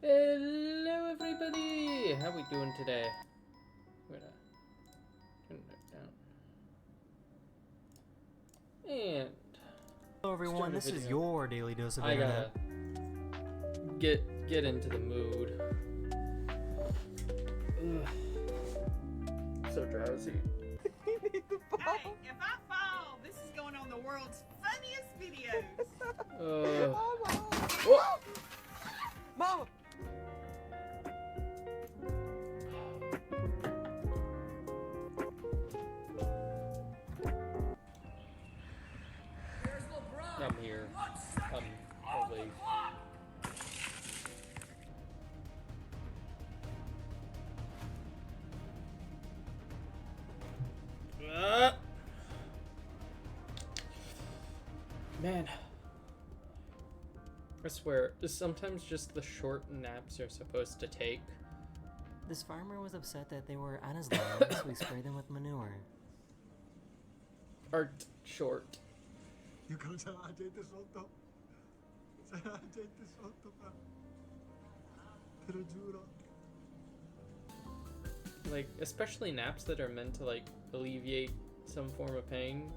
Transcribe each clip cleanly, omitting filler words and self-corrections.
Hello everybody! How we doing today? I'm gonna turn that down. And Hello everyone, this is your daily dose of I internet. gotta get into the mood. Ugh. So drowsy. Hey, if I fall, this is going on the world's funniest videos. Whoa. Mama! I'm here. Always. Man, I swear, sometimes just the short naps you're supposed to take. This farmer was upset that they were on his lawn, so he sprayed them with manure. Are short. Like, especially naps that are meant to, like, alleviate some form of pain.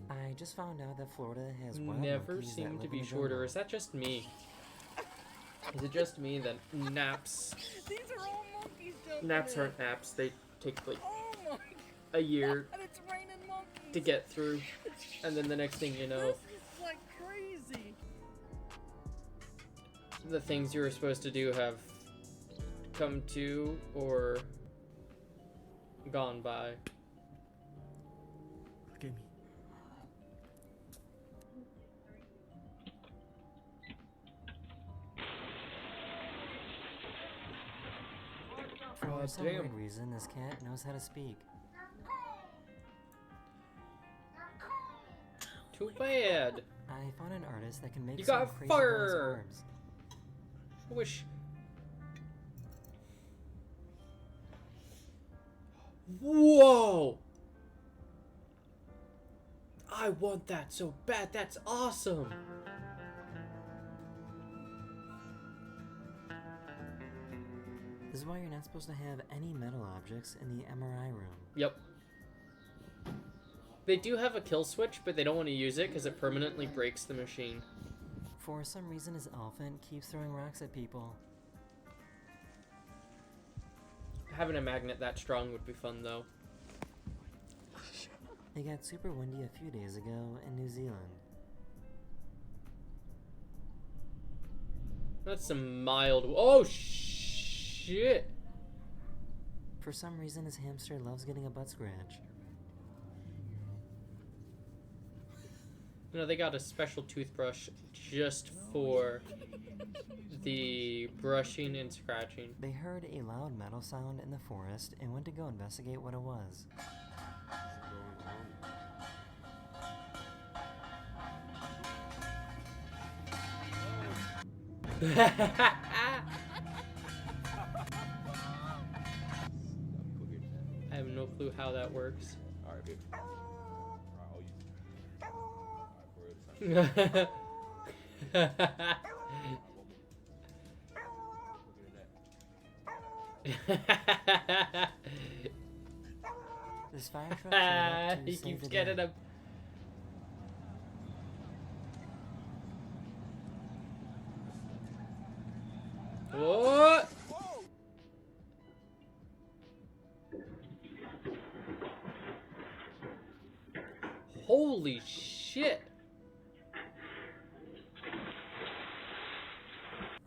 I just found out that Florida has wild Never monkeys that seem live to in be the shorter. jungle. Is that just me? Is it just me that naps These are all monkeys jumping naps in. aren't naps? They take like Oh my a year god, it's raining monkeys. to get through, and then the next thing you know, This is like crazy. the things you were supposed to do have come to or gone by. Look at me. For some damn. weird reason, this cat knows how to speak. Too bad. I found an artist that can make You some got crazy fired. glass orbs. I wish. Whoa! I want that so bad. That's awesome. This is why you're not supposed to have any metal objects in the MRI room. Yep. They do have a kill switch, but they don't want to use it because it permanently breaks the machine. For some reason, his elephant keeps throwing rocks at people. Having a magnet that strong would be fun, though. It got super windy a few days ago in New Zealand. That's some mild. Oh, shit! For some reason, his hamster loves getting a butt scratch. You know, they got a special toothbrush just for the brushing and scratching. They heard a loud metal sound in the forest and went to go investigate what it was. I have no clue how that works. Alright, babe. Alright, This fire truck showed up to He save keeps the getting day. him. What? Holy shit.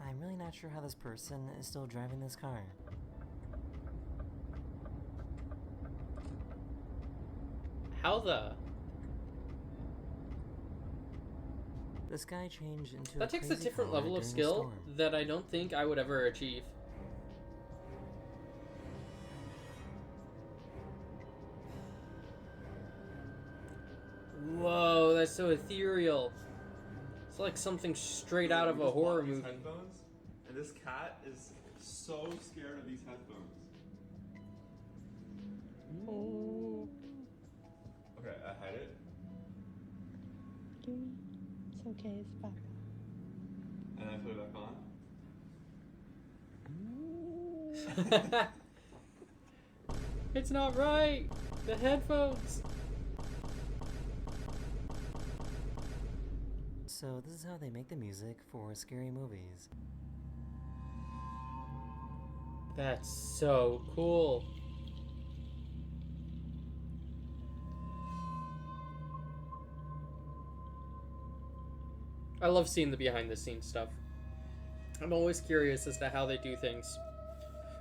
I'm really not sure how this person is still driving this car. How the? This guy changed into That takes a crazy different color level of during a skill storm. that I don't think I would ever achieve. Whoa, that's so ethereal. It's like something straight out of a horror movie. Headphones, and this cat is so scared of these headphones. Okay, I had it. It's okay, it's back. And I I put it back on? It's not right. The headphones. So this is how they make the music for scary movies. That's so cool. I love seeing the behind the scenes stuff. I'm always curious as to how they do things.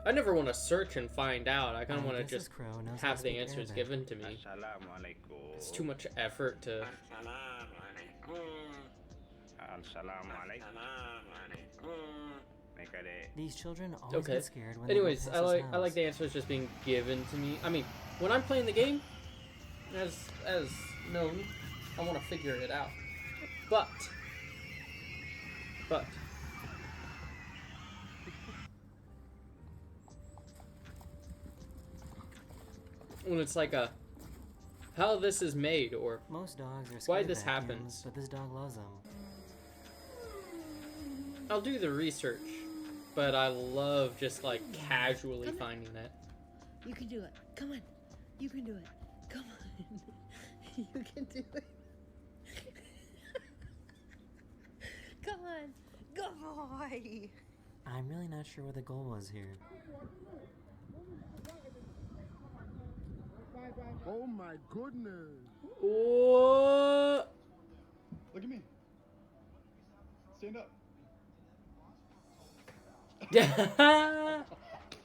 I never want to search and find out. I kind of want to just have the answers given to me. It's too much effort to... These children always get scared when Anyways, they go past I like the answers just being given to me. I mean, when I'm playing the game, as known, I want to figure it out. But when it's like a how this is made or most dogs are scared why of this vacuums, happens, but this dog loves them. I'll do the research, but I love just like casually finding it. You can do it. Come on. You can do it. Come on. You can do it. Come on. Good boy. I'm really not sure what the goal was here. Oh my goodness. What? Look at me. Stand up.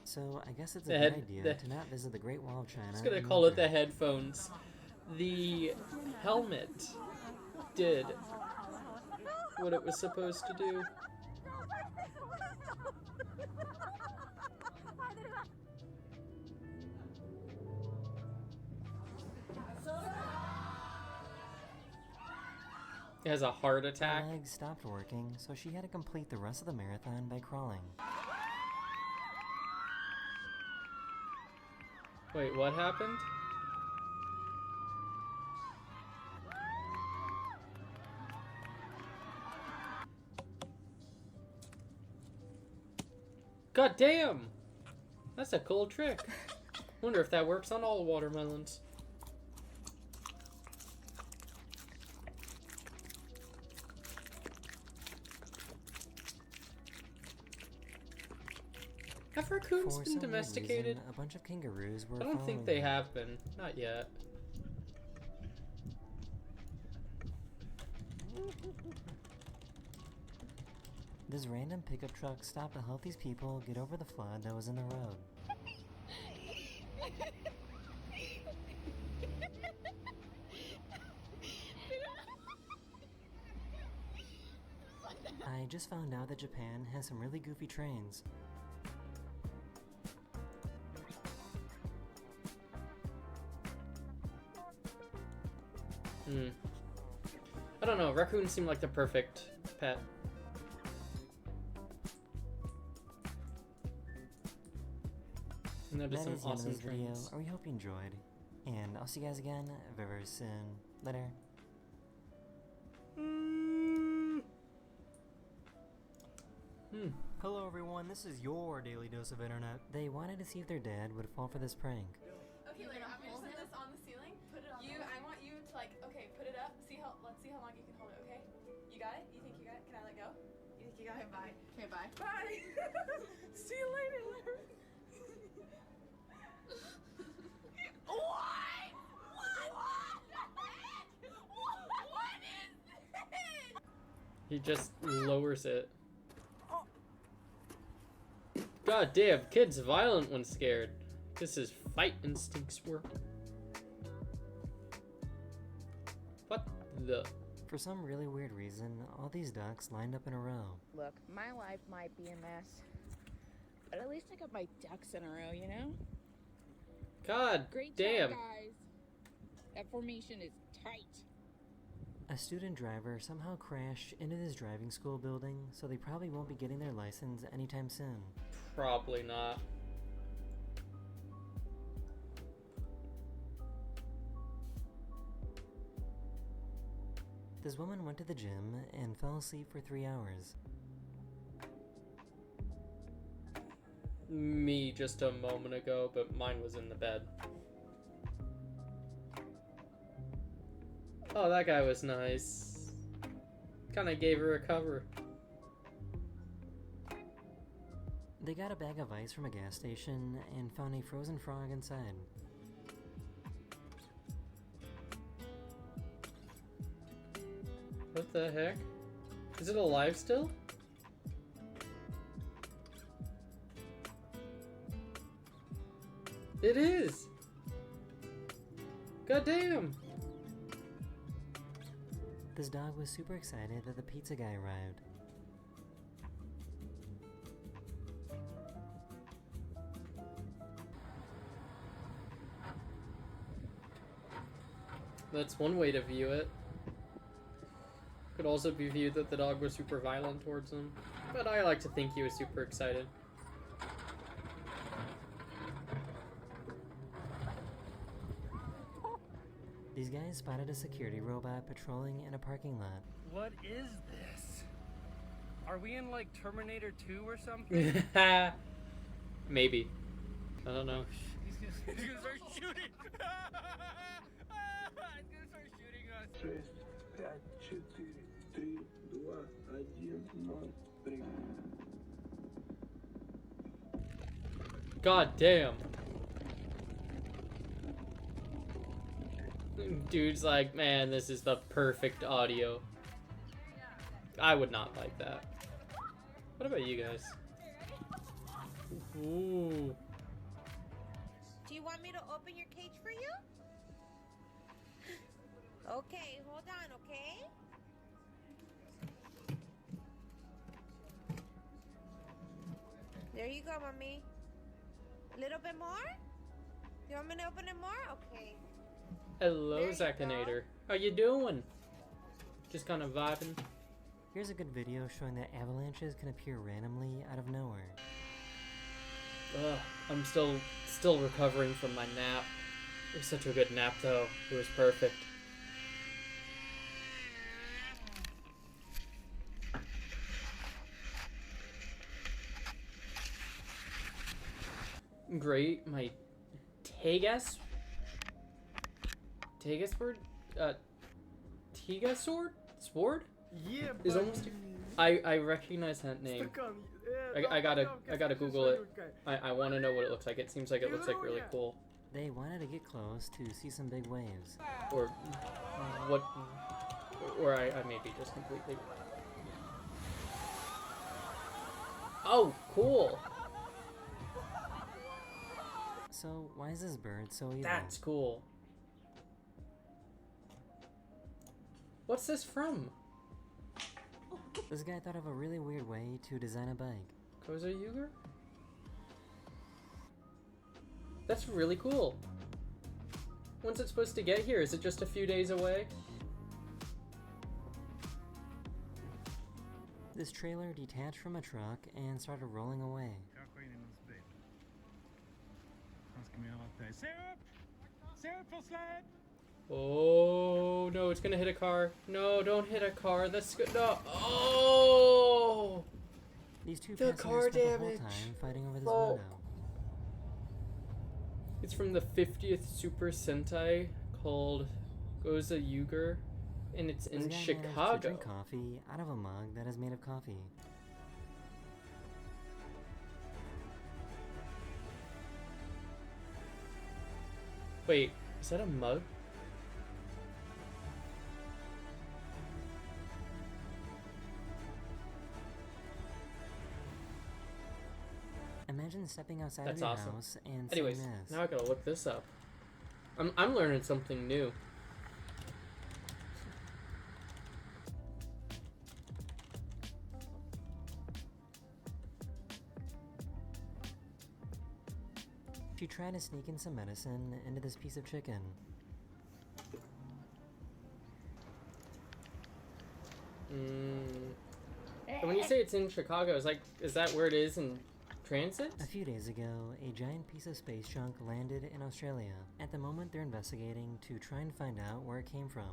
So I guess it's a The good head- idea the- to not visit the Great Wall of China. I was gonna in call it the winter. headphones. The helmet did what it was supposed to do. It has a heart Her attack. legs stopped working, so she had to complete the rest of the marathon by crawling. Wait, what happened? God damn! That's a cool trick. Wonder if that works on all watermelons. Have raccoons For been some weird domesticated? reason, a bunch of kangaroos were I don't think following they her. have been. Not yet. This random pickup truck stopped to help these people get over the flood that was in the road. I just found out that Japan has some really goofy trains. I don't know. Raccoons seem like the perfect pet. And that is That some is the end of awesome this video. trains. I hope you enjoyed. And I'll see you guys again very soon. Later. Hello everyone, this is your daily dose of internet. They wanted to see if their dad would fall for this prank. Okay, Lena, I'm gonna set this on the ceiling. Put it on. I want you to like, okay, put it up. Let's see how long you can hold it. Okay? You got it? You think you got it? Can I let go? You think you got it? Bye. Okay, bye. Bye. See you later. What is this? He just lowers it. God damn, kid's violent when scared. This is fight instincts work. What the? For some really weird reason, all these ducks lined up in a row. Look, my life might be a mess, but at least I got my ducks in a row, you know? God Great damn. job, guys. That formation is tight. A student driver somehow crashed into this driving school building, so they probably won't be getting their license anytime soon. Probably not. This woman went to the gym and fell asleep for 3 hours. me just a moment ago, but mine was in the bed. Oh, that guy was nice. Kinda gave her a cover. They got a bag of ice from a gas station and found a frozen frog inside. What the heck? Is it alive still? It is! God damn! This dog was super excited that the pizza guy arrived. That's one way to view it. Could also be viewed that the dog was super violent towards him. But I like to think he was super excited. These guys spotted a security robot patrolling in a parking lot. What is this? Are we in like Terminator 2 or something? Maybe. I don't know. He's gonna start shooting! He's gonna start shooting us! 6, 5, 4, 3, 2, 1, 0, 3. God damn. Dude's like, man, this is the perfect audio. I would not like that. What about you guys? Ooh. Do you want me to open your cage for you? Okay, hold on, okay? There you go, mommy. A little bit more? You want me to open it more? Okay. Hello, Zakinator. How you doing? Just kind of vibing. Here's a good video showing that avalanches can appear randomly out of nowhere. Ugh, I'm still recovering from my nap. It was such a good nap, though. It was perfect. Great, my Tegas sword? Tiga sword? Sword? Yeah, Is almost. I recognize that name. I gotta Google it. I want to know what it looks like. It seems like it looks like really cool. They wanted to get close to see some big waves. Or what? Or I may be just completely. Oh, cool. So why is this bird so evil? That's cool. What's this from? This guy thought of a really weird way to design a bike. Koza Yuger? That's really cool. When's it supposed to get here? Is it just a few days away? This trailer detached from a truck and started rolling away. Oh no, it's gonna hit a car. No, don't hit a car. That's good. No. Oh! These two the car spent the whole damage. time fighting over this Oh. window. It's from the 50th Super Sentai called Goza Yuger, and it's in This guy managed to Chicago. drink coffee out of a mug that is made of coffee. Wait, is that a mug? Imagine stepping outside That's of your awesome. house and Anyways, seeing this. now I gotta look this up. I'm learning something new. She tried to sneak in some medicine into this piece of chicken. And when you say it's in Chicago, is that where it is in transit? A few days ago, a giant piece of space junk landed in Australia. At the moment, they're investigating to try and find out where it came from.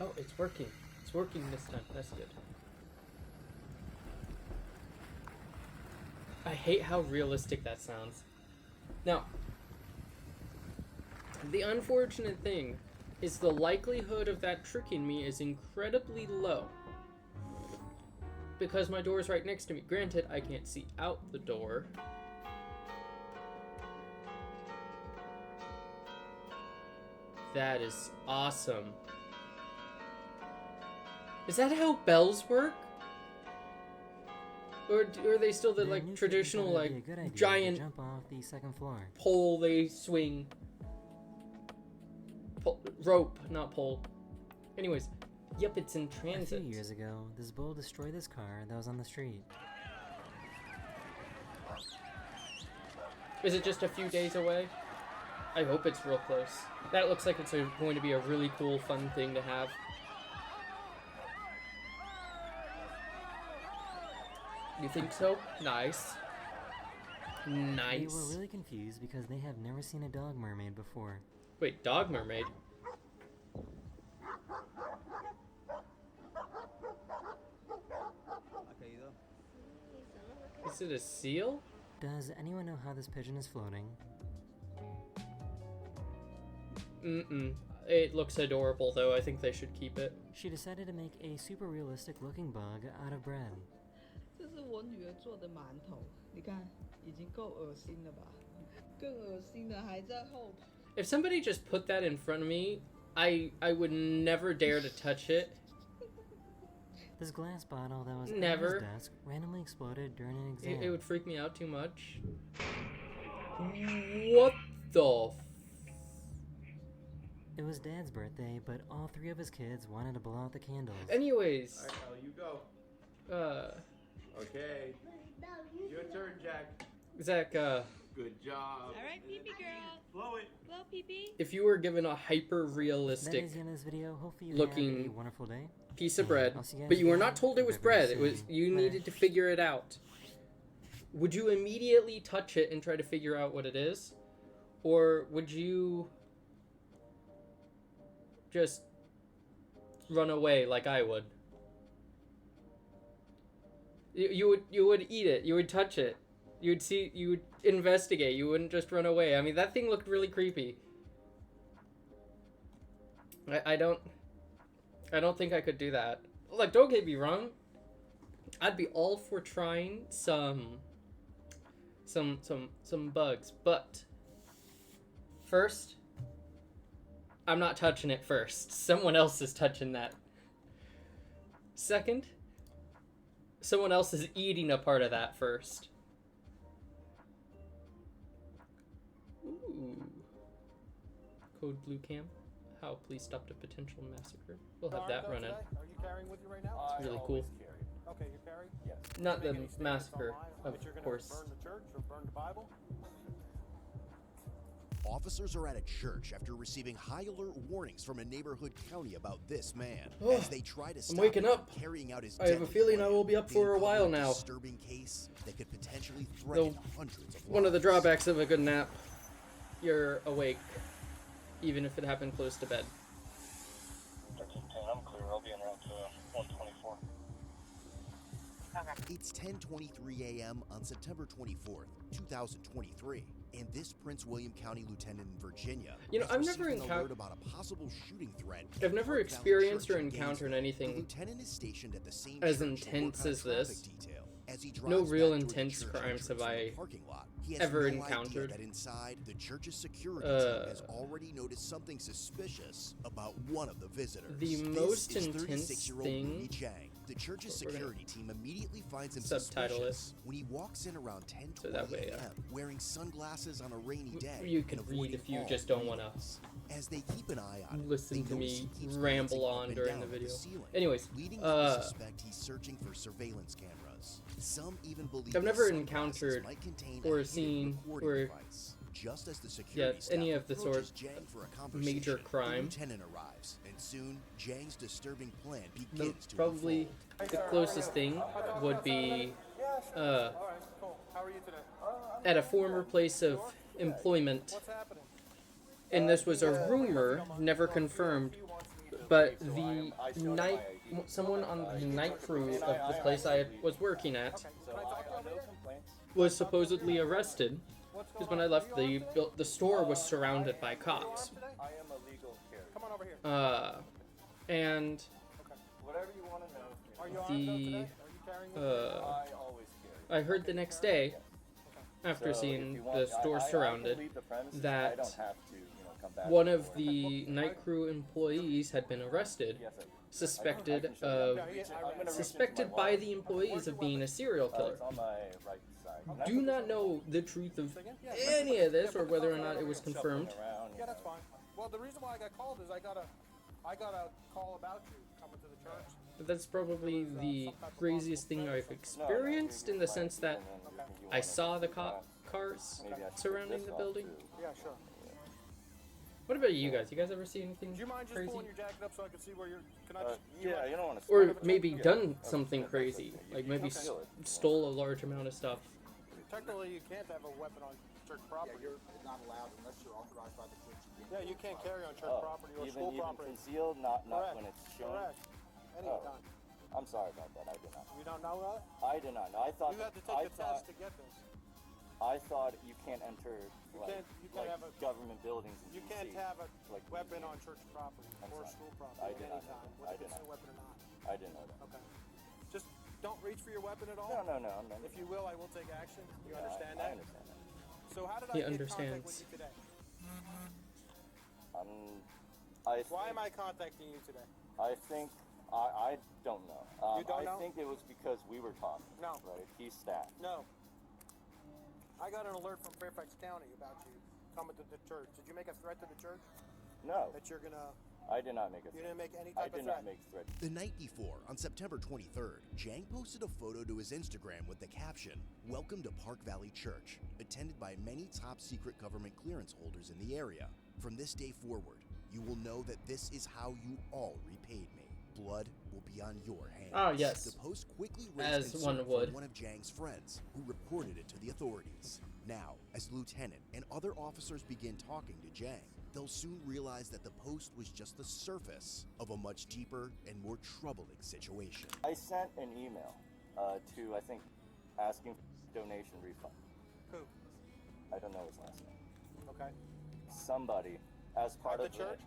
Oh, it's working. It's working this time. That's good. I hate how realistic that sounds. Now, the unfortunate thing is the likelihood of that tricking me is incredibly low. Because my door is right next to me. Granted, I can't see out the door. That is awesome. Is that how bells work? Or are they still the like traditional like giant jump off the second floor pole they swing? Rope, not pole. Anyways, yep, it's in transit. A few years ago, this bull destroyed this car that was on the street. Is it just a few days away? I hope it's real close. That looks like it's going to be a really cool, fun thing to have. You think so? Nice. Nice. They were really confused because they have never seen a dog mermaid before. Wait, dog mermaid? Is it a seal? Does anyone know how this pigeon is floating? It looks adorable though. I think they should keep it. She decided to make a super realistic looking bug out of bread. 这是我女儿做的馒头，你看，已经够恶心了吧？更恶心的还在后头。 If somebody just put that in front of me, I would never dare to touch it. This glass bottle that was Never. on his desk randomly exploded during an exam. It would freak me out too much. What the? It was Dad's birthday, but all three of his kids wanted to blow out the candles. Anyways. Alright, Ellie, you go. Okay. Your turn, Jack. Zach, Good job. Alright, pee-pee girl. Blow it. Blow pee-pee. if you were given a That hyper-realistic is the end of this video. Hopefully you looking have a wonderful day. piece of bread, I'll see you guys but you were again not told it was very, very bread. It was soon. you needed to figure it out. Would you immediately touch it and try to figure out what it is? Or would you just run away like I would? You would eat it. You would touch it. You would investigate. You wouldn't just run away. I mean, that thing looked really creepy. I don't think I could do that. Like, don't get me wrong. I'd be all for trying some bugs, but first, I'm not touching it first. Someone else is touching that. Second, someone else is eating a part of that first. Ooh. Code Blue Cam. How? Please stop the potential massacre. We'll have that running. Are you carrying with you right now? It's really cool. Okay, you carry? Yes. Not the massacre, of course. Burn the church or burn the Bible? Officers are at a church after receiving high alert warnings from a neighborhood county about this man as they try to stop waking him up. from carrying out his I have a feeling I will be up for a while now. Disturbing case that could potentially threaten hundreds of One of the lives. drawbacks of a good nap, you're awake, even if it happened close to bed. 1310, I'm clear. I'll be en route to 124. It's 10:23 a.m. on September 24th, 2023, and this Prince William County lieutenant in Virginia. You know, has I've never received an alert encountered. about a possible shooting threat. I've never at Park Valley experienced Church or in encountered Gainesville. anything The lieutenant is stationed at the same as church to intense work on as traffic this. detail. As he No drives real back toward the intense church crimes entrance have from the I parking lot, he has ever no idea encountered. that inside, the church's security team has already noticed something suspicious about one of the visitors. The This most is intense 36-year-old thing- Rudy Chang. The church's We're gonna security team immediately finds him subtitle it. suspicious when he walks in around 10:20 So that way, a.m. wearing sunglasses on a rainy day. You and can read avoiding if you all just don't want to as they keep an eye on him, listen they to notice me he keeps ramble glancing up on and during down the at video. ceiling, Anyways, leading them to suspect he's searching for surveillance cameras. Some even believe I've never his sunglasses encountered might contain or a hidden seen recording or device. Just as the security any staff of the approaches sort Jang for a of conversation, major the crime. lieutenant arrives, and soon Jang's disturbing plan The, begins to probably unfold. the closest thing would be Alright, cool. How are you today? at a former place of employment. What's happening? And this was a rumor, never confirmed, but the night someone on the night crew of the place I was working at was supposedly arrested because when I left, the store was surrounded by cops. I am a legal carrier. Come on over here. And Whatever you want to know. Are you the Are you carrying I always carry. I heard the next day, after seeing the store surrounded, that one of the night crew employees had been arrested, suspected by the employees of being a serial killer. It's on my right side. Do not know the truth of any of this or whether or not it was confirmed. Yeah, that's fine. Well, the reason why I got called is I got a call about you coming to the church. But that's probably the craziest thing I've experienced in the sense that I saw the cop cars surrounding the building. Yeah, sure. What about you guys? You guys ever see anything Do you mind just crazy? pulling your jacket up so I can see where you're? Can I just? Yeah, you don't want to. Or maybe done something crazy, like maybe stole a large amount of stuff. Technically, you can't have a weapon on church property. Yeah, you're not allowed unless you're authorized by the church. Yeah, you can't carry on church property or school even property. Concealed, not when it's shown. Correct. Anytime. I'm sorry about that. I did not. You don't know that? I did not know. I thought You had to take a test to get this. I thought you can't enter You can't have a government buildings. You can't have a weapon on church property or school property I at did any not time, know. whether I did it's a not. weapon or not. I didn't know that. Okay. Just don't reach for your weapon at all. No. I'm not. If you will, I will take action. You understand I that? understand that. So how did He I get understands. contact with you today? Why am I contacting you today? I think I don't know. You don't know? I think it was because we were talking. No. Right? He's staff. No. I got an alert from Fairfax County about you coming to the church. Did you make a threat to the church? No. That you're gonna. I did not make a threat. You didn't make any I type of did threat. not make a threat. The night before, on September 23rd, Jang posted a photo to his Instagram with the caption, "Welcome to Park Valley Church," attended by many top secret government clearance holders in the area. From this day forward, you will know that this is how you all repaid me. Blood will be on your hands. Ah, yes. The post quickly As raised concern one would. from one of Jang's friends, who reported it to the authorities. Now, as the lieutenant and other officers begin talking to Jang, they'll soon realize that the post was just the surface of a much deeper and more troubling situation. I sent an email to, I think, asking for donation refund. Who? I don't know his last name. Okay. Somebody, as part At of the church?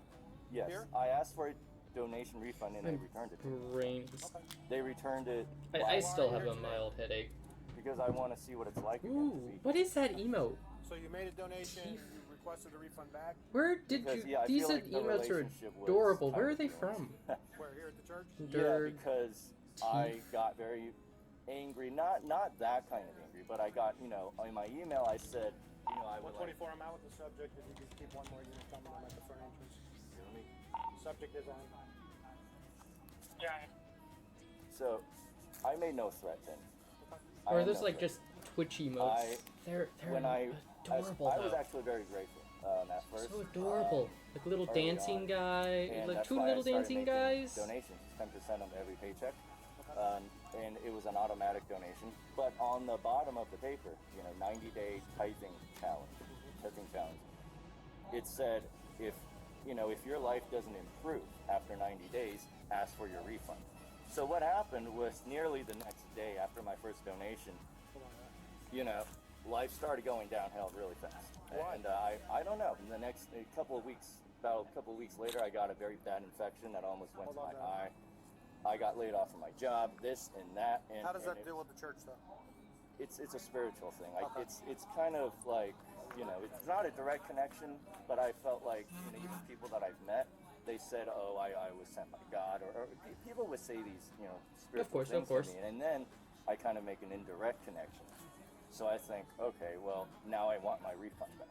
Yes. Here? I asked for a donation refund and they returned it to me. Brains. They returned it. I still have a mild headache. Because I want to see what it's like again. Ooh, what is that emote? So you made a donation. You requested a refund back. Where did Because, you? yeah, I These feel like the emotes are relationship was adorable. kind Where are of they ruined. from? Where, here at the church? Yeah, because I got very angry. Not that kind of angry, but I got, in my email I said, I would like. 124. I'm out with the subject. If you could keep one more unit coming, I'm at the front entrance. Subject is on. Yeah. So, I made no threat then. Or are those like just Twitch emotes? They're adorable. I was though. actually very grateful at first. So adorable. Like little early dancing on. guy, And like that's two why I little started dancing making guys. Donations, 10% of every paycheck. And it was an automatic donation. But on the bottom of the paper, 90-day tithing challenge, it said if your life doesn't improve after 90 days, ask for your refund. So what happened was nearly the next day after my first donation, life started going downhill really fast. Why? And I don't know. In the next couple of weeks later, I got a very bad infection that almost went to my eye. I got laid off from my job, this and that. And How does that it- deal with the church, though? It's a spiritual thing. Okay. It's kind of like, it's not a direct connection, but I felt like, even people that I've met, they said, oh, I was sent by God, or people would say these, spiritual things course. to me, and then I kind of make an indirect connection. So I think, okay, well, now I want my refund back.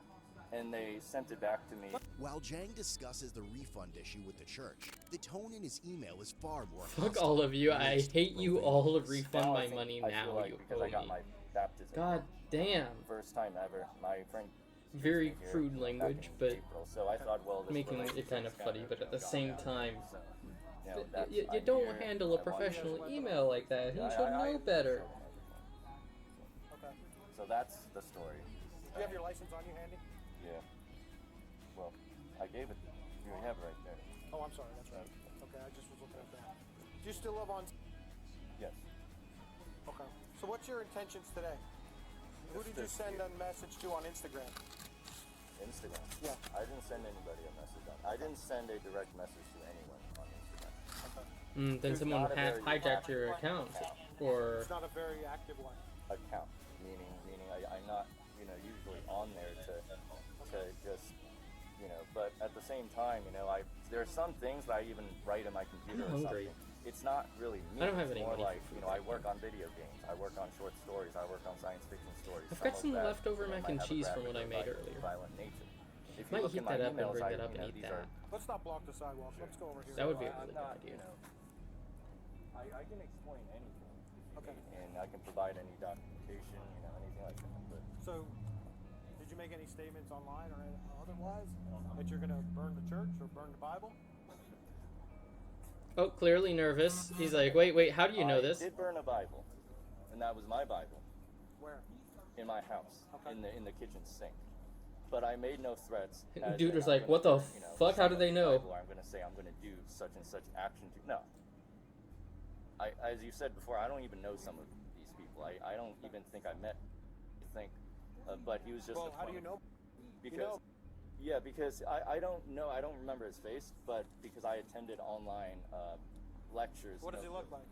And they sent it back to me. While Jang discusses the refund issue with the church, the tone in his email is far more Fuck hostile. all of you. I hate you all. Now Refund I my think- money I now, feel like you because owe I got me. my baptism. God damn. First time ever. My friend. Very came here crude back language, in but April, so I thought, well, this making it relationship's kind of funny, but at the gone same down. time, So, you I'm don't here, handle a I want professional to- email like that. He Yeah, should know better. Okay. So that's the story. Do you have your license on you handy? Yeah. Well, I gave it. You have it right there. Oh, I'm sorry. That's right. Okay, I just was looking at that. Do you still live on? Yes. Okay. So what's your intentions today? Who did you send a message to on Instagram? Instagram? Yeah. I didn't send anybody a message on. I didn't send a direct message to anyone on Instagram. Okay. Then someone hijacked your account, or It's not a very active one. Account, meaning I'm not, usually on there to just, but at the same time, there are some things that I even write in my computer I'm or hungry. something. It's not really me. I don't have it's any more money like, for I work on video games, I work on short stories, I work on science fiction stories. I've got some of that, leftover mac and might have a cheese from what I graphic made or earlier. violent nature. If you Might look heat in my that up and emails, bring I- that up and eat these that. Let's not block the sidewalk. Let's go over here. That would be a I'm really not, good idea. I can explain anything. Okay. And I can provide any documentation, anything like that. But So, did you make any statements online or otherwise that you're going to burn the church or burn the Bible? Oh, clearly nervous. He's like, wait, how do you know I this? did burn a Bible, and that was my Bible. Where? In my house, in the kitchen sink. But I made no threats. Dude was like, what the fuck? How do they know? I'm going to say I'm going to do such and such action. No. As you said before, I don't even know some of these people. I don't even think I met. But he was just. Well, how do you know? Because. Yeah, because I don't know. I don't remember his face, but because I attended online lectures. What does he look like?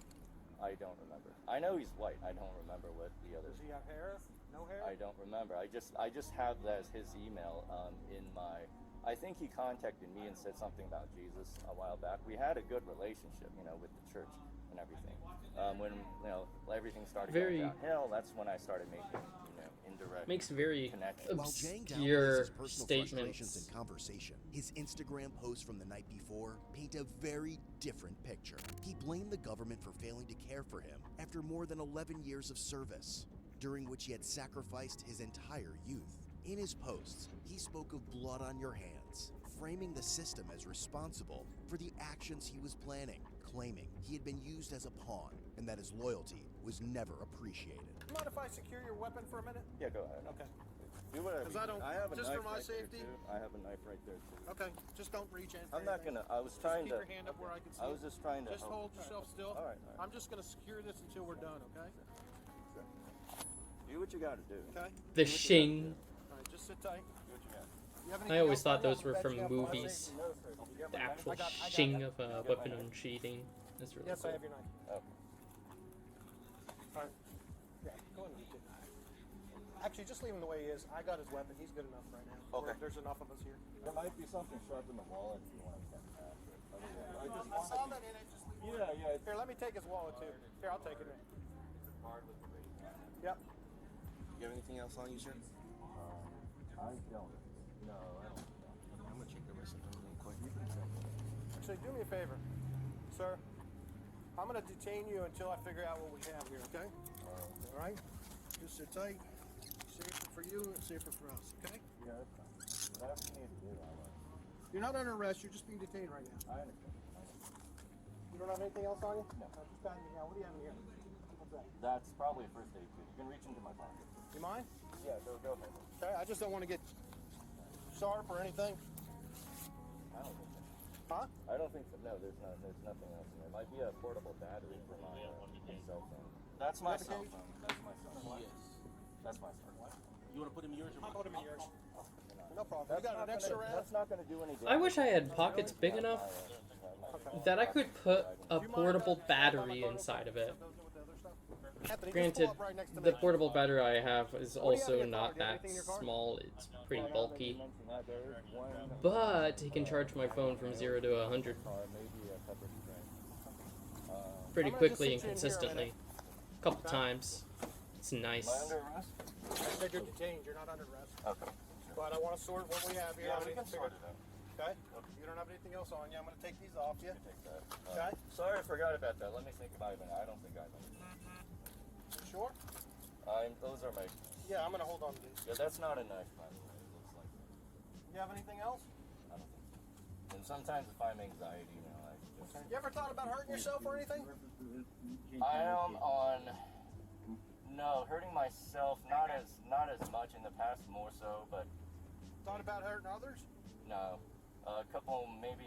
I don't remember. I know he's white. I don't remember what the other. Does he have hair? No hair? I don't remember. I just have that as his email in my. I think he contacted me and said something about Jesus a while back. We had a good relationship, with the church and everything. When everything started going downhill, that's when I started making indirect. Makes very connections. While Jang obscure downplays his personal statements. frustrations and conversation, his Instagram posts from the night before paint a very different picture. He blamed the government for failing to care for him after more than 11 years of service, during which he had sacrificed his entire youth. In his posts, he spoke of blood on your hands, framing the system as responsible for the actions he was planning, claiming he had been used as a pawn and that his loyalty was never appreciated. Mind if I secure your weapon for a minute? Yeah, go ahead. Okay. Do whatever. 'Cause I don't- have a just knife for my right there, safety? too. I have a knife right there too. Okay, just don't reach in. I'm not gonna. I was Just trying keep to. your hand up where I can see. I was just trying to. Just hold yourself still. All right. I'm just gonna secure this until we're done, okay? Do what you gotta do. Okay. The Shing. All right, just sit tight. Do what you gotta do. You have I anything always else thought right now? those were Bet from you have- movies. The actual Shing of a weapon unsheathing. That's really Yes, cool. I have your knife. Oh. All right. Yeah, go ahead and reach it. Actually, just leave him the way he is. I got his weapon. He's good enough right now. Okay. There's enough of us here. There might be something sharp in the wallet if you want to get after it. I saw that in it. Just leave it. Yeah. Here, let me take his wallet too. Here, I'll take it. Yep. You have anything else on you, sir? I don't. No, I don't. I'm gonna check the rest of them real quick. Actually, do me a favor, sir. I'm gonna detain you until I figure out what we have here, okay? All right? Just sit tight. Safer for you and safer for us, okay? Yeah, that's fine. Whatever you need to do, I will. You're not under arrest. You're just being detained right now. I understand. You don't have anything else on you? No. Just patting you down. What do you have in here? What's that? That's probably a first aid kit. You can reach into my pocket. You mind? Yeah, go ahead. Okay, I just don't want to get sharp or anything. I don't think so. Huh? I don't think so. No, there's nothing else in there. It might be a portable battery for my cell phone. That's my cell phone. That's my cell phone. Yes. That's my cell phone. You want to put him in yours or I'll mine? put him in yours. No problem. You got an extra round? That's not going to do any damage. I wish I had pockets big enough that I could put a portable battery inside of it. Anthony, just Granted, pull up right next to the me. portable battery I have is What do you have in also your car? not Do you have that anything in your car? small. It's pretty Well, bulky. now that you mention that, there is one But he can charge my phone from 0 to 100 car, maybe a pepper spray. pretty I'm gonna just quickly and sit you in here a consistently. A couple times. It's nice. Am I under arrest? I said you're detained. You're not under arrest. Okay. But I want to sort what we have here. Yeah, I we need can to figure- sort it out. Okay? You don't have anything else on you. I'm going to take these off you. Take that. Okay? Sorry, I forgot about that. Let me think about it. I don't think I know. You sure? Those are my. Yeah, I'm going to hold on to these. Yeah, that's not a knife, by the way. It looks like. You have anything else? I don't think so. And sometimes if I'm anxiety, I just. You ever thought about hurting yourself or anything? I am on. No, hurting myself not as much in the past, more so, but Thought about hurting others? no. A couple, maybe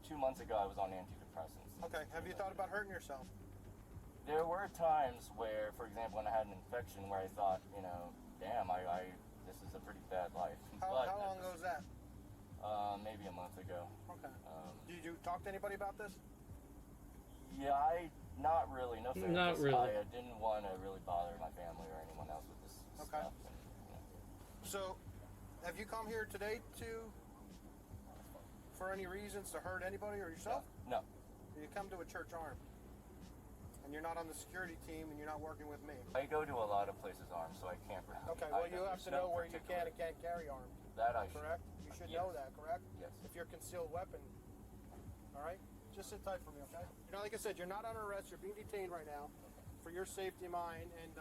2 months ago, I was on antidepressants. Okay. Have you thought about hurting yourself? There were times where, for example, when I had an infection, where I thought, damn, this is a pretty bad life. How long ago was that? Maybe a month ago. Okay. Did you talk to anybody about this? Yeah, not really. No therapist. Not really. I didn't want to really bother my family or anyone else with this stuff. And, So, have you come here today for any reasons to hurt anybody or yourself? No. You come to a church armed, and you're not on the security team, and you're not working with me. I go to a lot of places armed, so I can't really. Okay, well, you have to know where you can and can't carry arms. That I should. Correct? You should know that, correct? Yes. If you're a concealed weapon. All right? Just sit tight for me, okay? You know, like I said, you're not under arrest. You're being detained right now for your safety and mine, and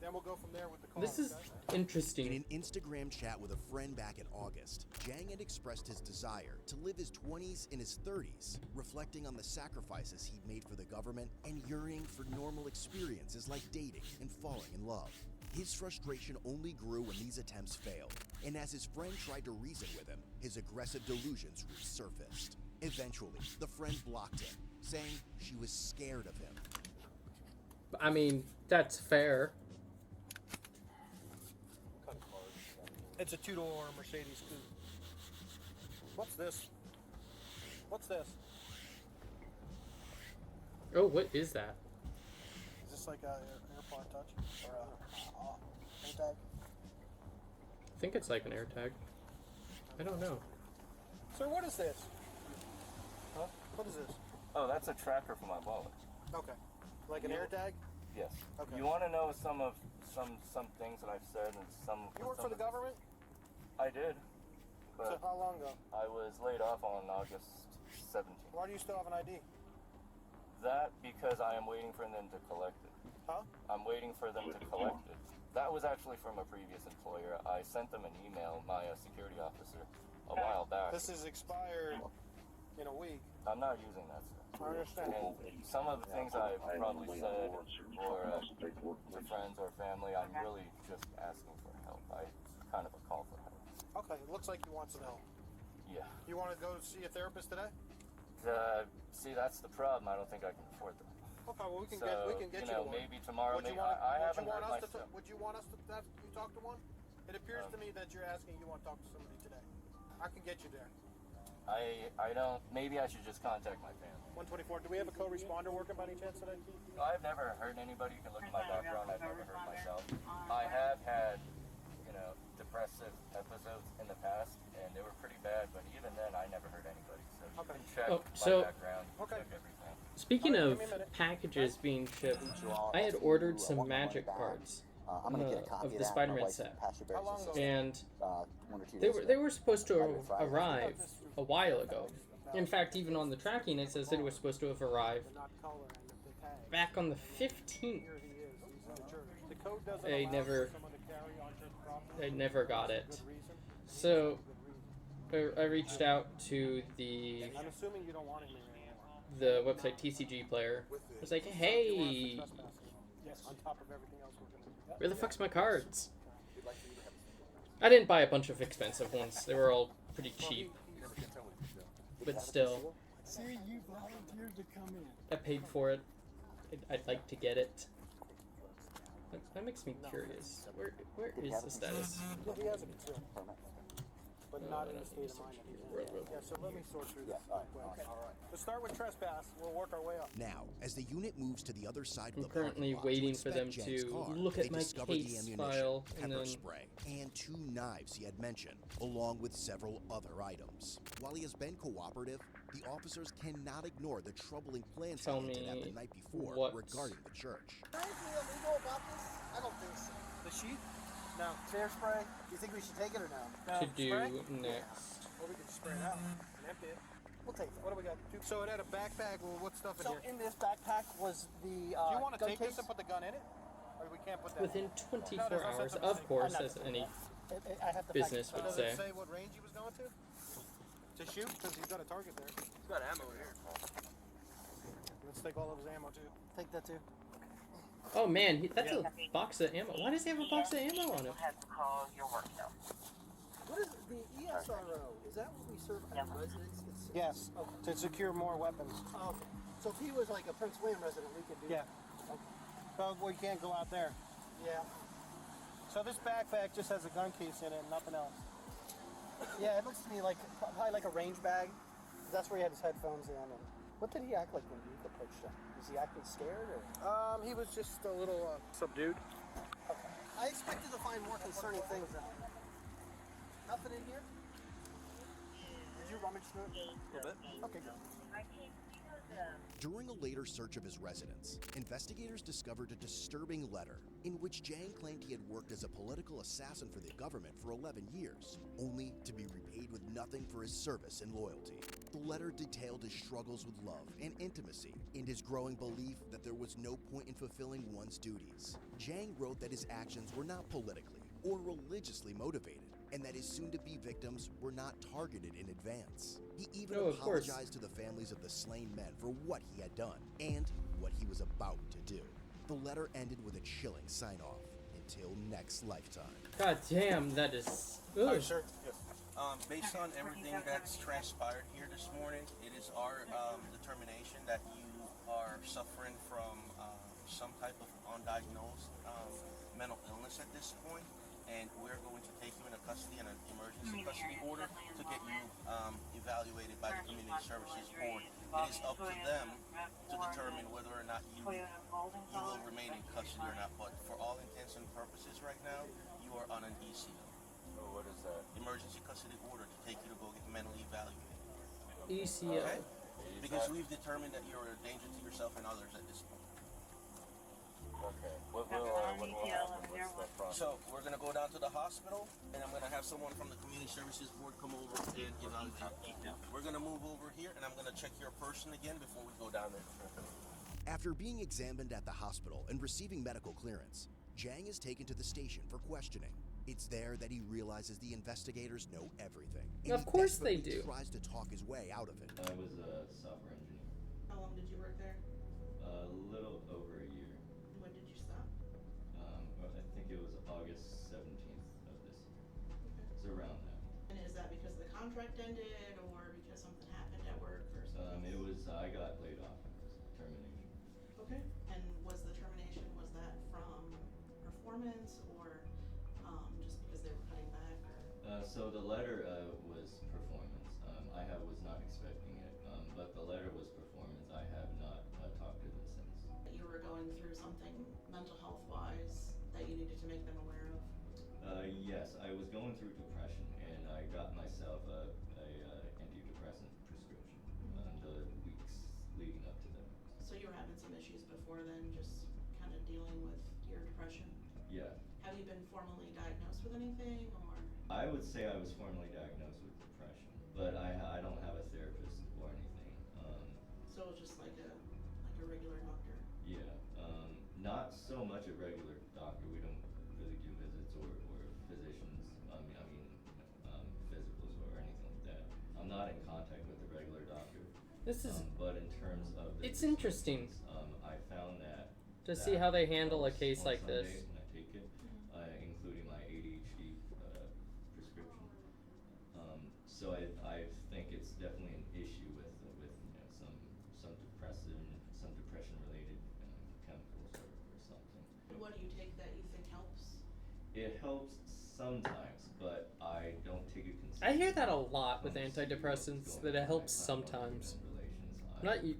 then we'll go from there with the call. This is interesting. In an Instagram chat with a friend back in August, Jang had expressed his desire to live his 20s in his 30s, reflecting on the sacrifices he'd made for the government and yearning for normal experiences like dating and falling in love. His frustration only grew when these attempts failed, and as his friend tried to reason with him, his aggressive delusions resurfaced. Eventually, the friend blocked him, saying she was scared of him. I mean, that's fair. It's a two-door Mercedes coupe. What's this? What's this? Oh, what is that? Is this like a AirPod Touch or a AirTag? I think it's like an AirTag. I don't know. Sir, what is this? Huh? What is this? Oh, that's a tracker for my wallet. Okay. Like an AirTag? Yes. Okay. You want to know some things that I've said and some. You work for the government? I did. So But how long ago? I was laid off on August 17th. Why do you still have an ID? That because I am waiting for them to collect it. Huh? I'm waiting for them to collect it. That was actually from a previous employer. I sent them an email, my security officer, a while back. This is expired in a week. I'm not using that stuff. I understand. And some of the things I've probably said or to friends or family, I'm really just asking for help. Kind of a call for help. Okay, it looks like you want some help. Yeah. You want to go see a therapist today? See, that's the problem. I don't think I can afford that. Okay, well we can So, get you to know, one. maybe tomorrow. Would you Maybe want, I would haven't you want heard us to myself. would you want us to have you talk to one? It appears to me that you're asking you want to talk to somebody today. I can get you there. I don't. Maybe I should just contact my family. 124. Do we have a co-responder working by any chance today? I've never hurt anybody. You can look at my background. I've never hurt myself. I have had, depressive episodes in the past, and they were pretty bad. But even then, I never hurt anybody. So you can check my background. Check everything. Speaking of packages being shipped, I had ordered some magic cards of the Spider-Man set, and they were supposed to arrive a while ago. In fact, even on the tracking, it says that it was supposed to have arrived back on the 15th. I never got it. So I reached out to the I'm assuming you don't want him anymore. the website TCG Player. I was like, hey, Yes, on top of everything else we're gonna do. where the fuck's my cards? I didn't buy a bunch of expensive ones. They were all pretty cheap. But still, See, you volunteered to come in. I paid for it. I'd like to get it. That makes me curious. Where is the status? He has a concealed permit, but not in the state of mind that he's in. Yeah, so let me sort through this. All right. Let's start with trespass. We'll work our way up. Now, as the unit moves to the other side of I'm the parking currently lot to waiting for inspect them Jang's to car, look at they my discover the case ammunition, file, and pepper then spray, and 2 knives he had mentioned, along with several other items. While he has been cooperative, the officers cannot ignore the troubling plans he Tell hinted at me the night before what- regarding the church. Anything illegal about this? I don't think so. The sheet? No. Tear spray? Do you think we should take it or no? to do spray? next. Or we can just spray it out and empty it. We'll take it. What do we got? So it had a backpack. Well, what stuff in So here? in this backpack was the Do you want to gun take case? this and put the gun in it? Or we can't put that Within in? 24 No, there's no hours, sense of of mistake. course, I'm not as doing any that. I have the business package. would Does say. it say what range he was going to? To shoot? Because he's got a target there. He's got ammo here. Let's take all of his ammo too. Take that too. Oh man, that's a box of ammo. Why does he have a box of ammo on him? What is the ESRO? Is that what we serve at residents? Yes. To secure more weapons. Oh, okay. So if he was like a Prince William resident, we could do Yeah. that. Okay. Well, we can't go out there. Yeah. So this backpack just has a gun case in it and nothing else. Yeah, it looks to me like probably like a range bag. That's where he had his headphones in. And what did he act like when you approached him? Was he acting scared or? He was just a little subdued. Okay. I expected to find more concerning things. Nothing in here? Did you rummage through it? A little bit. Okay, good. During a later search of his residence, investigators discovered a disturbing letter in which Jang claimed he had worked as a political assassin for the government for 11 years, only to be repaid with nothing for his service and loyalty. The letter detailed his struggles with love and intimacy and his growing belief that there was no point in fulfilling one's duties. Jang wrote that his actions were not politically or religiously motivated, and that his soon-to-be victims were not targeted in advance. He even apologized to the families of the slain men for what he had done and what he was about to do. The letter ended with a chilling sign-off. Until next lifetime. God damn, that is... Hi, sir. Yes. Based on everything that's transpired here this morning, it is our determination that you are suffering from some type of undiagnosed mental illness at this point, and we're going to take you into custody in an emergency custody order to get you evaluated by the Community Services Board. It is up to them to determine whether or not you will remain in custody or not, but for all intents and purposes right now, you are on an ECO. Oh, what is that? Emergency custody order to take you to go get mentally evaluated. ECO. Okay? Because we've determined that you're a danger to yourself and others at this point. Okay. What will happen? What's the process? So we're gonna go down to the hospital, and I'm gonna have someone from the Community Services Board come over and evaluate you. We're gonna move over here, and I'm gonna check your person again before we go down there. After being examined at the hospital and receiving medical clearance, Jang is taken to the station for questioning. It's there that he realizes the investigators know everything. Of course they do. He tries to talk his way out of it. I was a software engineer. How long did you work there? A little over a year. When did you stop? I think it was August 17th of this year. It's around that. And is that because the contract ended or because something happened at work or something? It was, I got laid off. It was termination. Okay. And was the termination, was that from performance or just because they were cutting back? Or? So the letter was performance. I was not expecting it, but the letter was performance. I have not talked to them since. You were going through something mental health wise that you needed to make them aware of? Yes, I was going through depression, and I got myself a antidepressant prescription the weeks leading up to that. So you were having some issues before then, just kind of dealing with your depression? Yeah. Have you been formally diagnosed with anything, or? I would say I was formally diagnosed with depression, but I don't have a therapist or anything. So it was just like a regular doctor? Yeah, not so much a regular doctor. We don't really do visits or physicians. Physicals or anything like that. I'm not in contact with a regular doctor. This is. But in terms of It's interesting. I found that to see how they handle a case on like this. Sunday, and I take it, including my ADHD prescription. So I think it's definitely an issue with some depression related chemicals or something. What do you take that you think helps? It helps sometimes, but I don't take it consistently. I hear that a lot with antidepressants, that it helps sometimes.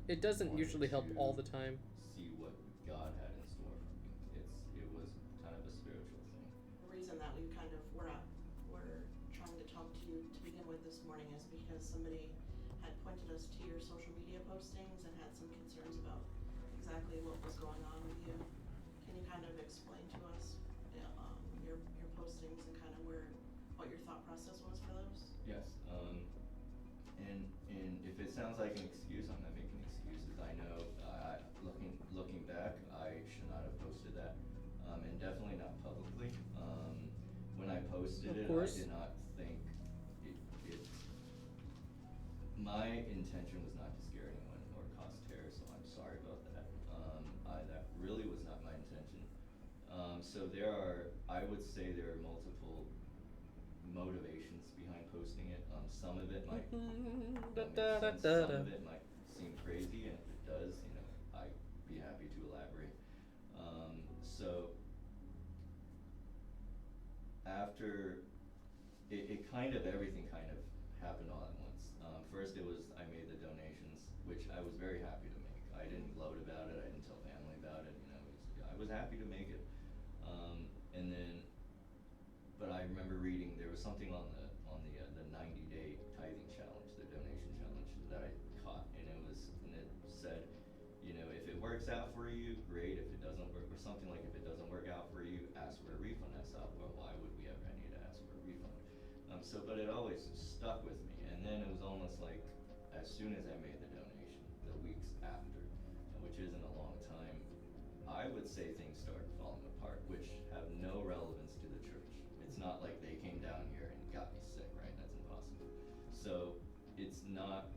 It doesn't usually help all the time. See what God had in store for me. It was kind of a spiritual thing. The reason that we kind of we're trying to talk to you to begin with this morning is because somebody had pointed us to your social media postings and had some concerns about exactly what was going on with you. Can you kind of explain to us your postings and kind of what your thought process was for those? Yes. And if it sounds like an excuse, I'm not making excuses. I know, looking back, I should not have posted that, and definitely not publicly. When I posted it, I did not think it. My intention was not to scare anyone or cause terror, so I'm sorry about that. That really was not my intention. So I would say there are multiple motivations behind posting it. Some of it might some of it might seem crazy, and if it does, I'd be happy to elaborate. So kind of everything kind of happened all at once. First it was I made the donations, which I was very happy to make. I didn't gloat about it. I didn't tell family about it. You know, I was happy to make it. And then, but I remember reading there was something on the 90-day tithing challenge, the donation challenge that I caught, and it said, you know, if it works out for you, great. If it doesn't work, or something like if it doesn't work out for you, ask for a refund. I thought, well, why would we ever need to ask for a refund? But it always stuck with me, and then it was almost like as soon as I made the donation, the weeks after, which isn't a long time, I would say things started falling apart, which have no relevance to the church. It's not like they came down here and got me sick, right? That's impossible. So it's not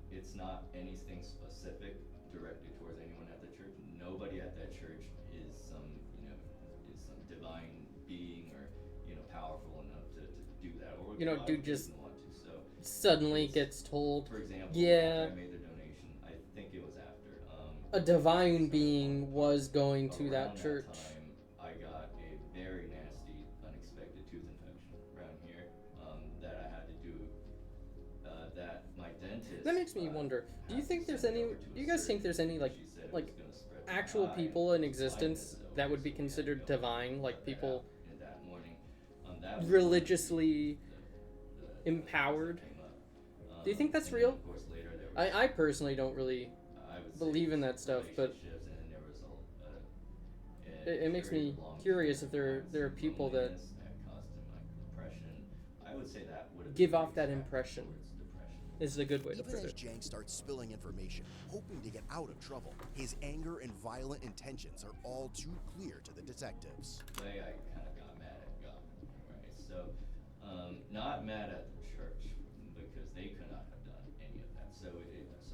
anything specific directed towards anyone at the church. Nobody at that church is some divine being or, you know, powerful enough to do that. Or You know, dude just want to. So suddenly gets told, for example, yeah, after I made the donation, I think it was after. a divine being was going to Around that church. time, I got a very nasty, unexpected tooth infection around here that I had to do. That my dentist. That makes me wonder. Do you think there's any? Do you guys think there's any like actual people in existence that would be considered divine, like people that morning, that was religiously empowered? Do you think that's real? Of course, later there was, I personally don't really I would say believe in that stuff, but relationships, and then there was a it makes me long curious if there are people that loneliness that caused him like depression. I would say that would have give been off that exact impression. towards depression. Is a good way to Even put as it. Jank starts spilling information, hoping to get out of trouble, his anger and violent intentions are all too clear to the detectives. Way I kind of got mad at God, right? So, not mad at the church because they could not have done any of that. So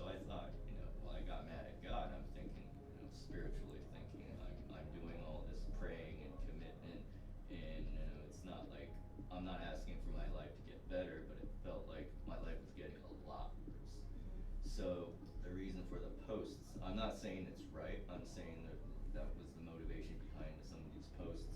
I thought, you know, well, I got mad at God. I'm thinking, you know, spiritually thinking, I'm doing all this praying and commitment, and you know, it's not like I'm not asking for my life to get better, but it felt like my life was getting a lot worse. So the reason for the posts, I'm not saying it's right. I'm saying that was the motivation behind some of these posts,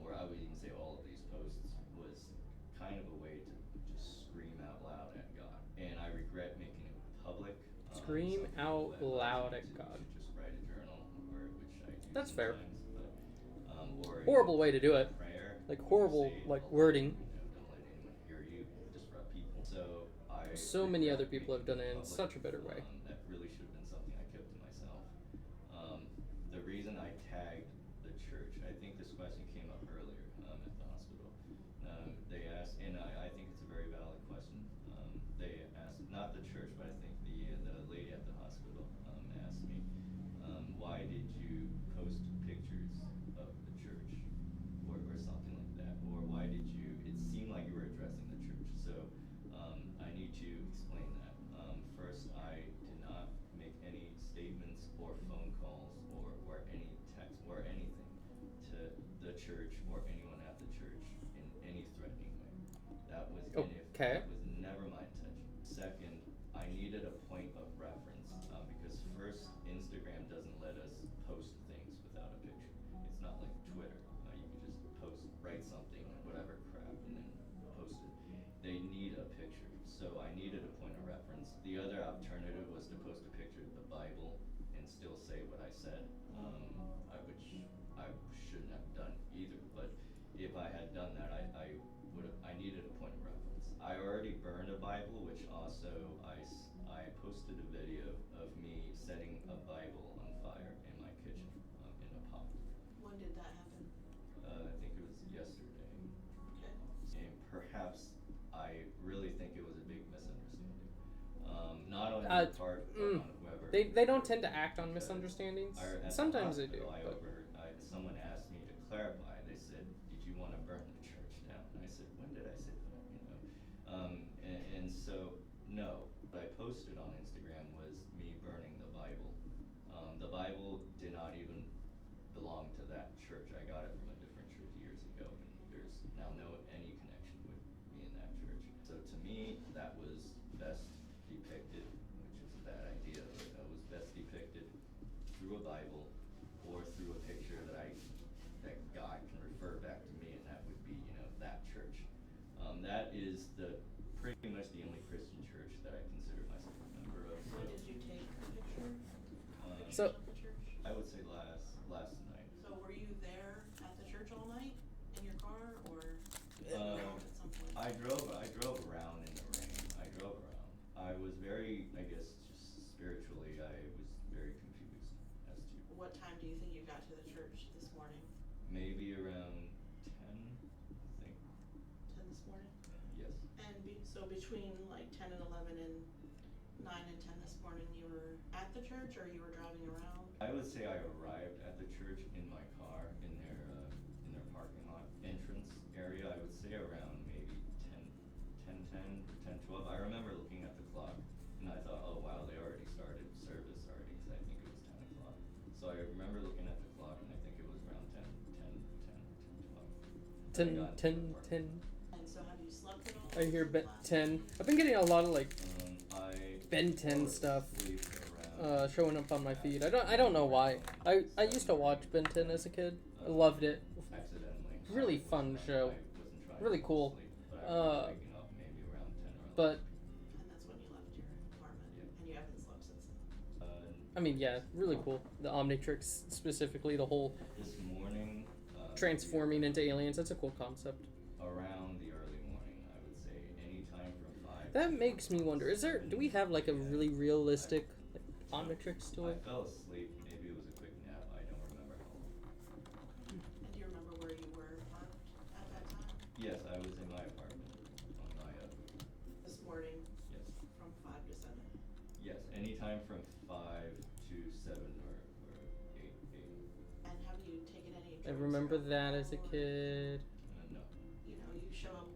or I would even say all of these posts was kind of a way to just scream out loud at God. And I regret making it public. Scream out loud at God. Just write a journal, which I do. That's fair. But, or Horrible way to do it. Prayer. Like horrible, like wording. Don't let anyone hear you. Disrupt people. So many other people have done it in such a better way. That really should have been something I kept to myself. The reason I tagged the church, I think this question came up earlier at the hospital. They asked, and I think it's a very valid question. They asked, not the church, but I think the lady at the hospital asked me, why did you post pictures of the church or something like that? Or why did you, it seemed like you were addressing the church. So I need to explain that. First, I did not make any statements or phone calls or any text or anything to the church or anyone at the church in any threatening way. That was Okay. That was never my intention. Second, I needed a point of reference because first, Instagram doesn't let us post things without a picture. It's not like Twitter. You can just write something, whatever crap, and then post it. They need a picture. So I needed a point of reference. The other alternative was to post a picture of the Bible and still say what I said, which I shouldn't have done either. But if I had done that, I needed a point of reference. I already burned a Bible, which also I posted a video of me setting a Bible on fire in my kitchen in a pot. When did that happen? I think it was yesterday. Okay. And perhaps I really think it was a big misunderstanding. Not on your part, but on whoever. They don't tend to act on misunderstandings. Sometimes they do. Someone asked me to clarify. They said, "Did you want to burn the church down?" And I said, "When did I say that?" You know, and so no. What I posted on Instagram was me burning the Bible. The Bible did not even belong to that church. I got it from a different church years ago, and there's now any connection with me in that church. So to me, that was best depicted, which is a bad idea, but that was best depicted through a Bible or through a picture that God can refer back to me, and that would be, you know, that church. That is the pretty So- of the church? I would say last night. So were you there at the church all night in your car, or you went home at some point? I drove around in the rain. I drove around. I was very, I guess, just spiritually, I was very confused as to What time do you think you got to the church this morning? maybe around 10, I think. 10 this morning? Yes. And so between like 10 and 11 and 9 and 10 this morning, you were at the church or you were driving around? I would say I arrived at the church in my car in their parking lot entrance area. I would say around maybe 10 or 10:12. I remember looking at the clock and I thought, oh wow, they already started service already, because I think it was 10 o'clock. So I remember looking at the clock and I think it was around 10, 10. And so have you slept at all? I hear Ben Last 10. night? I've been getting a lot of like I Ben 10 stuff sleep around showing up on my feed. I don't know why. I used to watch Ben 10 as a kid. I loved it. accidentally. Really fun show. I wasn't trying Really to cool. sleep, but I remember waking up maybe around 10 or 11. But And that's when you left your apartment, and you haven't slept since then. I mean, yeah, really cool. The Omnitrix specifically, the whole This morning, transforming into aliens. That's a cool concept. around the early morning, I would say any time from 5. That makes me wonder. Do we have like a really realistic like, Omnitrix I toy? fell asleep. Maybe it was a quick nap. I don't remember how long. And do you remember where you were parked at that time? Yes, I was in my apartment on my This morning yes. from 5 to 7. Yes, anytime from 5 to 7 or 8 a.m. And have you taken any I drugs remember or that as a alcohol, or, kid. No. You know, you show up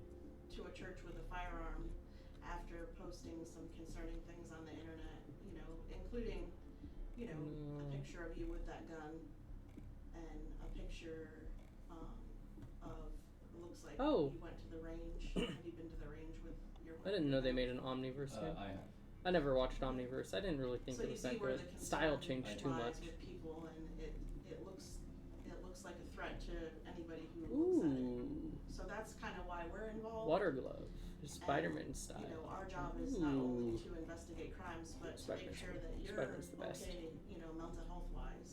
to a church with a firearm after posting some concerning things on the internet, you know, including, you know, a picture of you with that gun and a picture of, it looks like Oh. you went to the range. Have you been to the range with your I didn't know they made an Omniverse game. I have. I never watched Omniverse. I didn't really think So it you was see that where good. the Style concern changed too lies much. with people, and it looks like a threat to anybody who looks at it. Ooh. So that's kind of why we're involved. Water glove. Spider-Man style. You know, our job is not only Ooh. to investigate crimes, but to make Spider-Man's sure cool. that you're Spider-Man's the best. okay, you know, mental health wise.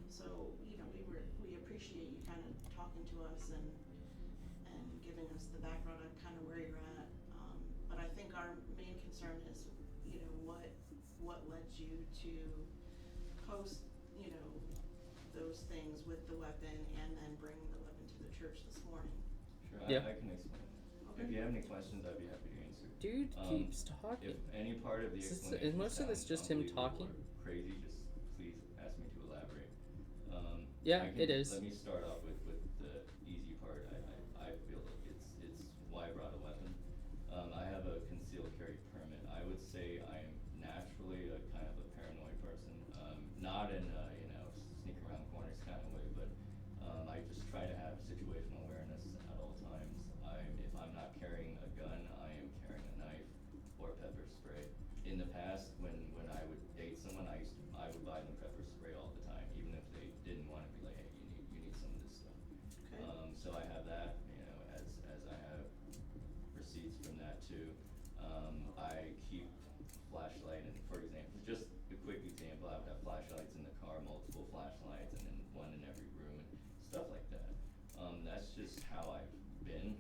So, you know, we appreciate you kind of talking to us and giving us the background on kind of where you're at. But I think our main concern is, you know, what led you to post, you know, those things with the weapon and then bring the weapon to the church this morning. Sure, Yeah. I can explain. Okay. If you have any questions, I'd be happy to answer. Dude keeps talking. If any part of the Is this- explanation is most of this sounds just him unbelievable talking? or crazy, just please ask me to elaborate. Yeah, I can- it is. Let me start off with the easy part. I feel like it's why I brought a weapon. I have a concealed carry permit. I would say I am naturally a kind of a paranoid person. Not in a, you know, sneak around corners kind of way, but I just try to have situational awareness at all times. If I'm not carrying a gun, I am carrying a knife or pepper spray. In the past, when I would date someone, I would buy them pepper spray all the time, even if they didn't want to be like, hey, you need some of this stuff. Okay. So I have that, you know, as I have receipts from that too. I keep flashlight, and for example, just a quick example, I would have flashlights in the car, multiple flashlights, and then one in every room, and stuff like that. That's just how I've been.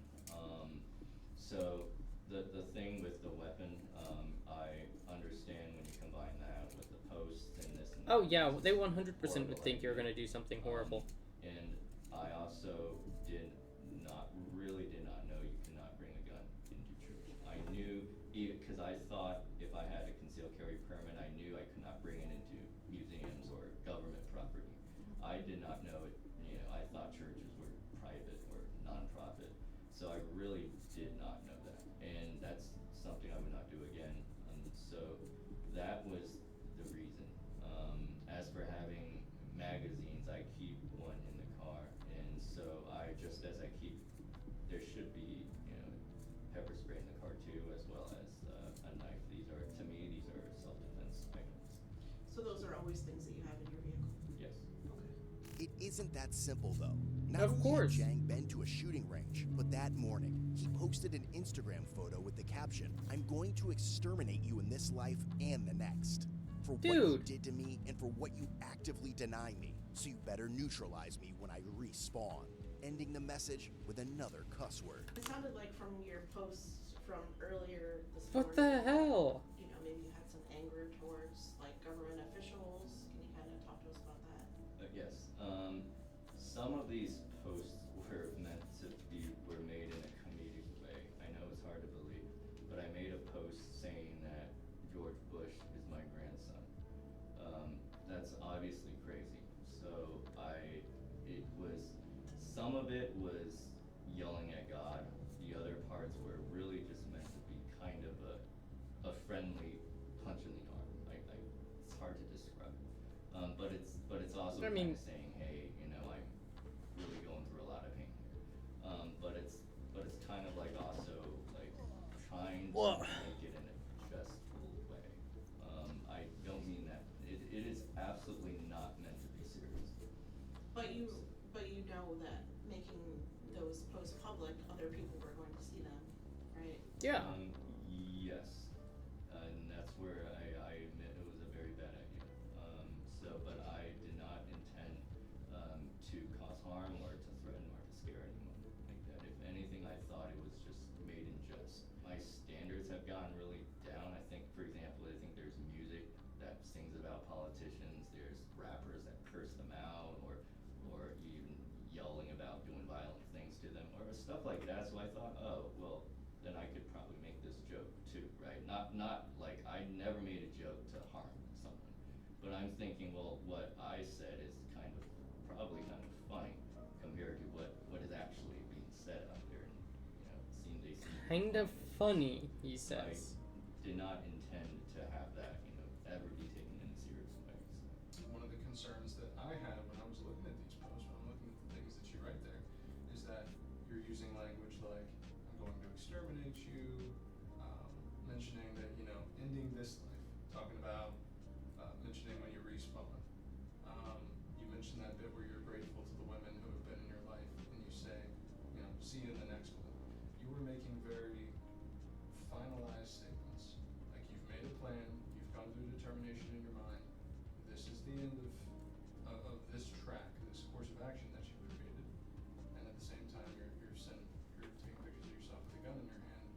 So the thing with the weapon, I understand when you combine that with the posts and this and that. Oh yeah, they 100% horrible would think you're idea. gonna do something horrible. And I also did not know you cannot bring a gun into church. I knew, because I thought if I had a concealed carry permit, I knew I could not bring it into museums or government property. I did not know it, you know, I thought churches were private or non-profit. So I really did not know that. And that's something I would not do again. So that was the reason. As for having magazines, I keep one in the car, and so just as I keep, there should be, you know, pepper spray in the car too, as well as a knife. To me, these are self-defense items. So those are always things that you have in your vehicle? Yes. Okay. It isn't that simple, though. Not Of only course. had Jang been to a shooting range, but that morning, he posted an Instagram photo with the caption, "I'm going to exterminate you in this life and the next." for what you Dude. did to me and for what you actively deny me. So you better neutralize me when I respawn. Ending the message with another cuss word. It sounded like from your posts from earlier this What morning. the hell? You know, maybe you had some anger towards like government officials. Can you kind of talk to us about that? Yes. Some of these posts were meant to be made in a comedic way. I know it's hard to believe, but I made a post saying that George Bush is my grandson. That's obviously crazy. So some of it was yelling at God. The other parts were really just meant to be kind of a friendly punch in the arm. It's hard to describe. But it's also kind of saying, hey, you know, I'm really going through a lot of pain here. But it's kind of like also like trying to make it in a jestful way. I don't mean that. It is absolutely not meant to be serious. But you know that making those posts public, other people were going to see them, right? Yeah. Yes. And that's where I admit it was a very bad idea. But I did not intend to cause harm or to threaten or to scare anyone like that. If anything, I thought it was just made in jest. My standards have gotten really down. I think, for example, there's music that sings about politicians. There's rappers that curse them out or even yelling about doing violent things to them or stuff like that. So I thought, oh, well, then I could probably make this joke too, right? Not like I never made a joke to harm someone, but I'm thinking, well, what I said is probably kind of funny compared to what is actually being said out there. And, you know, they seem Kind of funny, he says. I did not intend to have that, you know, ever be taken in a serious way. So. One of the concerns that I had when I was looking at these posts, when I'm looking at the things that you write there, is that you're using language like, I'm going to exterminate you, mentioning that, you know, ending this life, talking about mentioning when you respawn. You mentioned that bit where you're grateful to the women who have been in your life, and you say, you know, see you in the next one. You were making very finalized statements, like you've made a plan, you've come to a determination in your mind, this is the end of this track, this course of action that you've created, and at the same time you're taking pictures of yourself with a gun in your hand,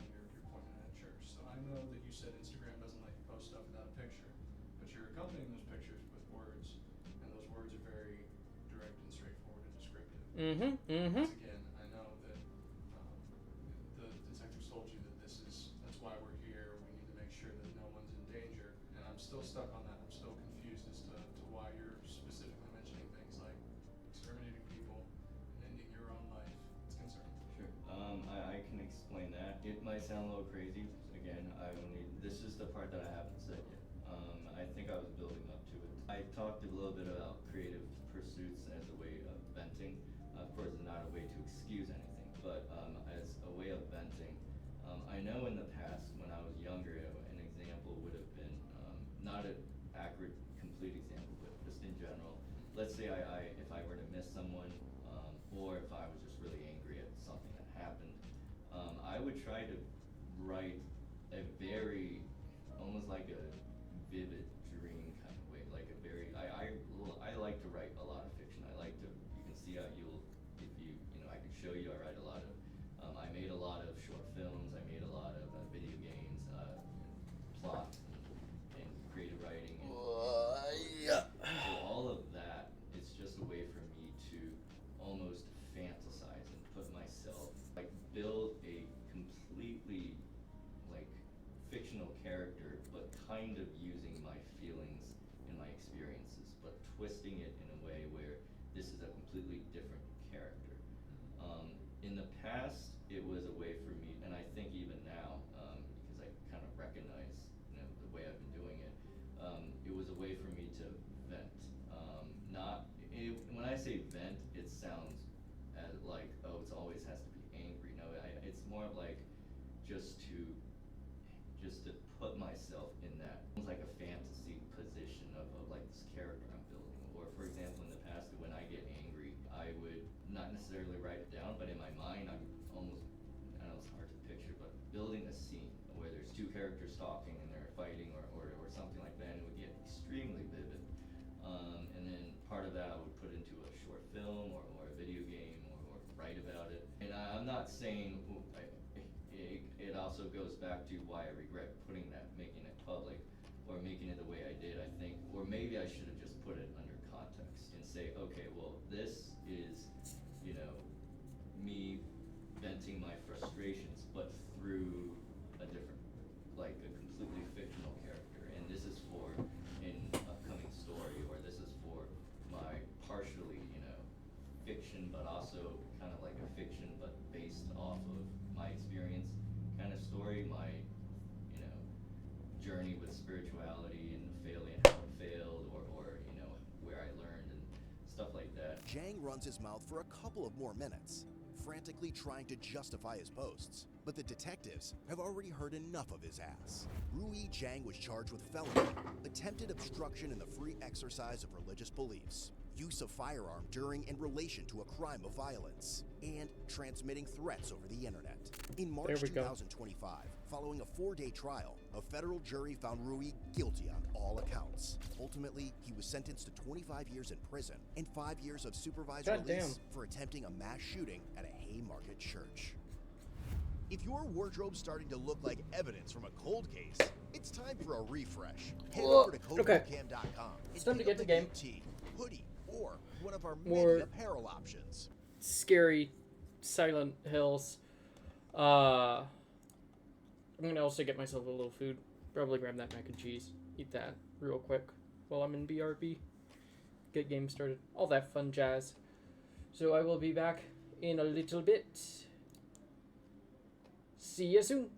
and you're pointing at a church. So I know that you said Instagram doesn't let you post stuff without a picture, but you're accompanying those pictures with words, and those words are very direct and straightforward and descriptive. Once again, I know that the detectives told you that that's why we're here. We need to make sure that no one's in danger, and I'm still stuck on that. I'm still confused as to why you're specifically mentioning things like exterminating people and ending your own life. It's concerning. Sure. I can explain that. It might sound a little crazy. Again, this is the part that I haven't said yet. I think I was building up to it. I talked a little bit about creative pursuits as a way of venting. Of course, it's not a way to excuse anything, but as a way of venting. I know in the past, when I was younger, an example would have been, not an accurate, complete example, but just in general. Let's say if I were to miss someone, or if I was just really angry at something that happened, I would try to write a very, almost like a vivid dream kind of way, like a very, I like to write a lot of fiction. I like to, you can see how I could show you, I write a lot of, I made a lot of short films, I made a lot of video games, plot and creative writing. So all of that, it's just a way for me to almost fantasize and put myself, like build a completely like fictional character, but kind of using my feelings and my experiences, but twisting it in a way where this is a completely different character. In the past, it was a way for me, and I think even now, because I kind of recognize, you know, the way I've been doing it, it was a way for me to vent. When I say vent, it sounds like, oh, it always has to be angry. No, it's more of like just to put myself in that, like a fantasy position of like this character I'm building. Or for example, in the past, when I get angry, I would not necessarily write it down, but in my mind, I'm almost, I know it's hard to picture, but building a scene where there's two characters talking and they're fighting or something like that, and it would get extremely vivid. And then part of that I would put into a short film or a video game or write about it. And I'm not saying, it also goes back to why I regret making it public or making it the way I did, I think. Or maybe I should have just put it under context and say, okay, well, this is, me venting my frustrations, but through a different, like a completely fictional character. And this is for an upcoming story, or this is for my partially, fiction, but also kind of like a fiction, but based off of my experience kind of story, my, journey with spirituality and failing, how it failed, or where I learned and stuff like that. Zhang runs his mouth for a couple of more minutes, frantically trying to justify his posts. But the detectives have already heard enough of his ass. Rui Zhang was charged with felony, attempted obstruction in the free exercise of religious beliefs, use of firearm during and relation to a crime of violence, and transmitting threats over the internet. In March 2025, following a 4-day trial, a federal jury found Rui guilty on all accounts. Ultimately, he was sentenced to 25 years in prison and 5 years of supervised release for attempting a mass shooting at a Haymarket church. If your wardrobe's starting to look like evidence from a cold case, it's time for a refresh. Head over to CodeBootCamp.com It's time to get the game. Tee, hoodie, or one of our many apparel options. Scary Silent Hills. I'm gonna also get myself a little food. Probably grab that mac and cheese. Eat that real quick while I'm in BRB. Get game started. All that fun jazz. So I will be back in a little bit. See you soon.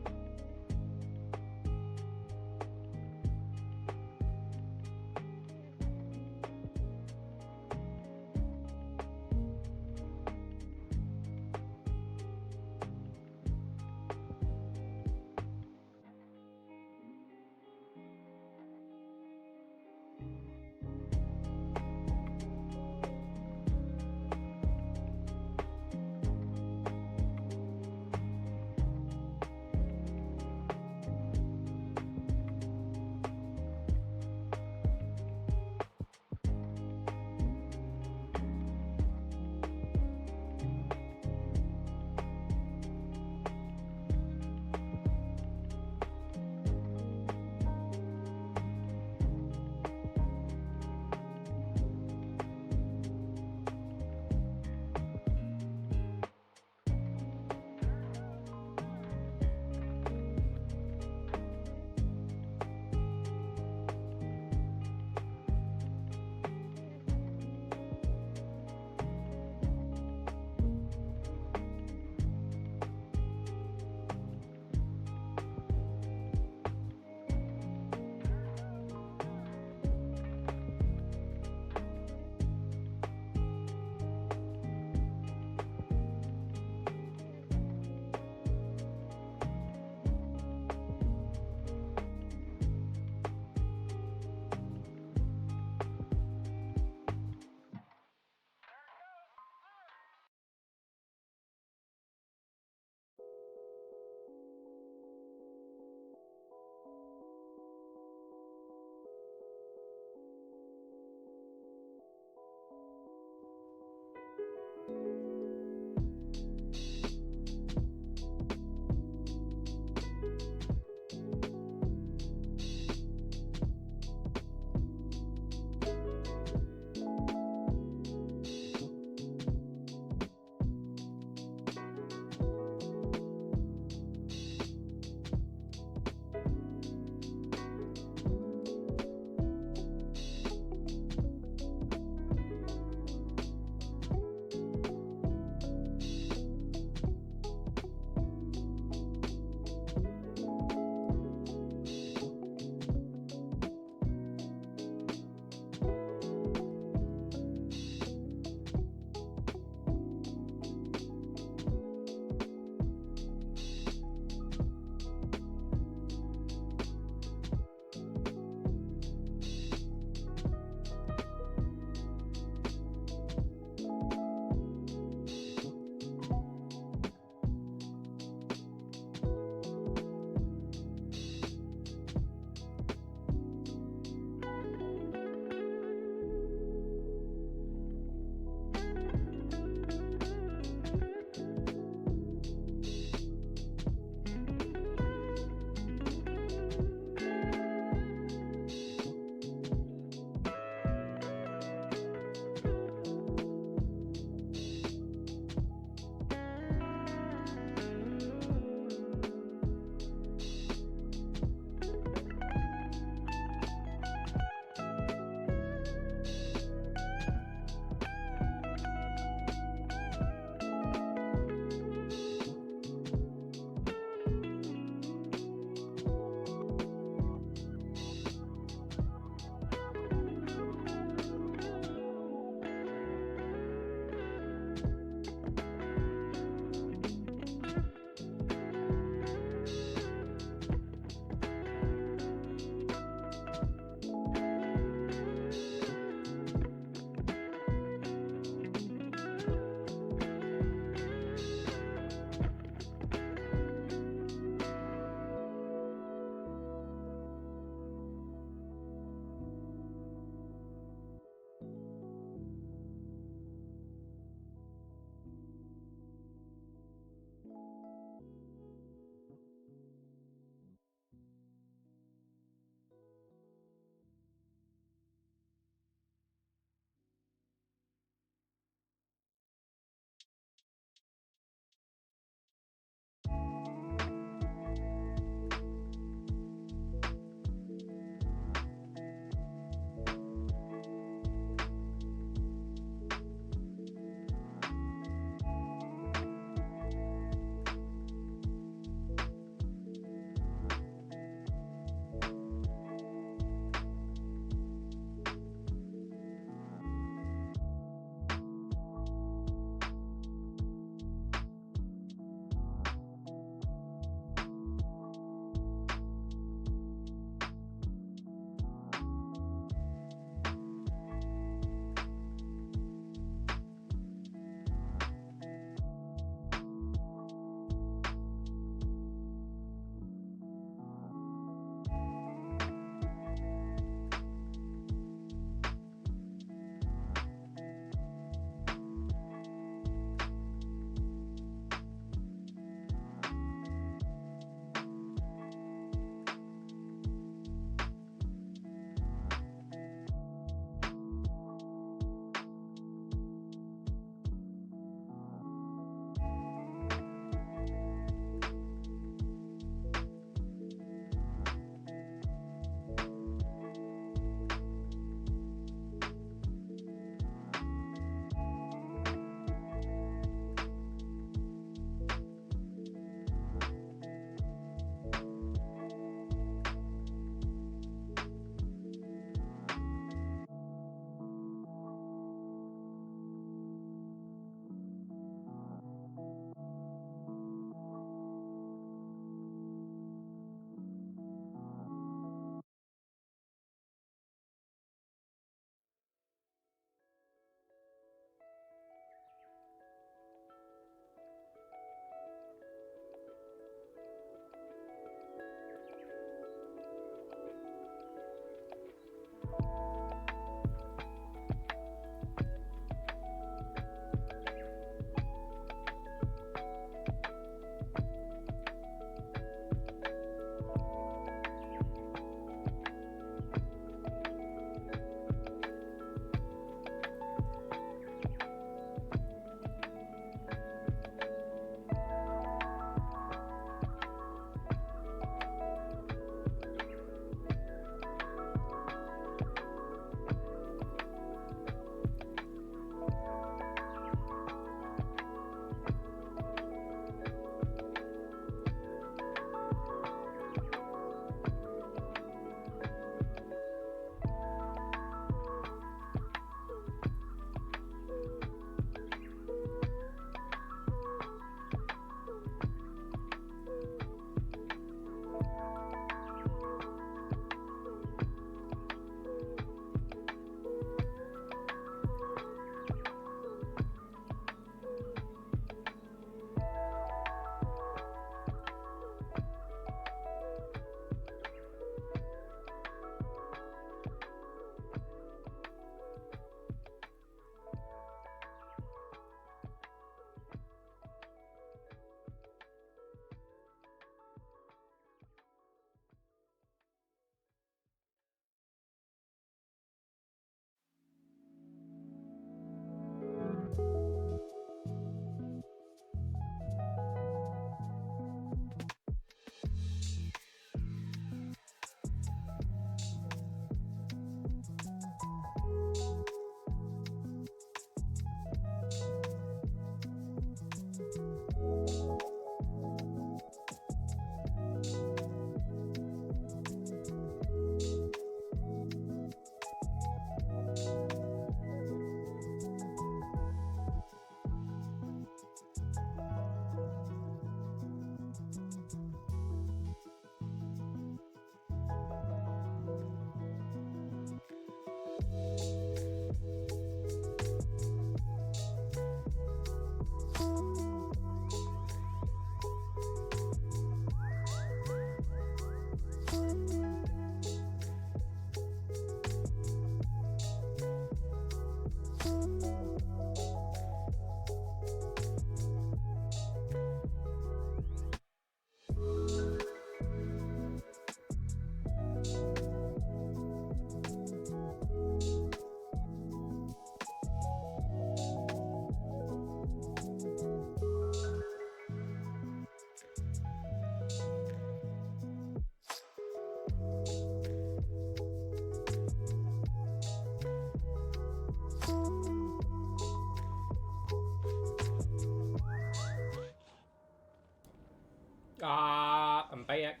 I'm back.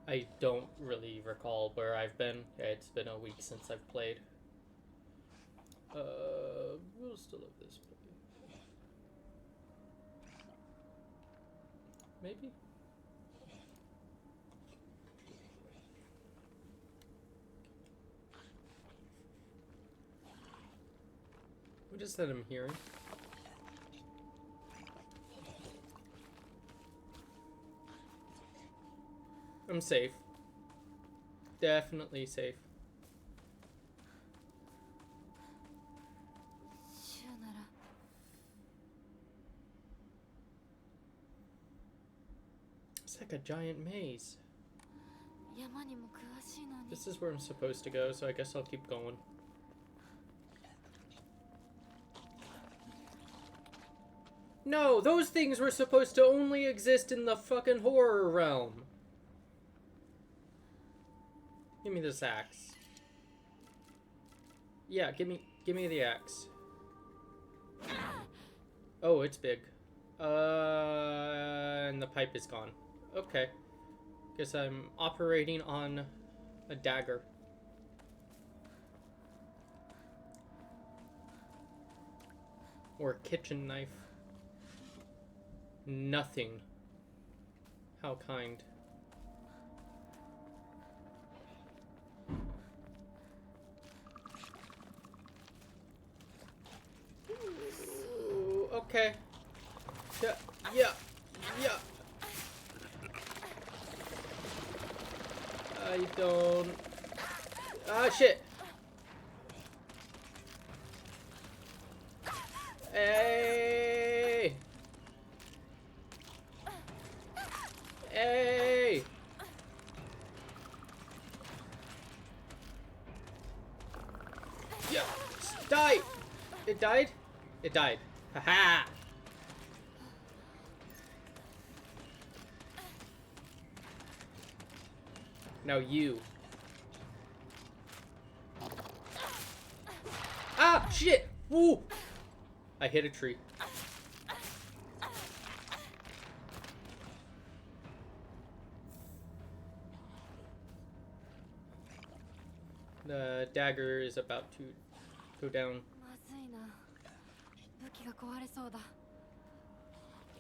I don't really recall where I've been. It's been a week since I've played. We'll still have this play. Maybe? What is that I'm hearing? I'm safe. Definitely safe. It's like a giant maze. This is where I'm supposed to go, so I guess I'll keep going. No, those things were supposed to only exist in the fucking horror realm. Give me this axe. Yeah, give me the axe. Oh, it's big. And the pipe is gone. Okay. Guess I'm operating on a dagger. Or a kitchen knife. Nothing. How kind. Ooh, okay. Yeah. I don't... Ah, shit! Hey! Hey! Yeah! Die! It died? It died. Haha! Now you. Ah! Shit! Woo! I hit a tree. The dagger is about to go down.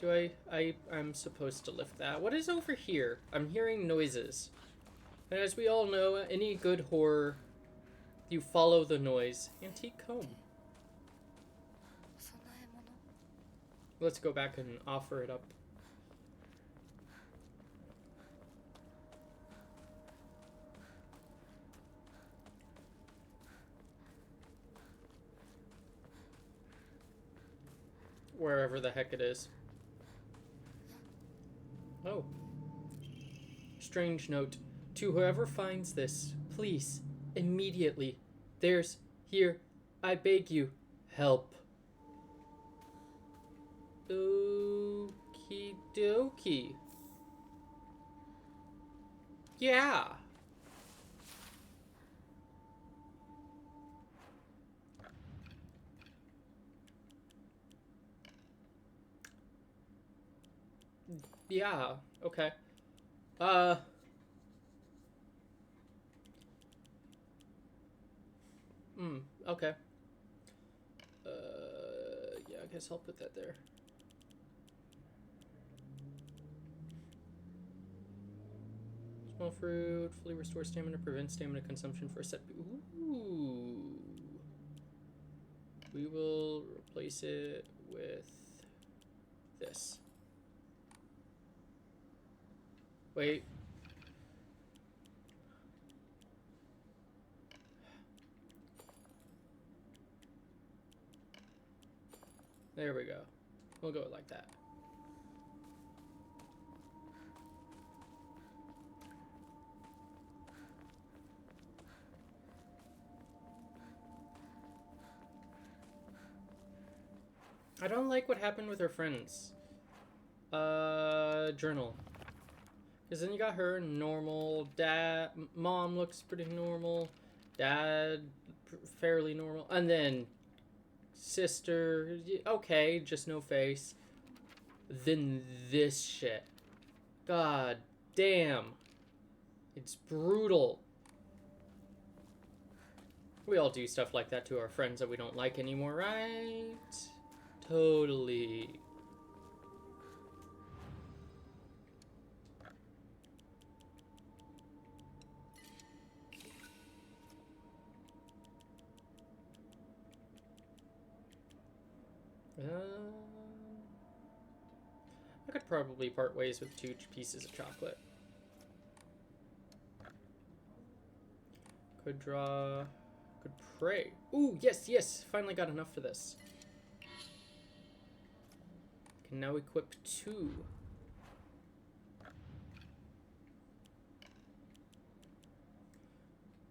Do I'm supposed to lift that. What is over here? I'm hearing noises. And as we all know, any good horror, you follow the noise. Antique comb. Let's go back and offer it up. Wherever the heck it is. Oh. Strange note. To whoever finds this, please, immediately. There's, here, I beg you, help. Okie dokie. Yeah. Yeah, okay. Okay. Yeah, I guess I'll put that there. Small fruit, fully restore stamina, prevent stamina consumption for a set. Ooh. We will replace it with this. Wait. There we go. We'll go like that. I don't like what happened with her friends. Journal. Because then you got her, normal, dad, mom looks pretty normal, dad, fairly normal, and then sister, okay, just no face. Then this shit. God damn. It's brutal. We all do stuff like that to our friends that we don't like anymore, right? Totally. I could probably part ways with 2 pieces of chocolate. Could draw, could pray. Ooh, yes, yes, finally got enough for this. Can now equip 2.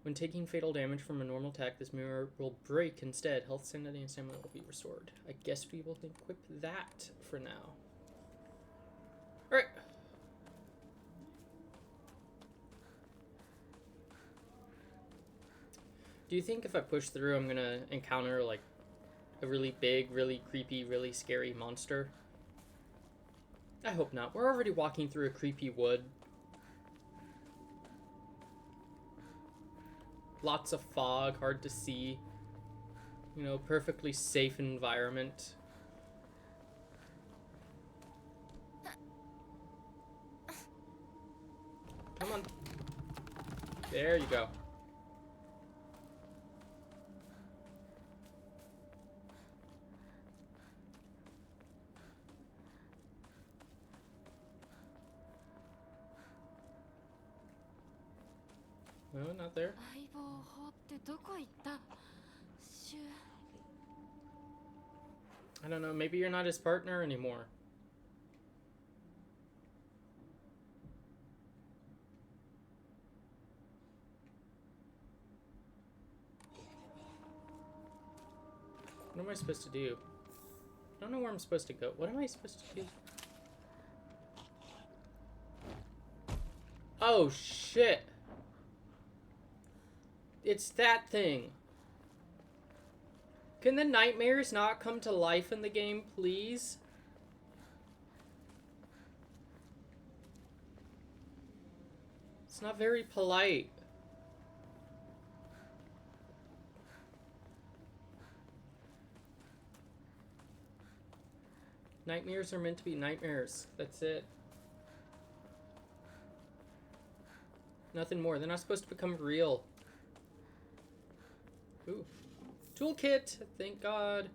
When taking fatal damage from a normal attack, this mirror will break instead. Health, sanity, and stamina will be restored. I guess we will equip that for now. Alright. Do you think if I push through, I'm gonna encounter, like, a really big, really creepy, really scary monster? I hope not. We're already walking through a creepy wood. Lots of fog, hard to see. You know, perfectly safe environment. Come on. There you go. No, not there. I don't know, maybe you're not his partner anymore. What am I supposed to do? I don't know where I'm supposed to go. What am I supposed to do? Oh, shit. It's that thing. Can the nightmares not come to life in the game, please? It's not very polite. Nightmares are meant to be nightmares. That's it. Nothing more. They're not supposed to become real. Ooh. Toolkit! Thank God.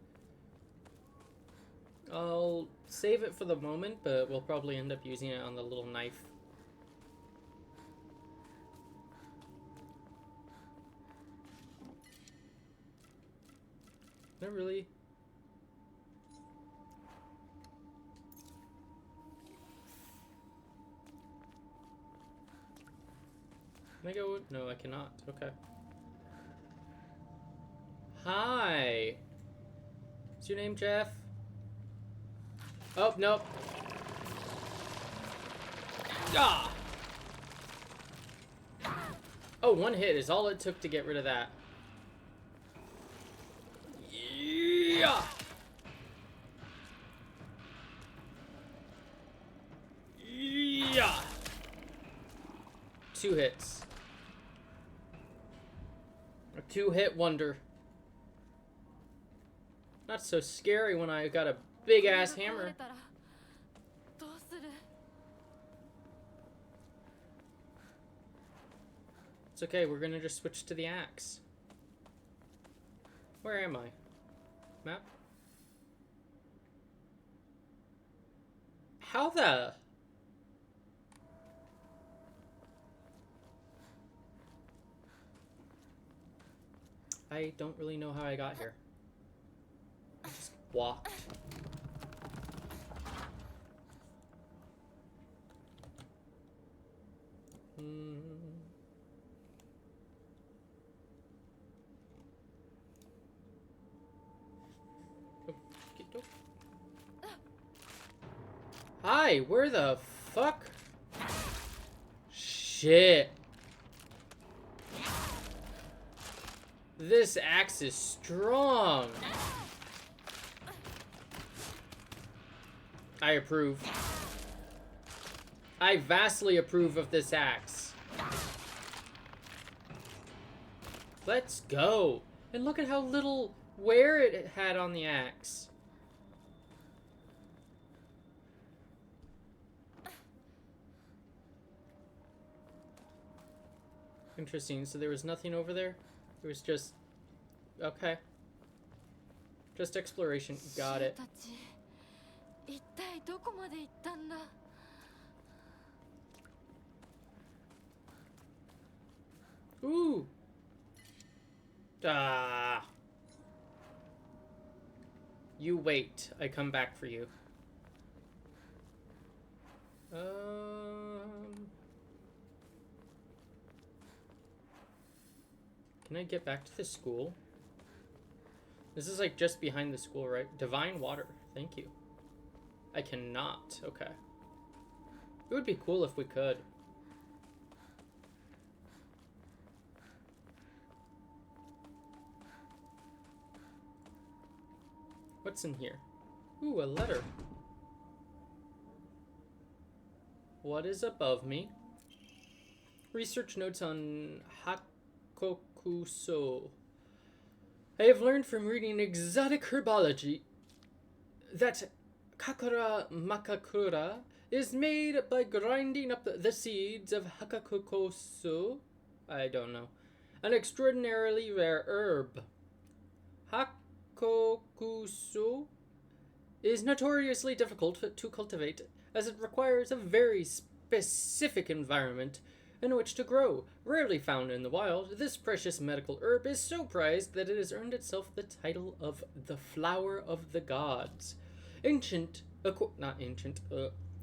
I'll save it for the moment, but we'll probably end up using it on the little knife. Not really. Can I go? No, I cannot. Okay. Hi. What's your name, Jeff? Oh, nope. Ah! Oh, one hit is all it took to get rid of that. Yeah! Yeah! 2 hits. A 2-hit wonder. Not so scary when I got a big ass hammer. It's okay, we're gonna just switch to the axe. Where am I? Map? How the... I don't really know how I got here. I just walked. Hi, where the fuck? Shit. This axe is strong. I approve. I vastly approve of this axe. Let's go. And look at how little wear it had on the axe. Interesting. So there was nothing over there? It was just... Okay. Just exploration. Got it. Ooh. Ah. You wait. I come back for you. Can I get back to the school? This is like just behind the school, right? Divine water. Thank you. I cannot. Okay. It would be cool if we could. What's in here? Ooh, a letter. What is above me? Research notes on Hakokuso. I have learned from reading exotic herbology that Kakura Makakura is made by grinding up the seeds of Hakakokoso. I don't know. An extraordinarily rare herb. Hakokuso is notoriously difficult to cultivate as it requires a very specific environment in which to grow. Rarely found in the wild, this precious medical herb is so prized that it has earned itself the title of the flower of the gods.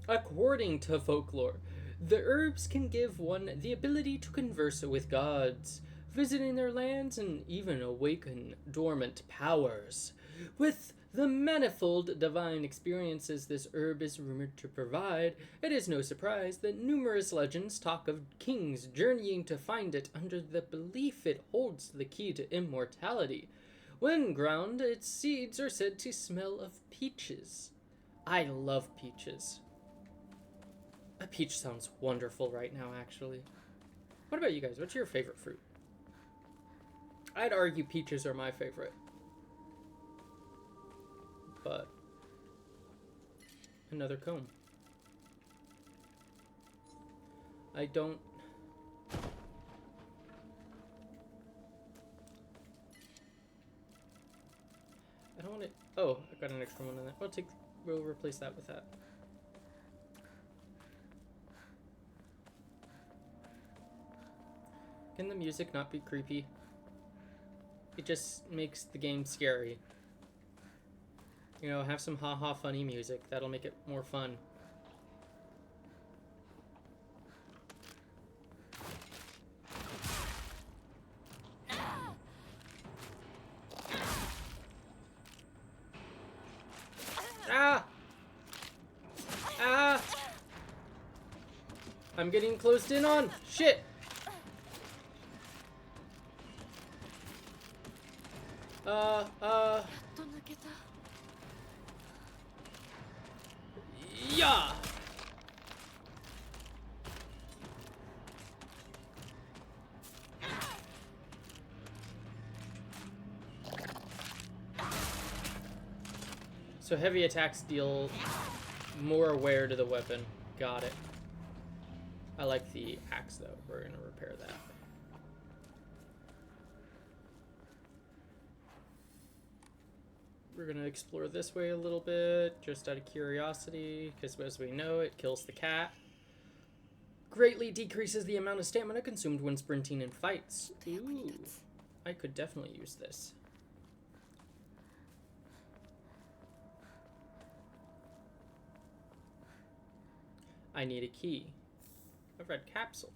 According to folklore, the herbs can give one the ability to converse with gods, visiting their lands and even awaken dormant powers. With the manifold divine experiences this herb is rumored to provide, it is no surprise that numerous legends talk of kings journeying to find it under the belief it holds the key to immortality. When ground, its seeds are said to smell of peaches. I love peaches. A peach sounds wonderful right now, actually. What about you guys? What's your favorite fruit? I'd argue peaches are my favorite. But another comb. I don't want it. Oh, I got an extra one in that. We'll replace that with that. Can the music not be creepy? It just makes the game scary. You know, have some haha funny music. That'll make it more fun. Ah! Ah! I'm getting closed in on. Shit! Yeah! So heavy attacks deal more aware to the weapon. Got it. I like the axe though. We're gonna repair that. We're gonna explore this way a little bit, just out of curiosity, because as we know, it kills the cat. Greatly decreases the amount of stamina consumed when sprinting in fights. Ooh, I could definitely use this. I need a key. A red capsule.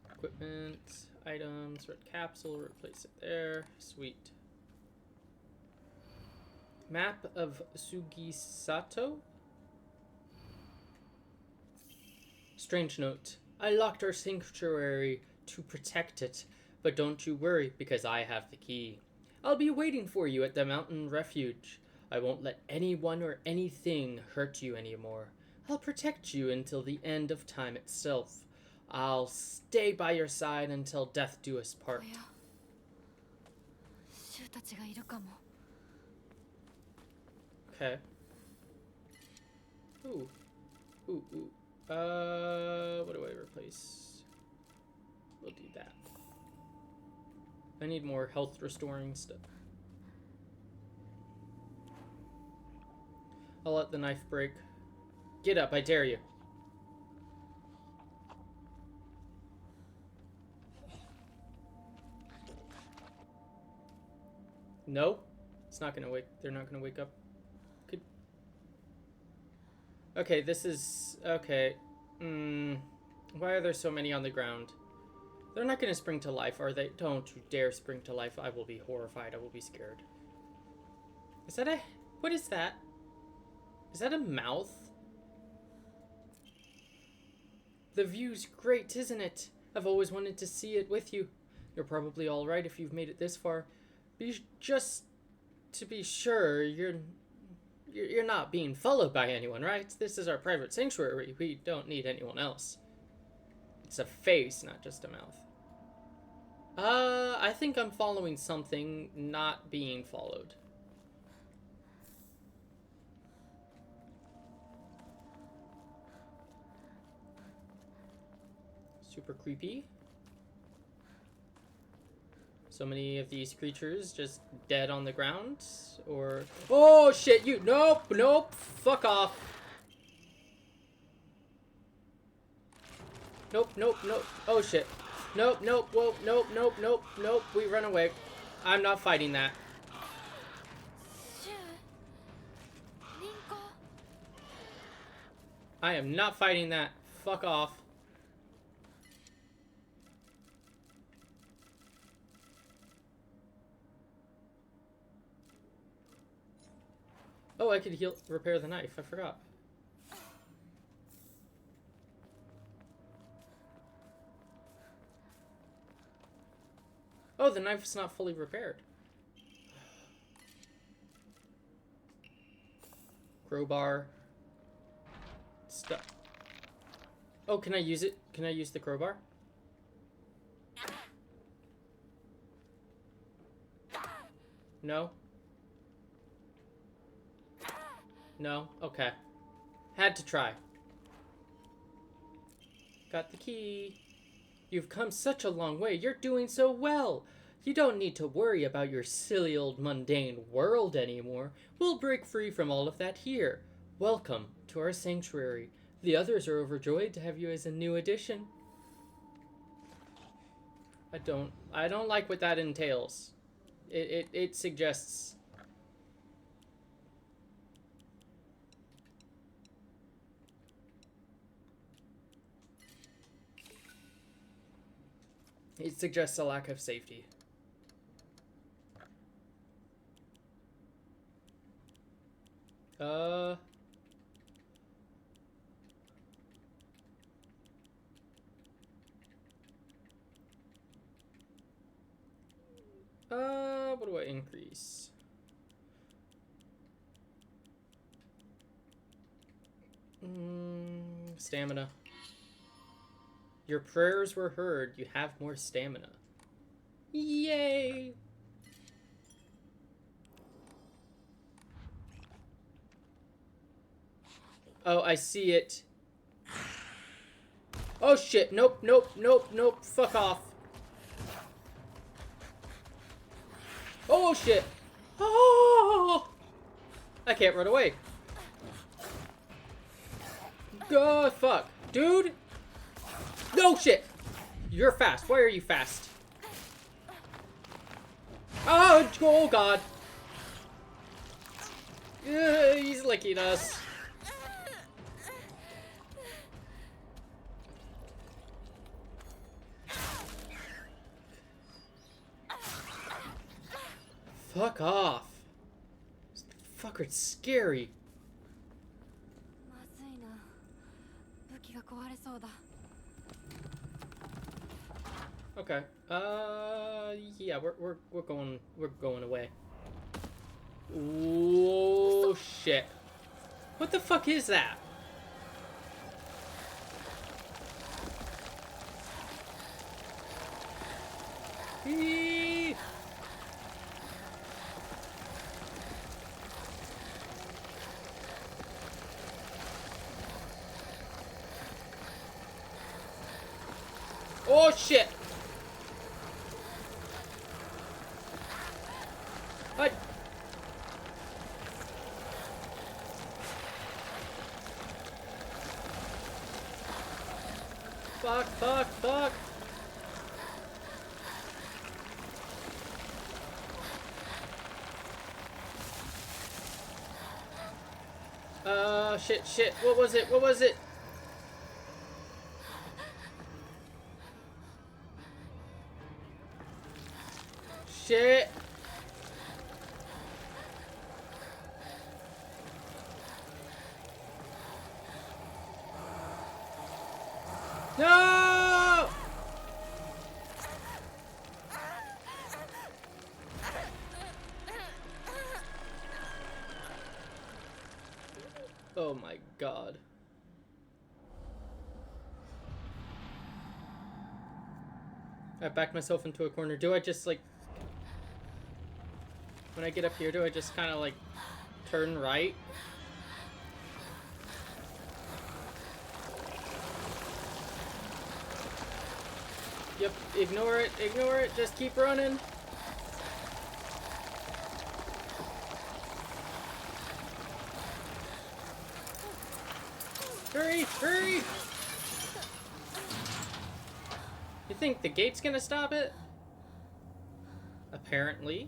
Equipment, items, red capsule, replace it there. Sweet. Map of Sugisato? Strange note. I locked our sanctuary to protect it, but don't you worry because I have the key. I'll be waiting for you at the mountain refuge. I won't let anyone or anything hurt you anymore. I'll protect you until the end of time itself. I'll stay by your side until death do us part. Okay. Ooh. Ooh, ooh. What do I replace? We'll do that. I need more health restoring stuff. I'll let the knife break. Get up, I dare you. Nope. It's not gonna wake. They're not gonna wake up. Okay, this is... Okay. Why are there so many on the ground? They're not going to spring to life, are they? Don't you dare spring to life. I will be horrified. I will be scared. Is that a... What is that? Is that a mouth? The view's great, isn't it? I've always wanted to see it with you. You're probably all right if you've made it this far. Just to be sure, You're not being followed by anyone, right? This is our private sanctuary. We don't need anyone else. It's a face, not just a mouth. I think I'm following something, not being followed. Super creepy. So many of these creatures just dead on the ground, or... Oh, shit, you... Nope, nope, fuck off. Nope, nope, nope. Oh shit. Nope, nope, whoa, nope, nope, nope, nope. We run away. I'm not fighting that. I am not fighting that. Fuck off. Oh, I could repair the knife. I forgot. Oh, the knife's not fully repaired. Crowbar. Stuff. Oh, can I use it? Can I use the crowbar? No? No? Okay. Had to try. Got the key. You've come such a long way. You're doing so well. You don't need to worry about your silly old mundane world anymore. We'll break free from all of that here. Welcome to our sanctuary. The others are overjoyed to have you as a new addition. I don't like what that entails. It suggests... It suggests a lack of safety. What do I increase? Stamina. Your prayers were heard. You have more stamina. Yay! Oh, I see it. Oh shit, nope, nope, nope, nope, fuck off. Oh shit. Oh! I can't run away. God, fuck. Dude! No shit! You're fast. Why are you fast? Oh god. He's licking us. Fuck off. This fucker's scary. Okay. Yeah, we're going away. Oh shit. What the fuck is that? Eee! Oh shit! What? Fuck, fuck, fuck! Shit, shit, what was it? What was it? Shit. No! Oh my god. I backed myself into a corner. Do I just like... When I get up here, do I just kind of like turn right? Yep, ignore it, just keep running. Hurry, hurry! think the gate's gonna stop it? Apparently.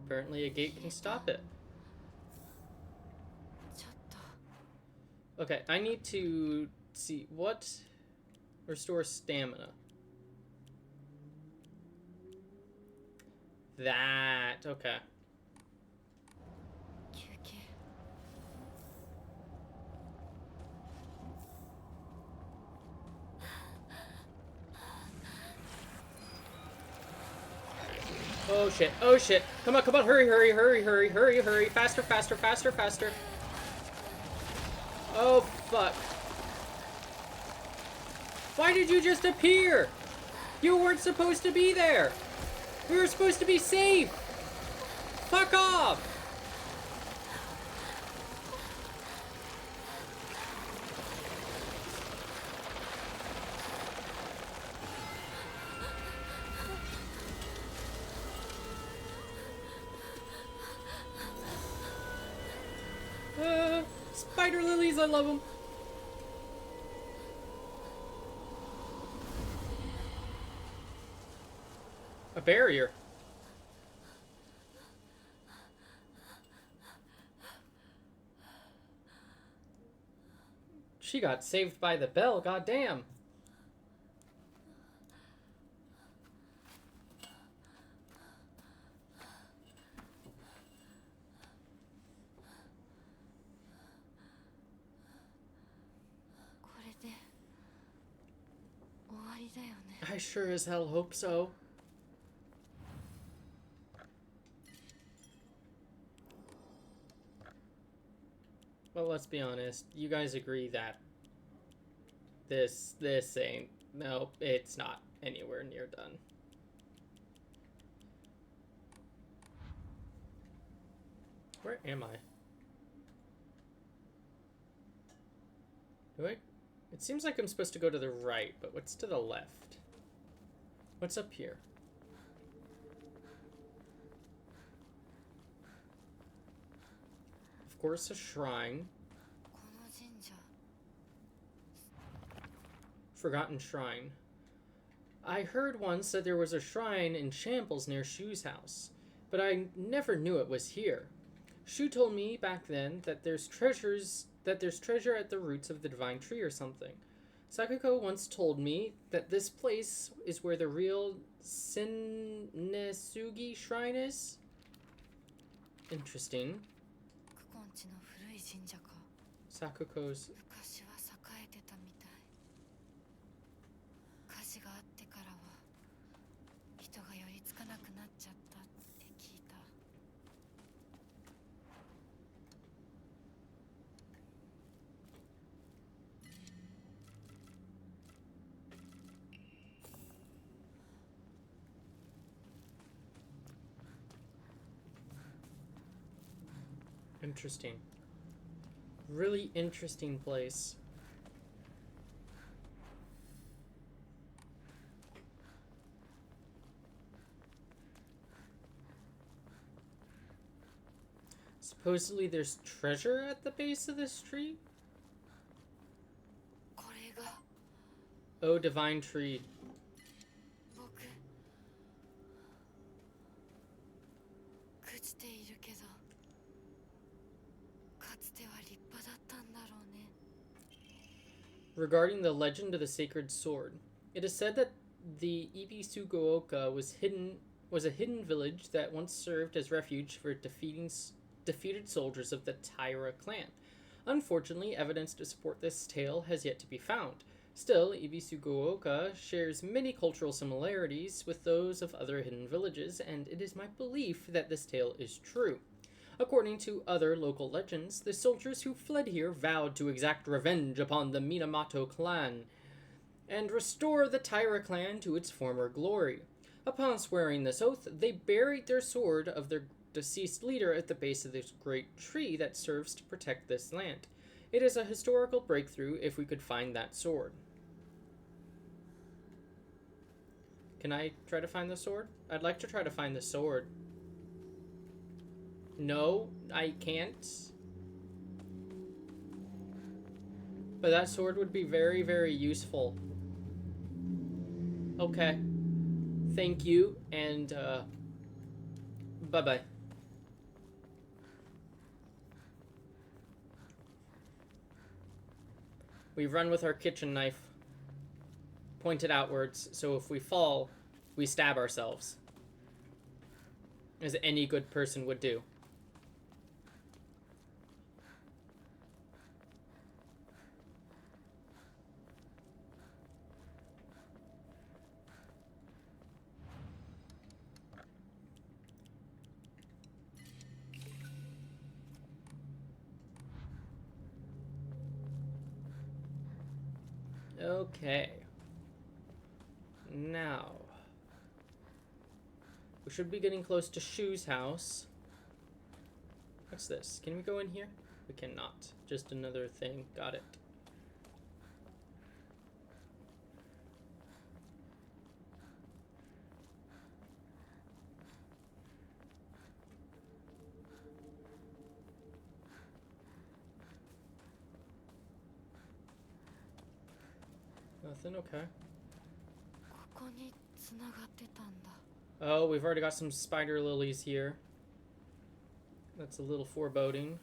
Apparently a gate can stop it. Okay, I need to see what restores stamina. That, okay. Oh shit, oh shit. Come on, hurry, hurry, hurry, hurry, hurry, hurry. Faster, faster, faster, faster. Oh, fuck. Why did you just appear? You weren't supposed to be there. We were supposed to be safe. Fuck off. Spider lilies, I love them. A barrier. She got saved by the bell, goddamn. I sure as hell hope so. Well, let's be honest. You guys agree that this ain't... No, it's not anywhere near done. Where am I? Do I... It seems like I'm supposed to go to the right, but what's to the left? What's up here? Of course, a shrine. Forgotten shrine. I heard once that there was a shrine in shambles near Shu's house, but I never knew it was here. Shu told me back then that there's treasure at the roots of the divine tree or something. Sakuko once told me that this place is where the real Sennesugi shrine is. Interesting. Sakuko's... Interesting. Really interesting place. Supposedly there's treasure at the base of this tree? Oh, divine tree. Regarding the legend of the sacred sword, it is said that the Ibisugaoka was a hidden village that once served as refuge for defeated soldiers of the Taira clan. Unfortunately, evidence to support this tale has yet to be found. Still, Ibisugaoka shares many cultural similarities with those of other hidden villages, and it is my belief that this tale is true. According to other local legends, the soldiers who fled here vowed to exact revenge upon the Minamoto clan and restore the Taira clan to its former glory. Upon swearing this oath, they buried their sword of their deceased leader at the base of this great tree that serves to protect this land. It is a historical breakthrough if we could find that sword. Can I try to find the sword? I'd like to try to find the sword. No, I can't. But that sword would be very, very useful. Okay. Thank you, and, bye-bye. We run with our kitchen knife pointed outwards, so if we fall, we stab ourselves. As any good person would do. Okay. Now, we should be getting close to Shu's house. What's this? Can we go in here? We cannot. Just another thing. Got it. Nothing? Okay. Oh, we've already got some spider lilies here. That's a little foreboding.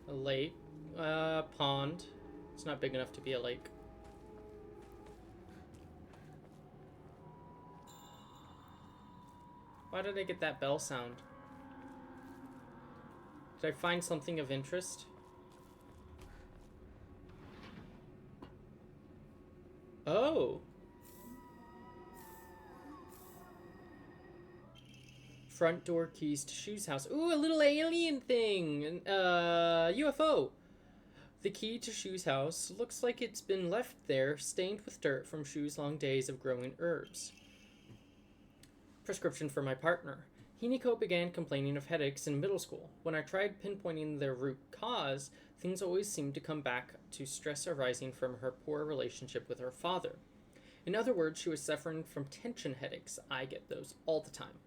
A lake. Pond. It's not big enough to be a lake. Why did I get that bell sound? Did I find something of interest? Oh! Front door keys to Shu's house. Ooh, a little alien thing! UFO! The key to Shu's house looks like it's been left there, stained with dirt from Shu's long days of growing herbs. Prescription for my partner. Hiniko began complaining of headaches in middle school. When I tried pinpointing their root cause, things always seemed to come back to stress arising from her poor relationship with her father. In other words, she was suffering from tension headaches. I get those all the time.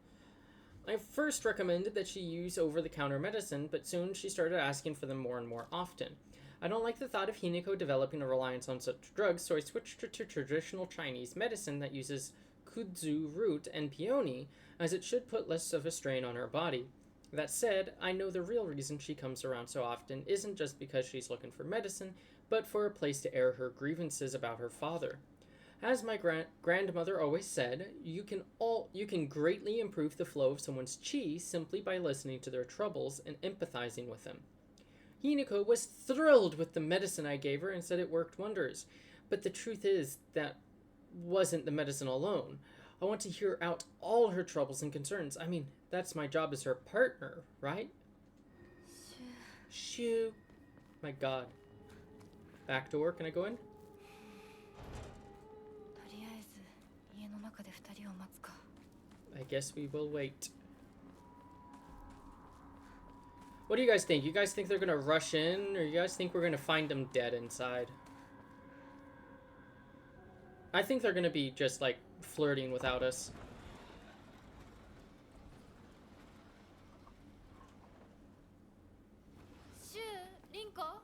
I first recommended that she use over-the-counter medicine, but soon she started asking for them more and more often. I don't like the thought of Hiniko developing a reliance on such drugs, so I switched her to traditional Chinese medicine that uses kudzu root and peony, as it should put less of a strain on her body. That said, I know the real reason she comes around so often isn't just because she's looking for medicine, but for a place to air her grievances about her father. As my grandmother always said, you can greatly improve the flow of someone's chi simply by listening to their troubles and empathizing with them. Hiniko was thrilled with the medicine I gave her and said it worked wonders. But the truth is that wasn't the medicine alone. I want to hear out all her troubles and concerns. I mean, that's my job as her partner, right? Shu. My God. Back door, can I go in? I guess we will wait. What do you guys think? You guys think they're gonna rush in, or you guys think we're gonna find them dead inside? I think they're gonna be just like flirting without us. Shu, Rinko?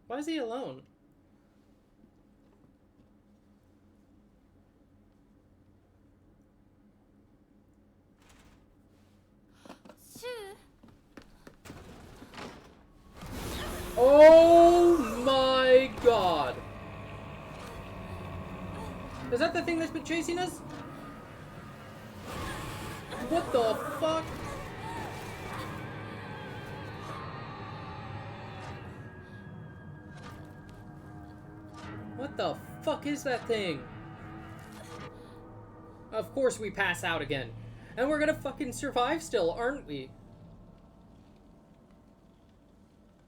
Why is he alone? Shu? Oh my God! Is that the thing that's been chasing us? What the fuck? What the fuck is that thing? Of course we pass out again. And we're gonna fucking survive still, aren't we?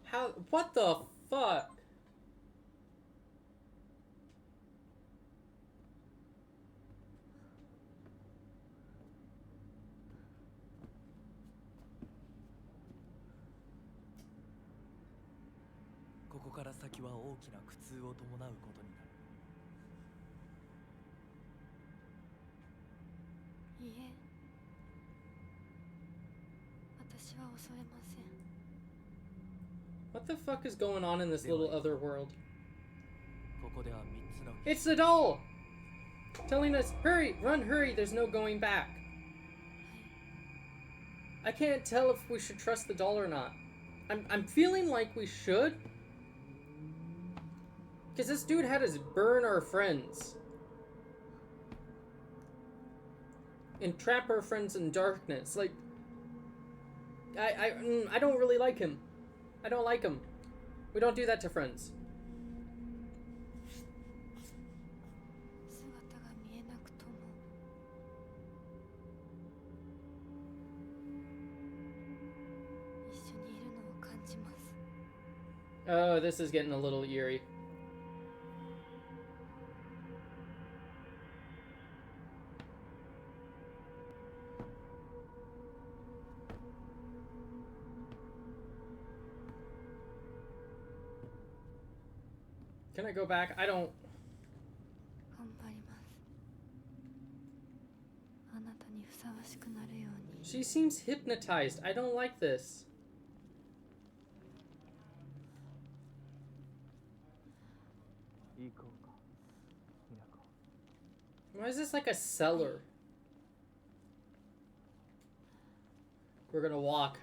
How? What the fuck? What the fuck is going on in this little other world? It's the doll! Telling us, hurry, run, hurry, there's no going back. I can't tell if we should trust the doll or not. I'm feeling like we should. Because this dude had us burn our friends. And trap our friends in darkness. Like, I don't really like him. I don't like him. We don't do that to friends. Oh, this is getting a little eerie. Can I go back? I don't... She seems hypnotized. I don't like this. Why is this like a cellar? We're gonna walk.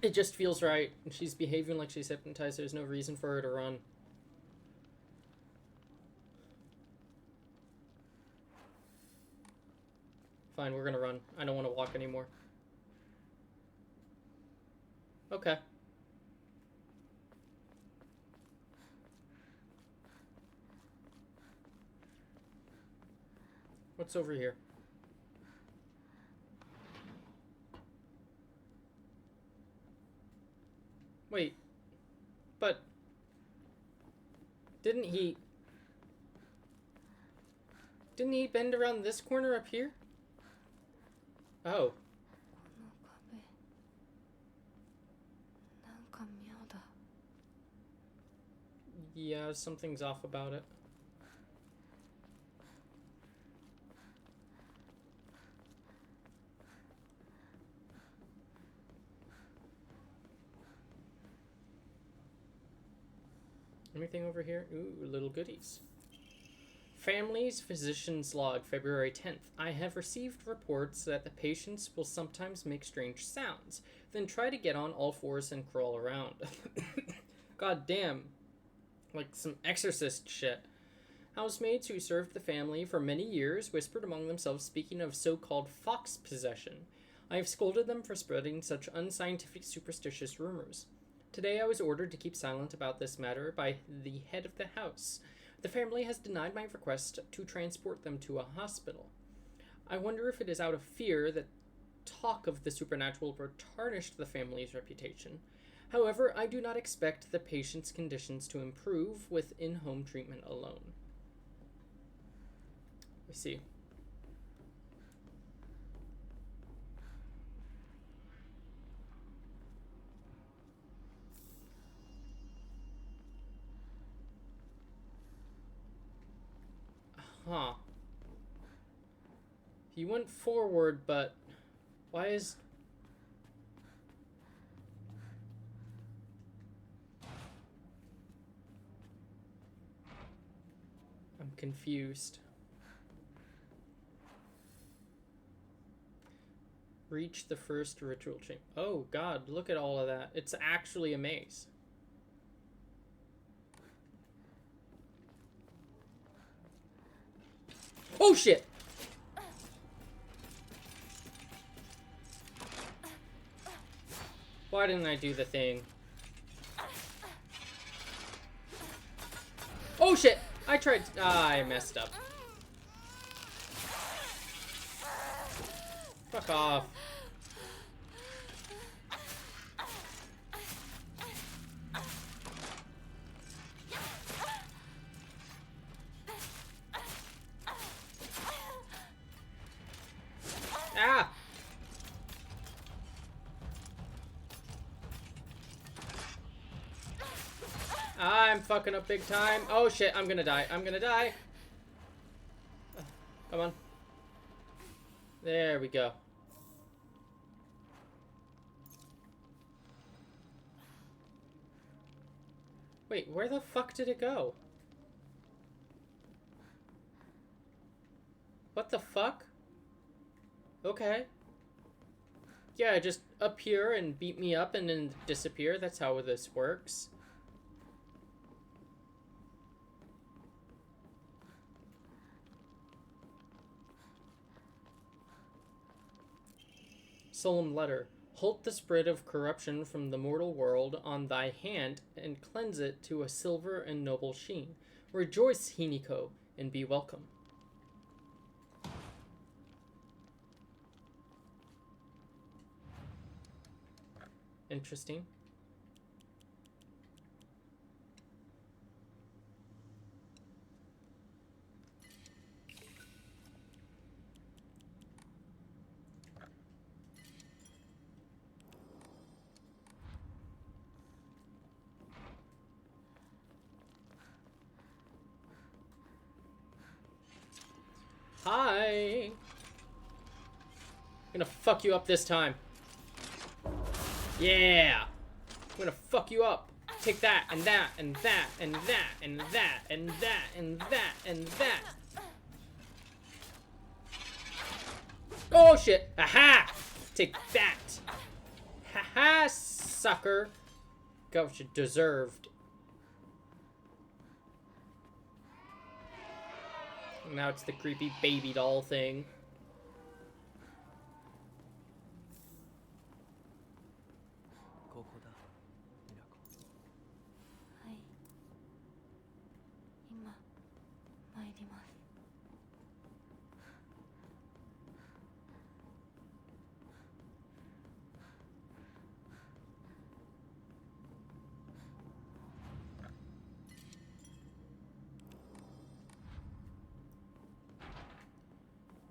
It just feels right. And she's behaving like she's hypnotized. There's no reason for her to run. Fine, we're gonna run. I don't want to walk anymore. Okay. What's over here? Wait. But... Didn't he bend around this corner up here? Oh. Yeah, something's off about it. Anything over here? Ooh, little goodies. Family's physician's log, February 10th. I have received reports that the patients will sometimes make strange sounds, then try to get on all fours and crawl around. God damn. Like some exorcist shit. Housemaids who served the family for many years whispered among themselves, speaking of so-called fox possession. I have scolded them for spreading such unscientific superstitious rumors. Today I was ordered to keep silent about this matter by the head of the house. The family has denied my request to transport them to a hospital. I wonder if it is out of fear that talk of the supernatural will tarnish the family's reputation. However, I do not expect the patient's conditions to improve with in-home treatment alone. We see. Huh. He went forward, but why is... I'm confused. Reach the first ritual chamber. Oh god, look at all of that. It's actually a maze. Oh shit! Why didn't I do the thing? Oh shit! I tried. I messed up. Fuck off. Ah! I'm fucking up big time. Oh shit, I'm gonna die. I'm gonna die. Come on. There we go. Wait, where the fuck did it go? What the fuck? Okay. Yeah, just appear and beat me up and then disappear. That's how this works. Solemn letter. Hold the spread of corruption from the mortal world on thy hand and cleanse it to a silver and noble sheen. Rejoice, Hiniko, and be welcome. Interesting. Hi! I'm gonna fuck you up this time. Yeah! I'm gonna fuck you up. Take that, and that, and that, and that, and that, and that, and that, and that. Oh shit! Aha! Take that! Haha, sucker! Got what you deserved. Now it's the creepy baby doll thing.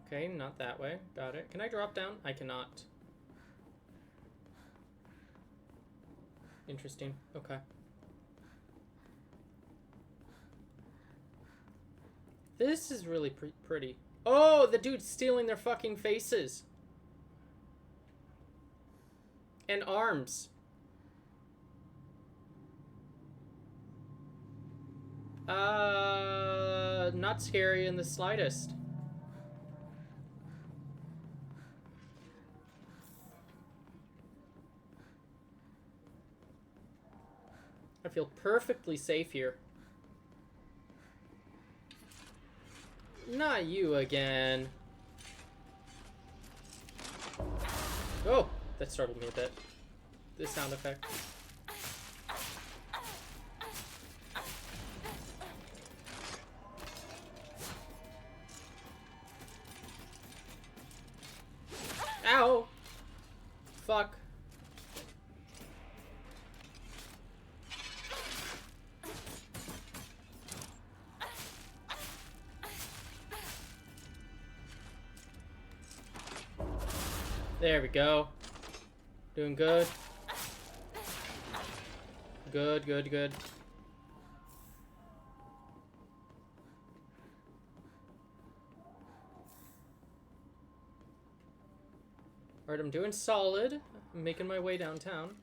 Okay, not that way. Got it. Can I drop down? I cannot. Interesting. Okay. This is really pretty. Oh, the dude's stealing their fucking faces. And arms. Not scary in the slightest. I feel perfectly safe here. Not you again. Oh, that startled me a bit. This sound effect. Ow! Fuck. There we go. Doing good. Good, good, good. Alright, I'm doing solid. I'm making my way downtown.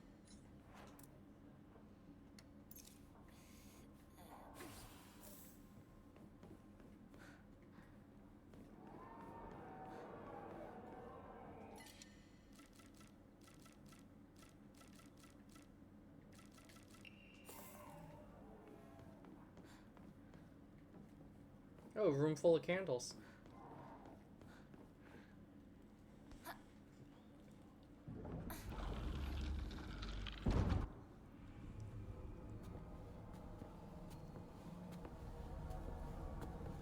Oh, a room full of candles.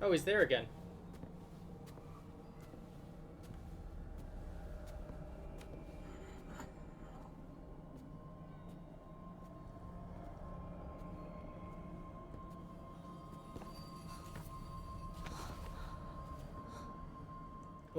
Oh, he's there again.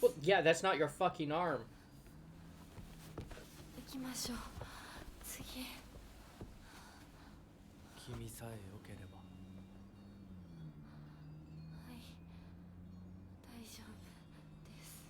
Well, yeah, that's not your fucking arm. 行きましょう。次。君さえ良ければ。はい。大丈夫です。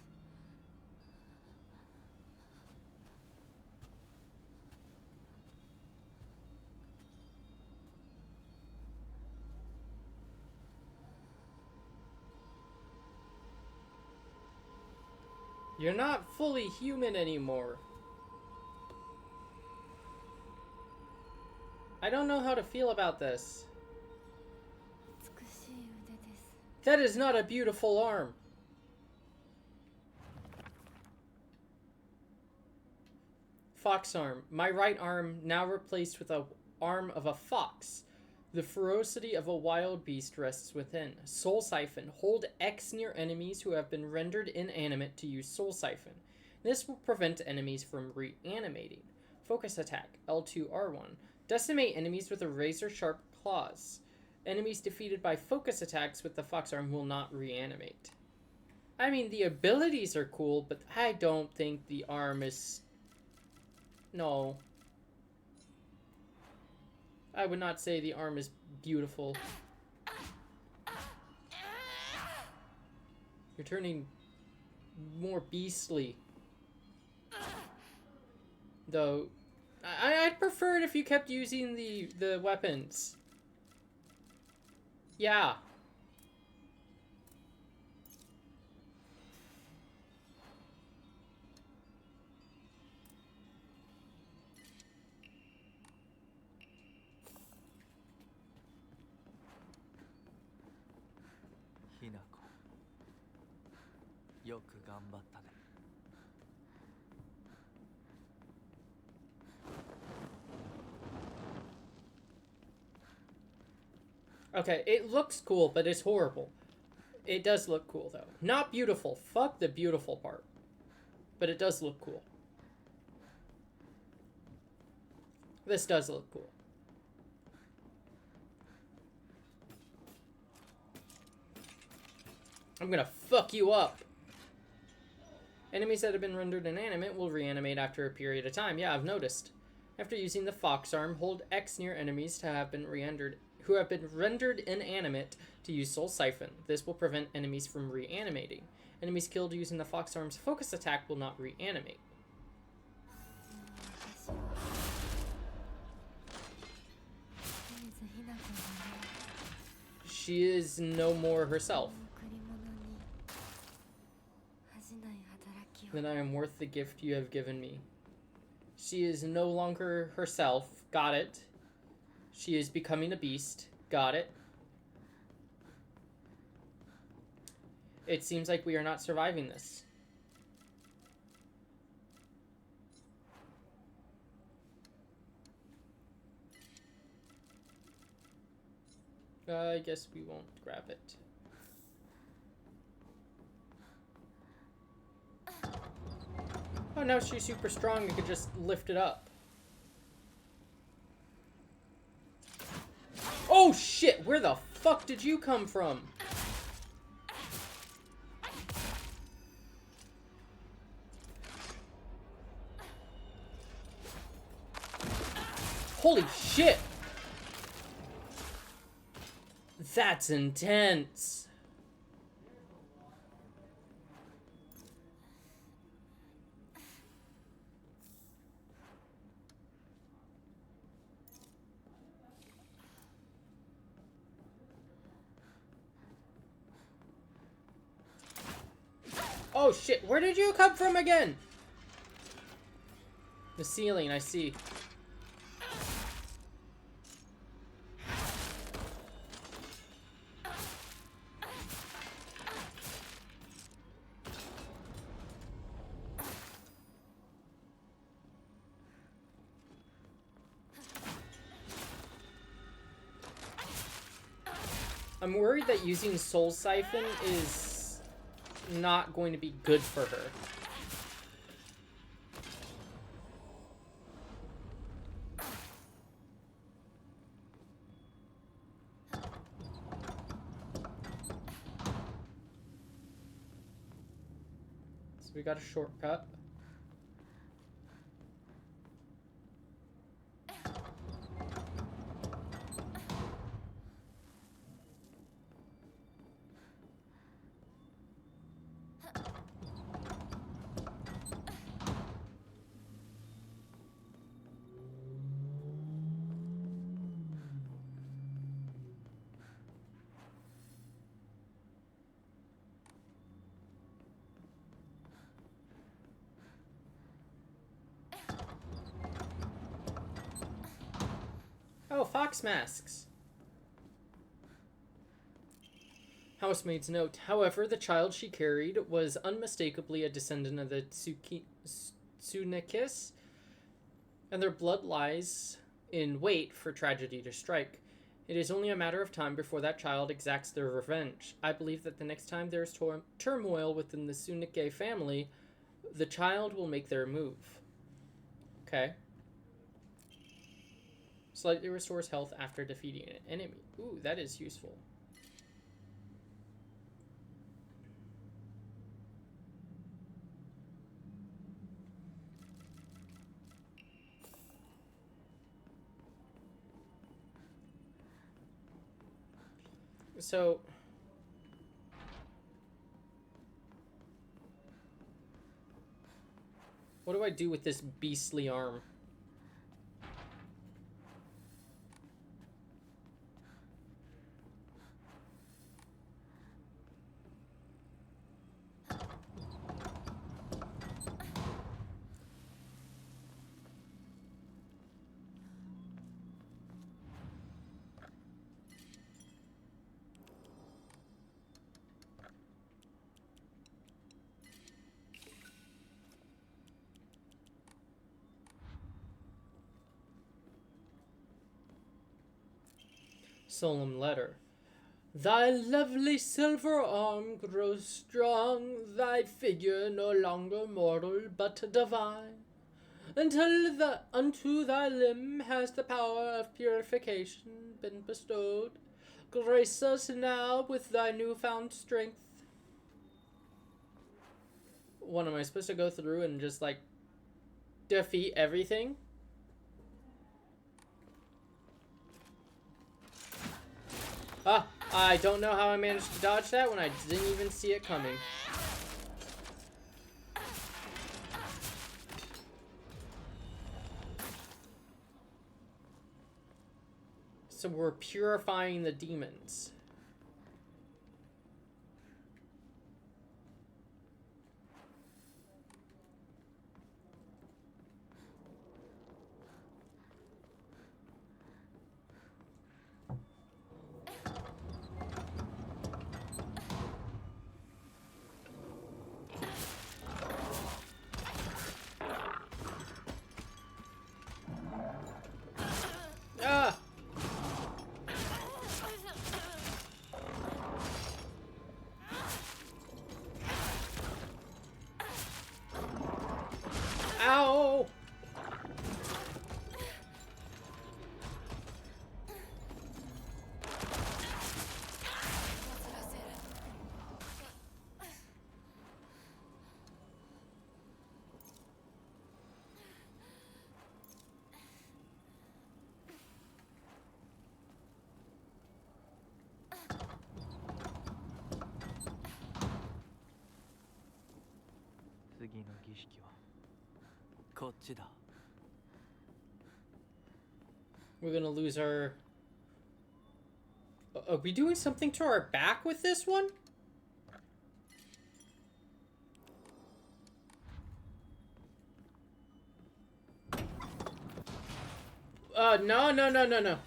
You're not fully human anymore. I don't know how to feel about this. 美しい腕です。 That is not a beautiful arm. Fox arm. My right arm now replaced with a arm of a fox. The ferocity of a wild beast rests within. Soul Siphon. Hold X near enemies who have been rendered inanimate to use Soul Siphon. This will prevent enemies from reanimating. Focus attack. L2R1. Decimate enemies with a razor-sharp claws. Enemies defeated by focus attacks with the fox arm will not reanimate. I mean, the abilities are cool, but I don't think the arm is... No. I would not say the arm is beautiful. You're turning more beastly. Though... I'd prefer it if you kept using the weapons. Yeah. Hinako. よく頑張ったね。Okay, it looks cool, but it's horrible. It does look cool, though. Not beautiful. Fuck the beautiful part. But it does look cool. This does look cool. I'm gonna fuck you up. Enemies that have been rendered inanimate will reanimate after a period of time. Yeah, I've noticed. After using the fox arm, hold X near enemies to have been who have been rendered inanimate to use Soul Siphon. This will prevent enemies from reanimating. Enemies killed using the fox arm's focus attack will not reanimate. She is no more herself. Then I am worth the gift you have given me. She is no longer herself. Got it. She is becoming a beast. Got it. It seems like we are not surviving this. I guess we won't grab it. Oh, now she's super strong and can just lift it up. Oh shit, where the fuck did you come from? Holy shit! That's intense. Oh shit, where did you come from again? The ceiling, I see. I'm worried that using Soul Siphon is not going to be good for her. So we got a shortcut. Oh, fox masks. Housemaid's note. However, the child she carried was unmistakably a descendant of the Tsunikis, and their blood lies in wait for tragedy to strike. It is only a matter of time before that child exacts their revenge. I believe that the next time there is turmoil within the Tsunike family, the child will make their move. Okay. Slightly restores health after defeating an enemy. Ooh, that is useful. So... what do I do with this beastly arm? Solemn letter. Thy lovely silver arm grows strong, thy figure no longer mortal but divine, unto thy limb has the power of purification been bestowed. Grace us now with thy newfound strength. What, am I supposed to go through and just, like, defeat everything? Ah, I don't know how I managed to dodge that when I didn't even see it coming. So we're purifying the demons. Ah! Ow! We're gonna lose our... Are we doing something to our back with this one? No.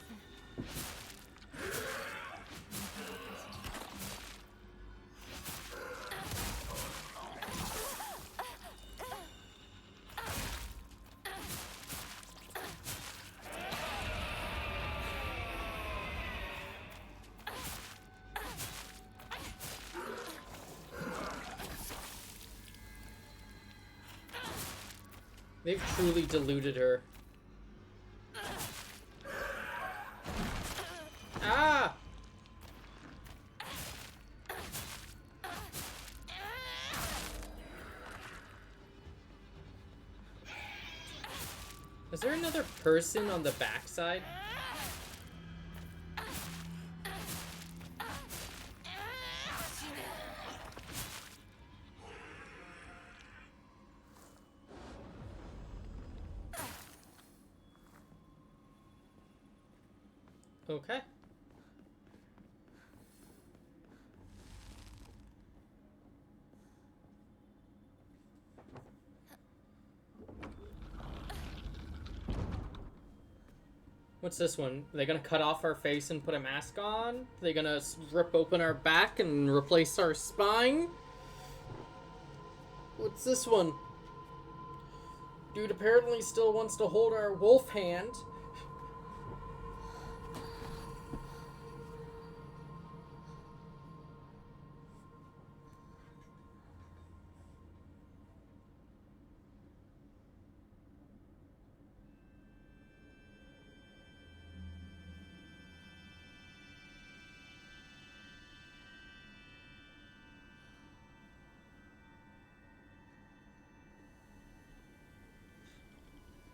They've truly deluded her. Ah! Is there another person on the backside? Okay. What's this one? Are they gonna cut off our face and put a mask on? Are they gonna rip open our back and replace our spine? What's this one? Dude apparently still wants to hold our wolf hand.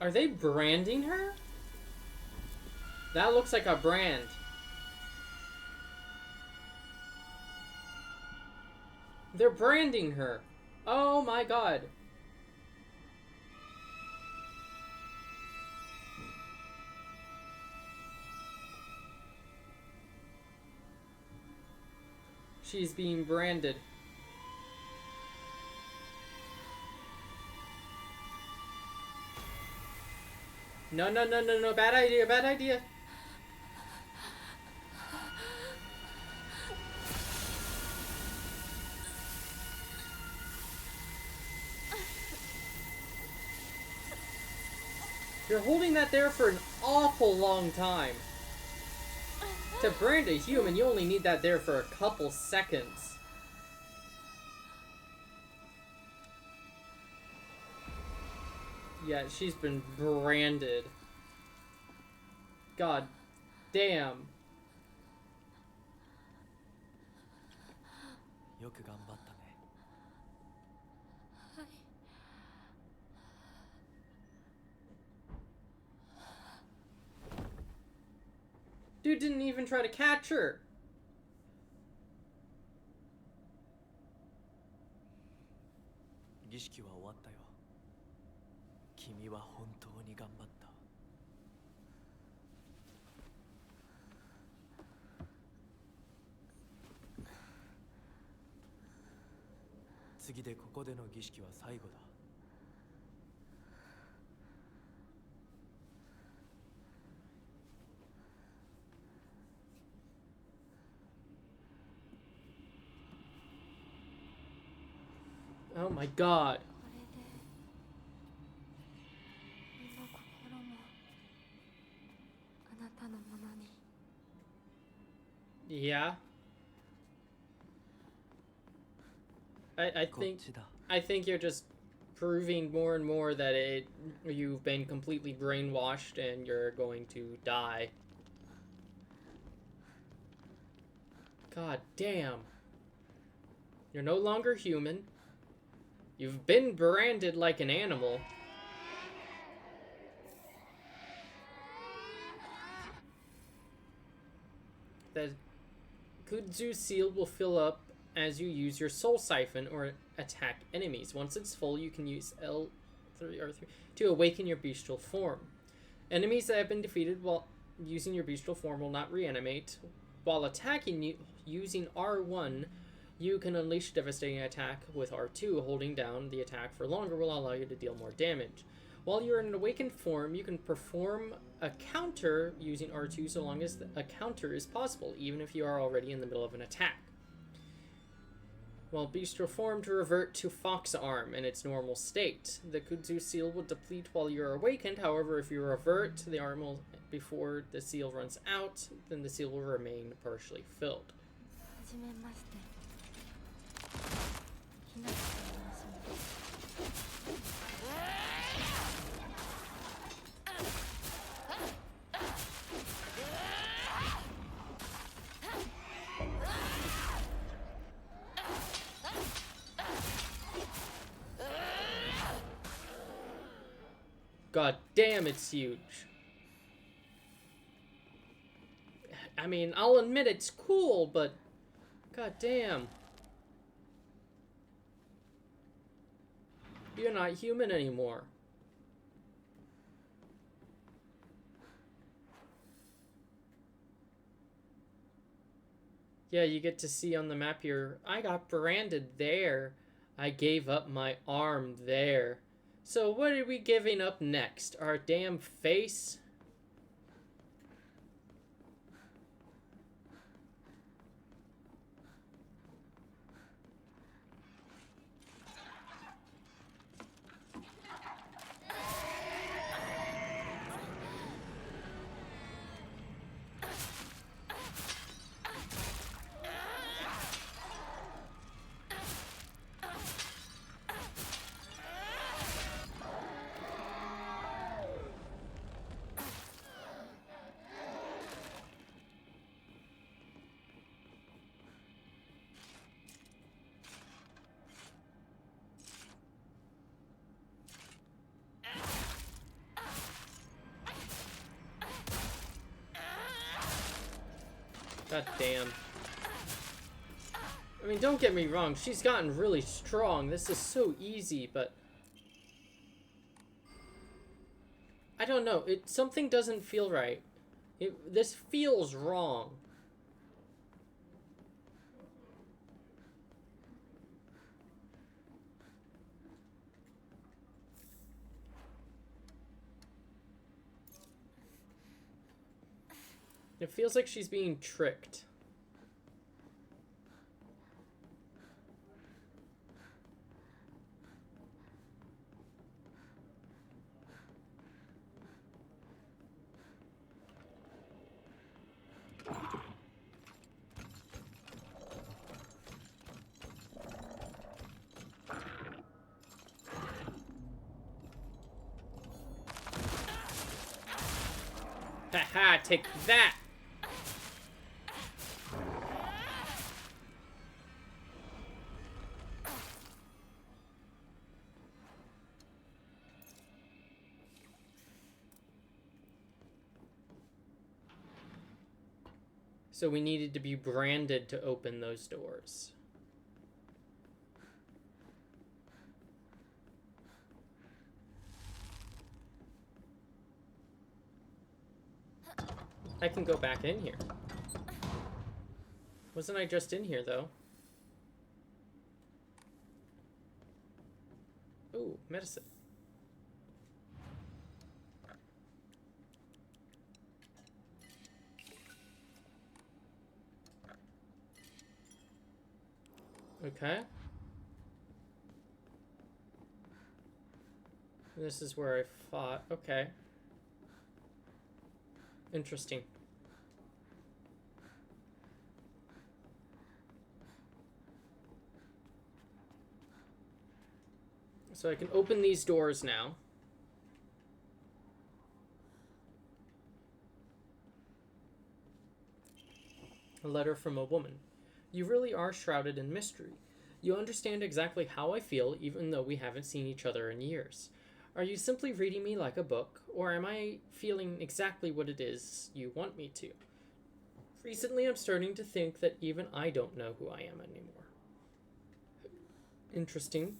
Are they branding her? That looks like a brand. They're branding her. Oh my god. She's being branded. No, no, no, no, no. Bad idea, bad idea. You're holding that there for an awful long time. To brand a human, you only need that there for a couple seconds. Yeah, she's been branded. God damn. よく頑張ったね。 Dude didn't even try to catch her. 儀式は終わったよ。君は本当に頑張った。次でここでの儀式は最後だ。Oh my god. Yeah. I think you're just proving more and more that you've been completely brainwashed and you're going to die. God damn. You're no longer human. You've been branded like an animal. The Kudzu seal will fill up as you use your soul siphon or attack enemies. Once it's full, you can use L3 or 3 to awaken your bestial form. Enemies that have been defeated while using your bestial form will not reanimate. While attacking you using R1, you can unleash a devastating attack with R2. Holding down the attack for longer will allow you to deal more damage. While you're in an awakened form, you can perform a counter using R2 so long as a counter is possible, even if you are already in the middle of an attack. While bestial form to revert to fox arm in its normal state. The Kudzu seal will deplete while you're awakened. However, if you revert to the arm before the seal runs out, then the seal will remain partially filled. God damn, it's huge. I mean, I'll admit it's cool, but god damn. You're not human anymore. Yeah, you get to see on the map here, I got branded there. I gave up my arm there. So what are we giving up next? Our damn face? God damn. I mean, don't get me wrong, she's gotten really strong. This is so easy, but I don't know. Something doesn't feel right. This feels wrong. It feels like she's being tricked. Haha, take that! So we needed to be branded to open those doors. I can go back in here. Wasn't I just in here, though? Ooh, medicine. Okay. This is where I fought. Okay. Interesting. So I can open these doors now. A letter from a woman. You really are shrouded in mystery. You understand exactly how I feel even though we haven't seen each other in years. Are you simply reading me like a book, or am I feeling exactly what it is you want me to? Recently, I'm starting to think that even I don't know who I am anymore. Interesting.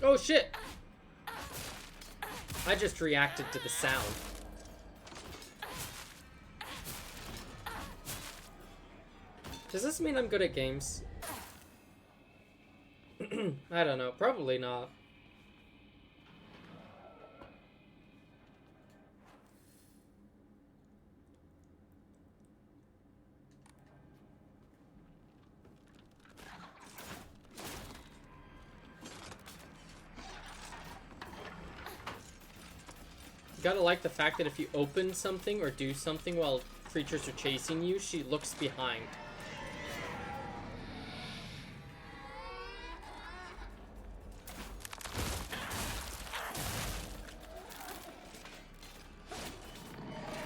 Oh shit! I just reacted to the sound. Does this mean I'm good at games? I don't know. Probably not. Gotta like the fact that if you open something or do something while creatures are chasing you, she looks behind.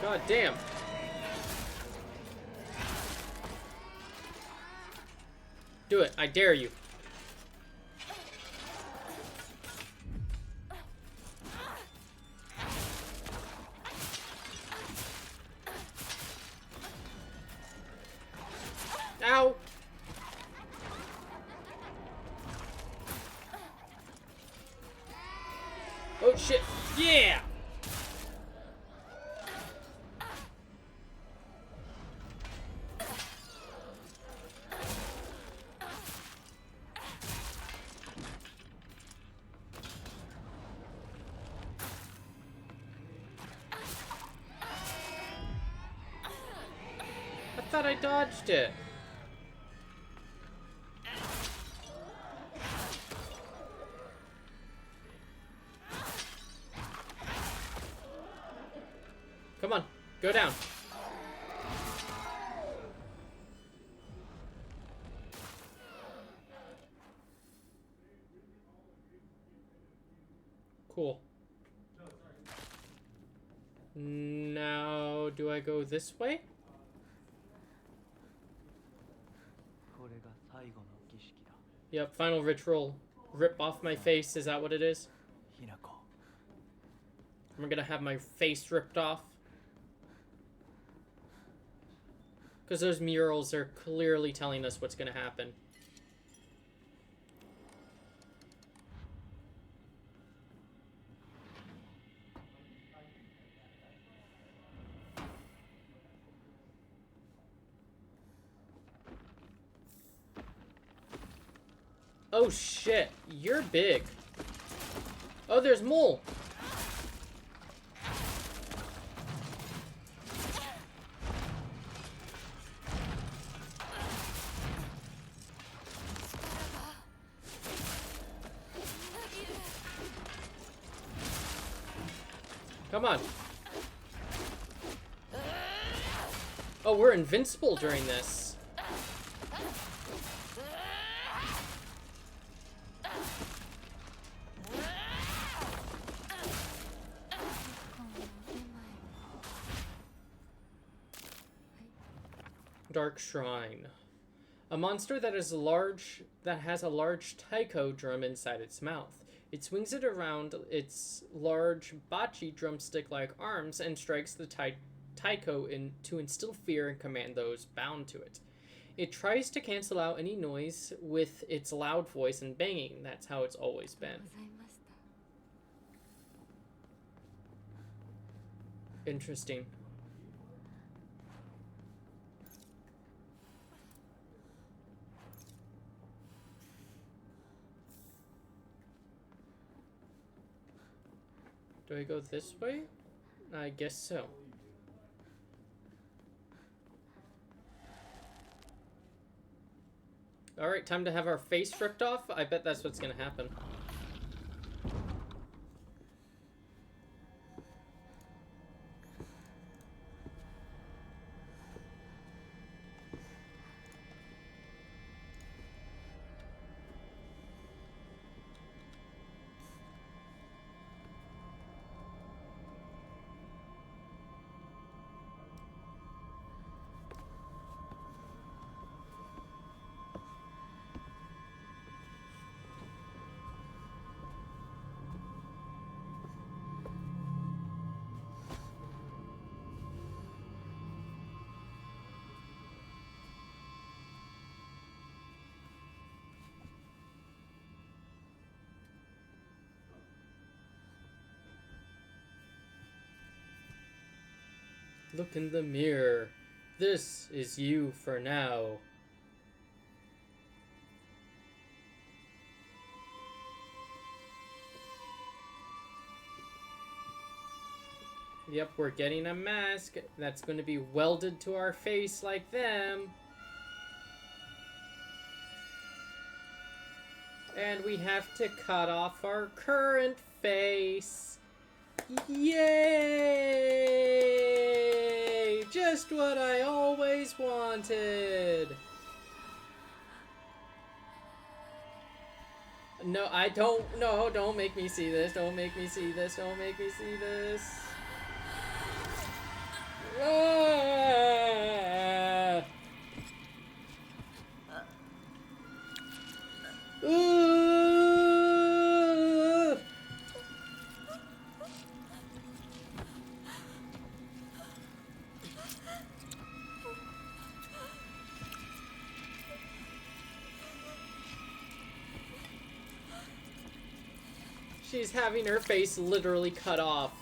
God damn. Do it. I dare you. Ow. Oh shit. Yeah. I thought I dodged it. Come on, go down. Cool. Now, do I go this way? Yep, final ritual. Rip off my face, is that what it is? I'm gonna have my face ripped off. Because those murals are clearly telling us what's gonna happen. Oh shit, you're big. Oh, there's Mole. Come on. Oh, we're invincible during this. Dark Shrine. A monster that has a large taiko drum inside its mouth. It swings it around its large bachi drumstick-like arms and strikes the taiko to instill fear and command those bound to it. It tries to cancel out any noise with its loud voice and banging. That's how it's always been. Interesting. Do I go this way? I guess so. Alright, time to have our face ripped off. I bet that's what's gonna happen. Look in the mirror. This is you for now. Yep, we're getting a mask that's going to be welded to our face like them. And we have to cut off our current face. Yay! Just what I always wanted. No, I don't. No, don't make me see this. Don't make me see this. Don't make me see this. Ah! Ooh! She's having her face literally cut off.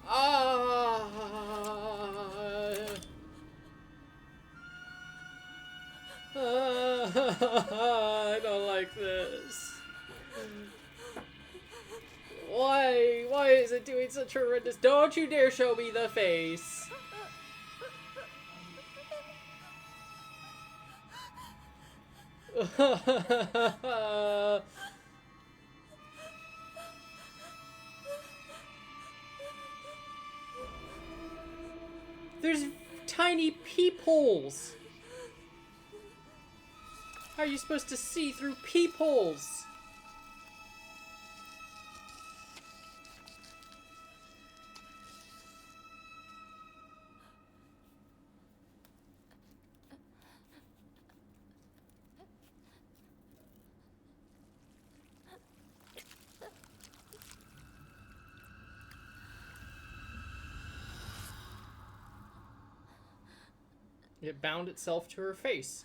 Ah! I don't like this. Why? Why is it doing such horrendous? Don't you dare show me the face. There's tiny peepholes. How are you supposed to see through peepholes? It bound itself to her face.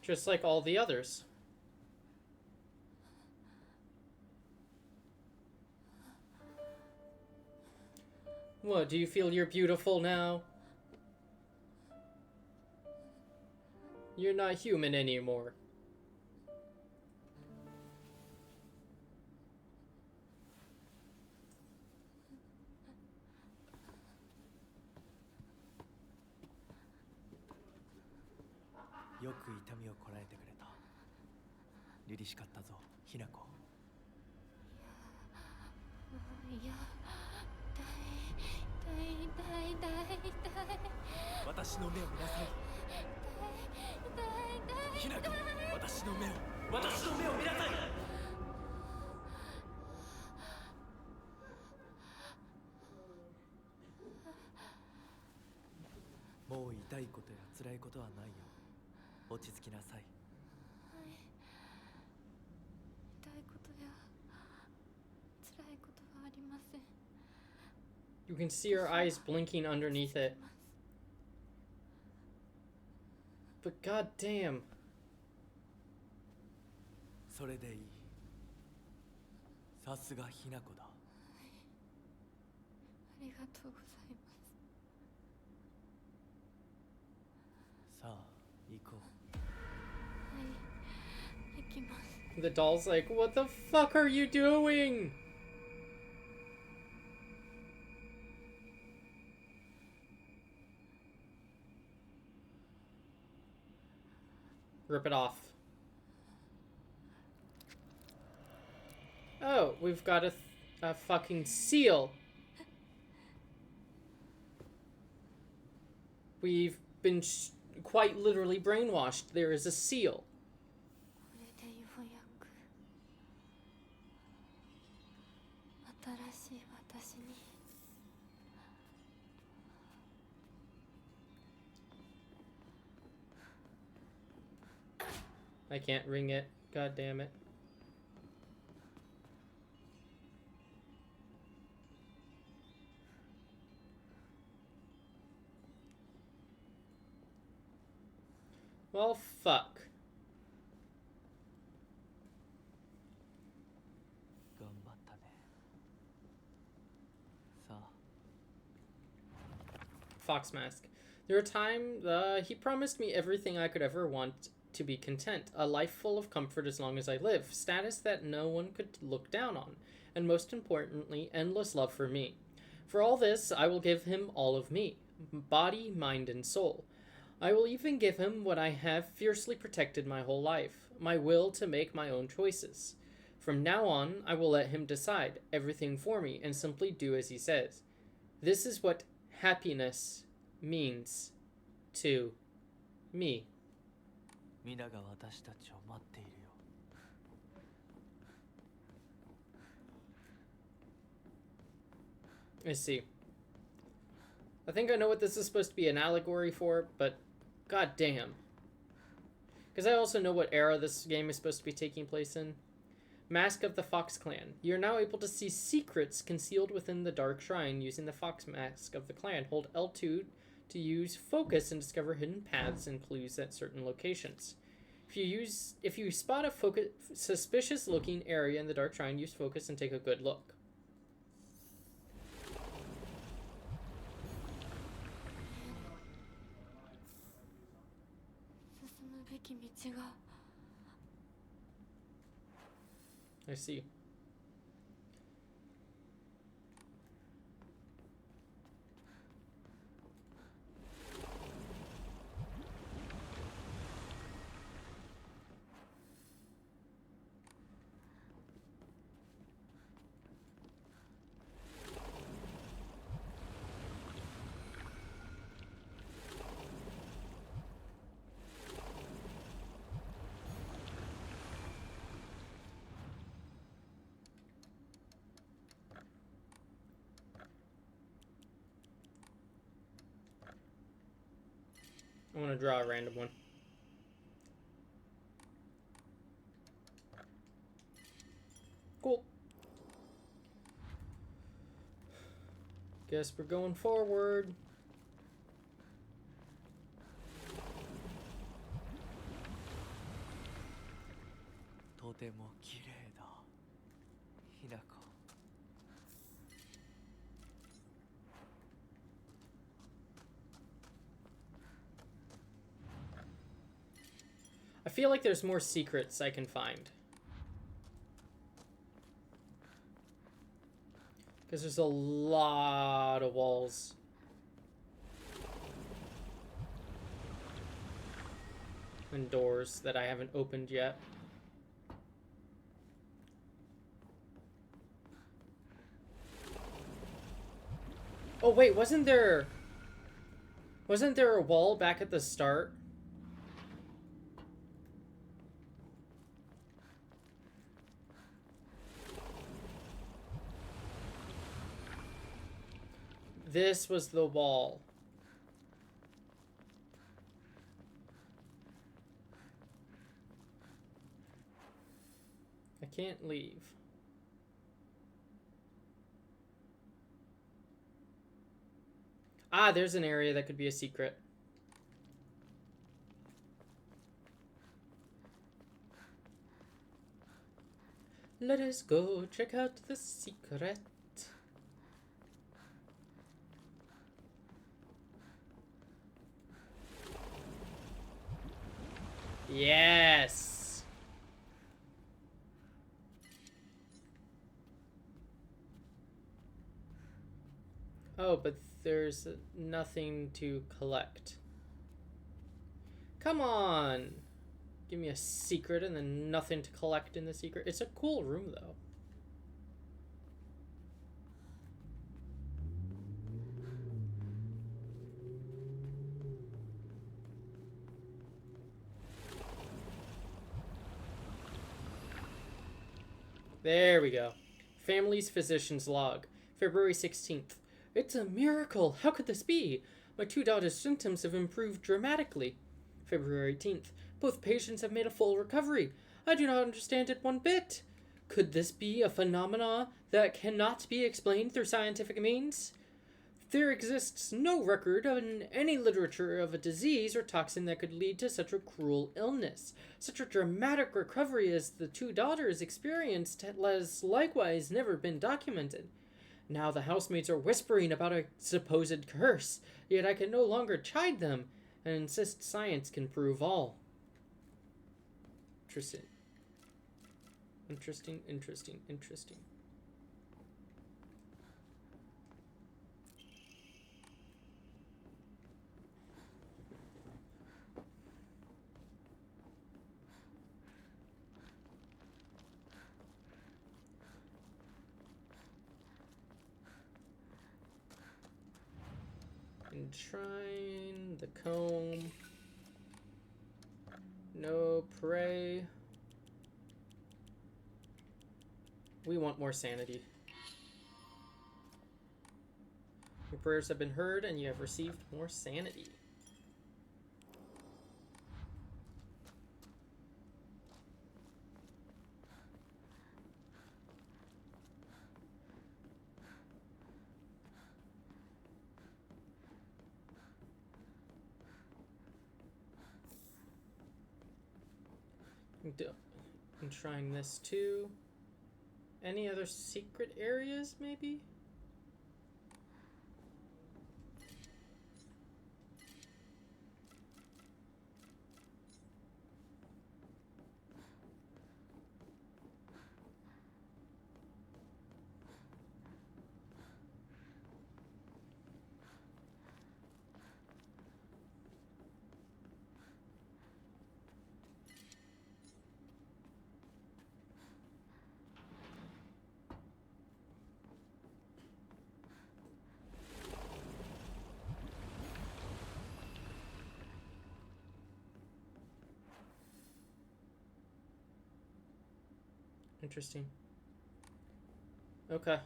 Just like all the others. What, do you feel you're beautiful now? You're not human anymore. You can see her eyes blinking underneath it. But goddamn. The doll's like, what the fuck are you doing? Rip it off. Oh, we've got a fucking seal. We've been quite literally brainwashed. There is a seal. I can't ring it. God damn it. Well, fuck. Fox Mask. There were times he promised me everything I could ever want to be content, a life full of comfort as long as I live, status that no one could look down on, and most importantly, endless love for me. For all this, I will give him all of me, body, mind, and soul. I will even give him what I have fiercely protected my whole life, my will to make my own choices. From now on, I will let him decide everything for me and simply do as he says. This is what happiness means to me. I see. I think I know what this is supposed to be an allegory for, but god damn. Because I also know what era this game is supposed to be taking place in. Mask of the Fox Clan. You're now able to see secrets concealed within the Dark Shrine using the Fox Mask of the Clan. Hold L2 to use focus and discover hidden paths and clues at certain locations. If you spot a suspicious looking area in the Dark Shrine, use focus and take a good look. I see. I want to draw a random one. Cool. Guess we're going forward. I feel like there's more secrets I can find. Because there's a lot of walls. And doors that I haven't opened yet. Oh wait, wasn't there a wall back at the start? This was the wall. I can't leave. Ah, there's an area that could be a secret. Let us go check out the secret. Yes. Oh, but there's nothing to collect. Come on. Give me a secret and then nothing to collect in the secret. It's a cool room, though. There we go. Family's physician's log. February 16th. It's a miracle. How could this be? My 2 daughters' symptoms have improved dramatically. February 18th. Both patients have made a full recovery. I do not understand it one bit. Could this be a phenomena that cannot be explained through scientific means? There exists no record in any literature of a disease or toxin that could lead to such a cruel illness. Such a dramatic recovery as the 2 daughters experienced has likewise never been documented. Now the housemates are whispering about a supposed curse, yet I can no longer chide them and insist science can prove all. Interesting. Interesting, interesting, interesting. Enshrine, the comb, no prey. We want more sanity. Your prayers have been heard, and you have received more sanity. I'm trying this too. Any other secret areas, maybe? Interesting. Okay.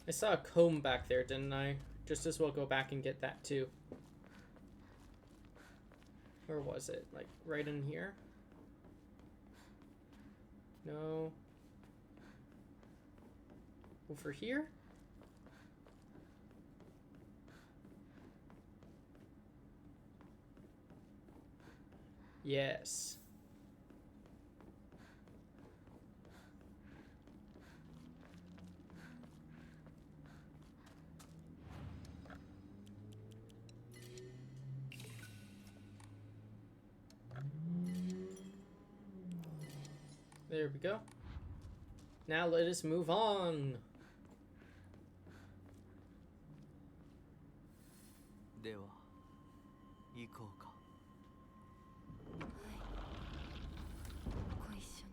I saw a comb back there, didn't I? Just as well go back and get that too. Where was it? Like right in here? No. Over here? Yes. There we go. Now let us move on. では行こうか。ご一緒に。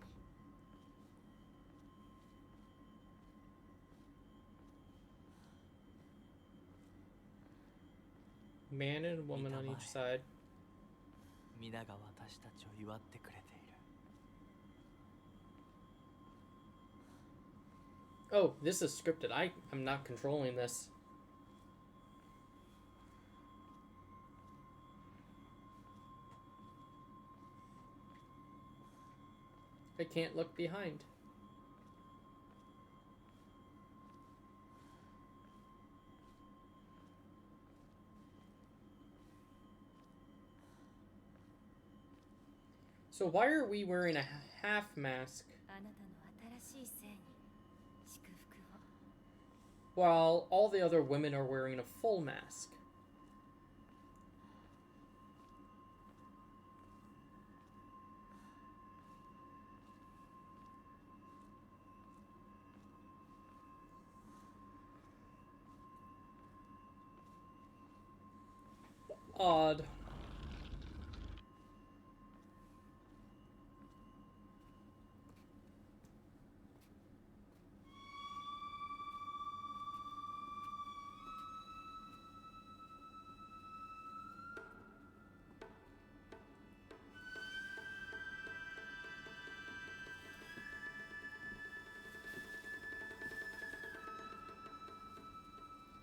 Man and woman on each side. 皆が私たちを祝ってくれている。Oh, this is scripted. I'm not controlling this. I can't look behind. So why are we wearing a half mask? あなたの新しい生に祝福を。 While all the other women are wearing a full mask. Odd.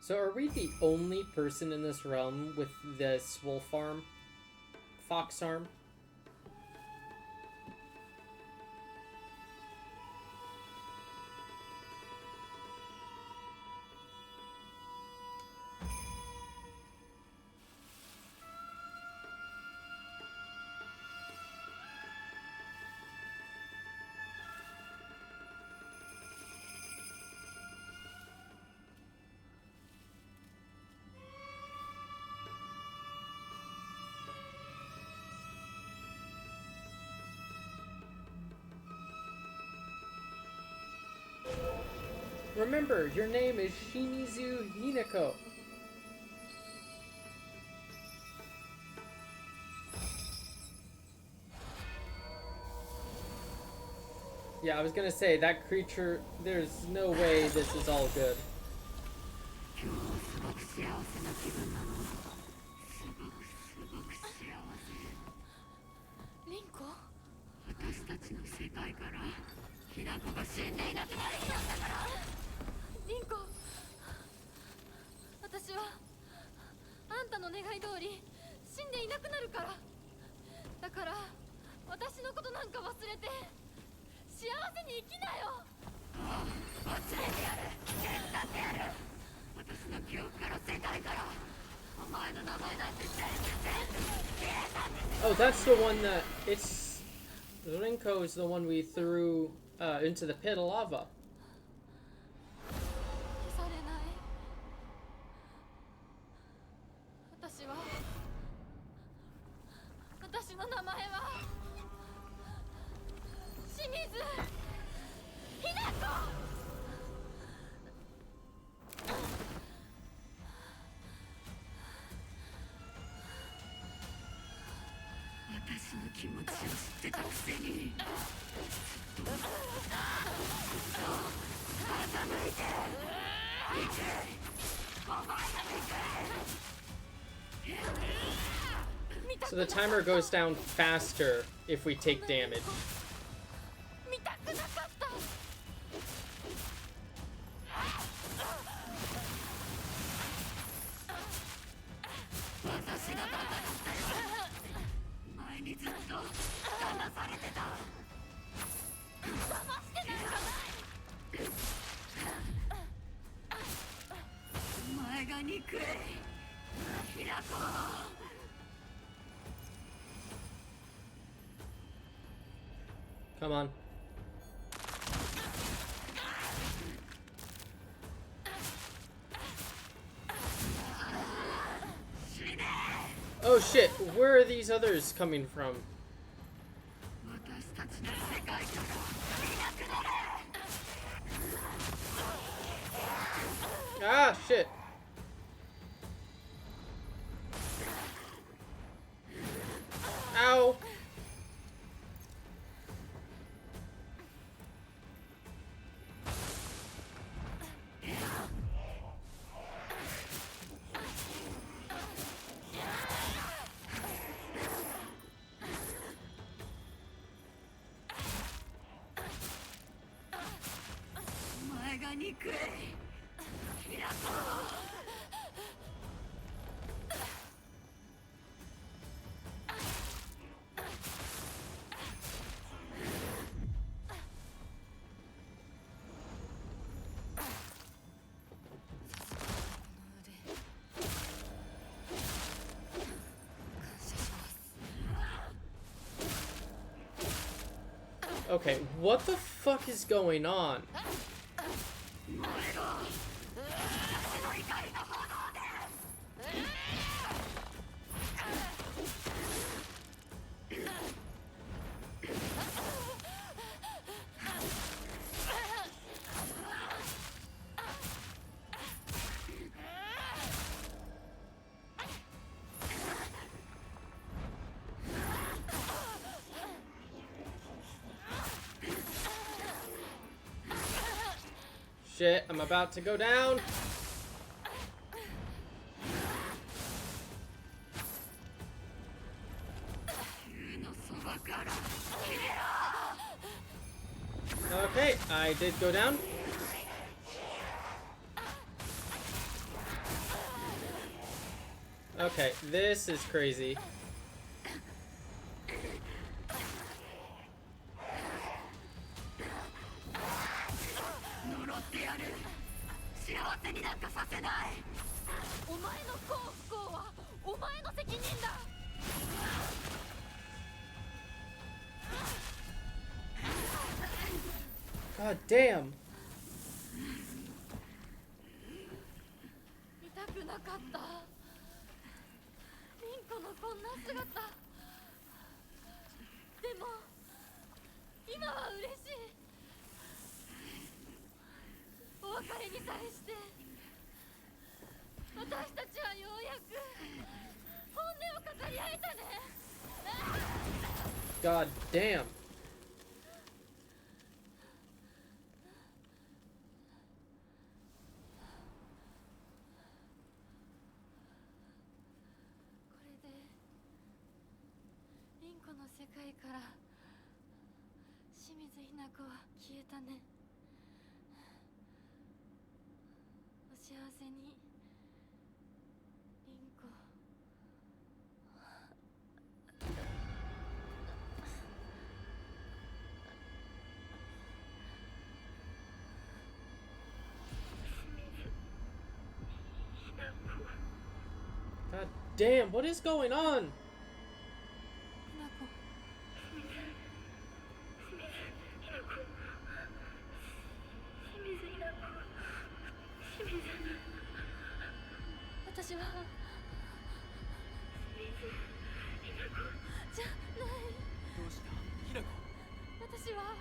So are we the only person in this realm with this wolf arm? Fox arm? Remember, your name is Shimizu Hinako. Yeah, I was gonna say, that creature, there's no way this is all good. リンコ、私はあんたの願い通り死んでいなくなるから。だから私のことなんか忘れて幸せに生きなよ。忘れてやる。手伝ってやる。私の記憶から世界からお前の名前なんて全部消えたんです。 Oh, that's the one that it's Rinko is the one we threw into the pit of lava. 消されない。私の名前は清水ひな子。私の気持ちを知ってたくせに。傾いて。So the timer goes down faster if we take damage. Come on. Oh shit, where are these others coming from? Ah, shit. Ow. Okay, what the fuck is going on? Shit, I'm about to go down. Okay, I did go down. Okay, this is crazy. God damn. 見たくなかった。リンコのこんな姿。でも今は嬉しい。お別れに際して私たちはようやく本音を語り合えたね。God damn. 水ひな子は消えたね。お幸せに、凛子。God damn, what is going on? ひな子。私はじゃない。どうしたひな子。私は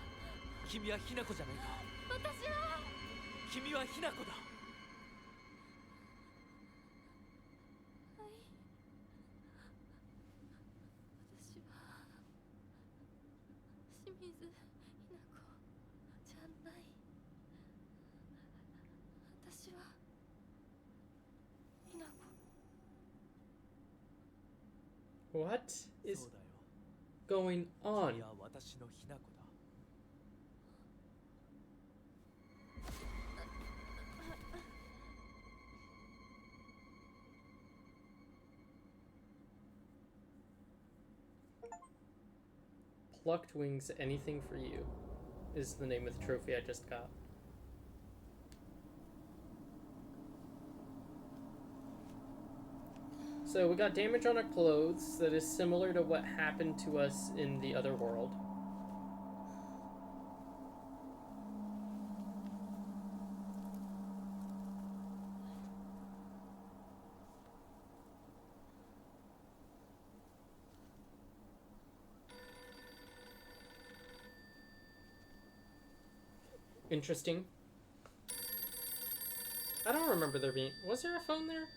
君はひな子じゃないか。私は君はひな子だ。はい。私は清水ひな子じゃない。私はひな子。What is going on? 君は私のひな子だ。Plucked Wings Anything for You is the name of the trophy I just got. So we got damage on our clothes that is similar to what happened to us in the other world. Interesting. I don't remember there being... Was there a phone there?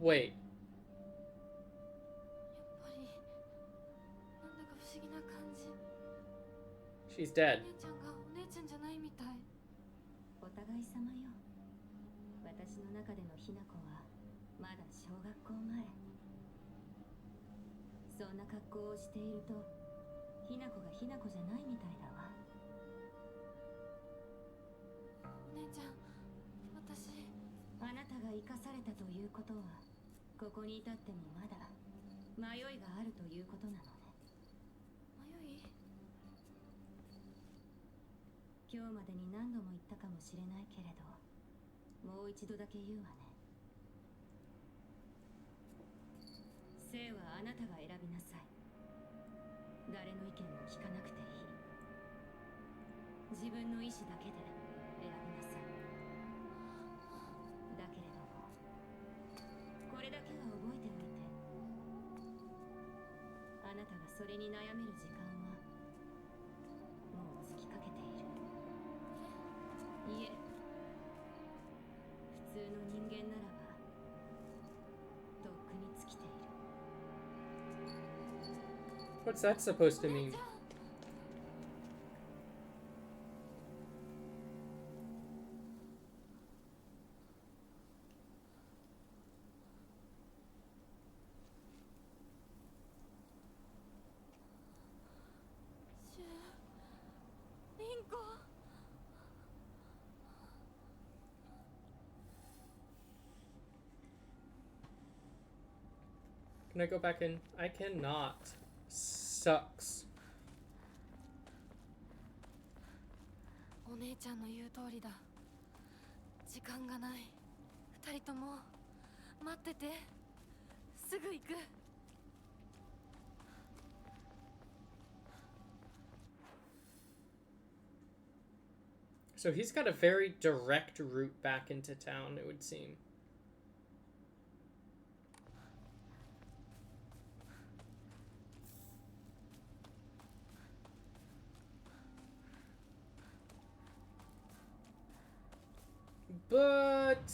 Wait. She's dead. お互い様よ。私の中でのひな子はまだ小学校前。そんな格好をしているとひな子がひな子じゃないみたいだわ。お姉ちゃん、私。あなたが生かされたということはここに至ってもまだ迷いがあるということなのね。迷い？今日までに何度も言ったかもしれないけれど、もう一度だけ言うわね。生はあなたが選びなさい。誰の意見も聞かなくていい。自分の意志だけで選びなさい。だけれども、これだけは覚えておいて。あなたがそれに悩める時間はもう尽きかけている。いえ、普通の人間ならばとっくに尽きている。 What's that supposed to mean? Can I go back in? I cannot. Sucks. お姉ちゃんの言う通りだ。時間がない。二人とも待ってて。すぐ行く。So he's got a very direct route back into town, it would seem. But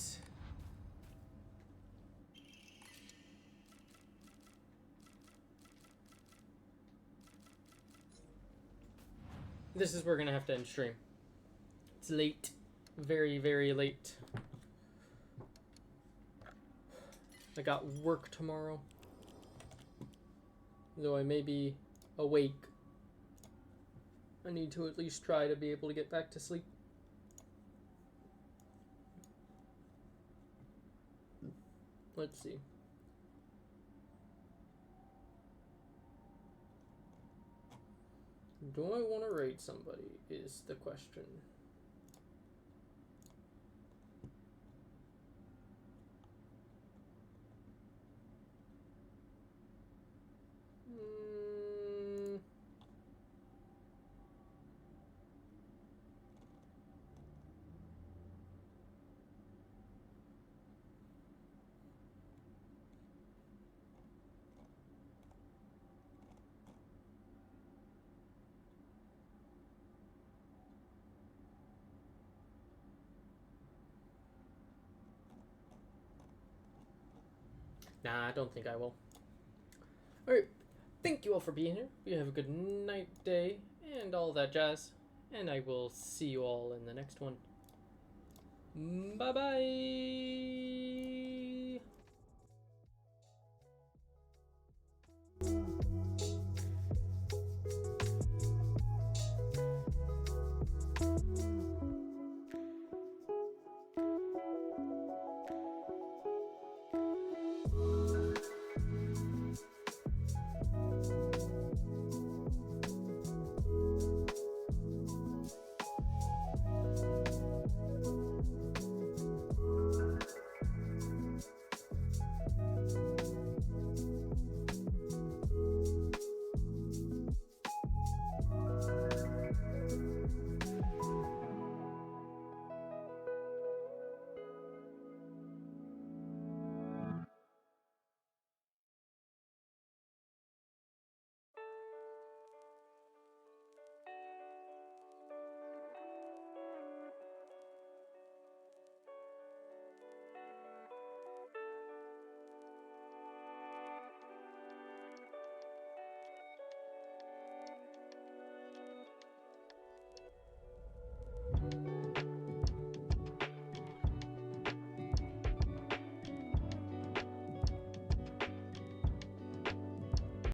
this is where we're gonna have to end stream. It's late. Very, very late. I got work tomorrow. Though I may be awake, I need to at least try to be able to get back to sleep. Let's see. Do I want to raid somebody is the question. Nah, I don't think I will. Alright, thank you all for being here. You have a good night, day, and all that jazz. And I will see you all in the next one. Bye-bye!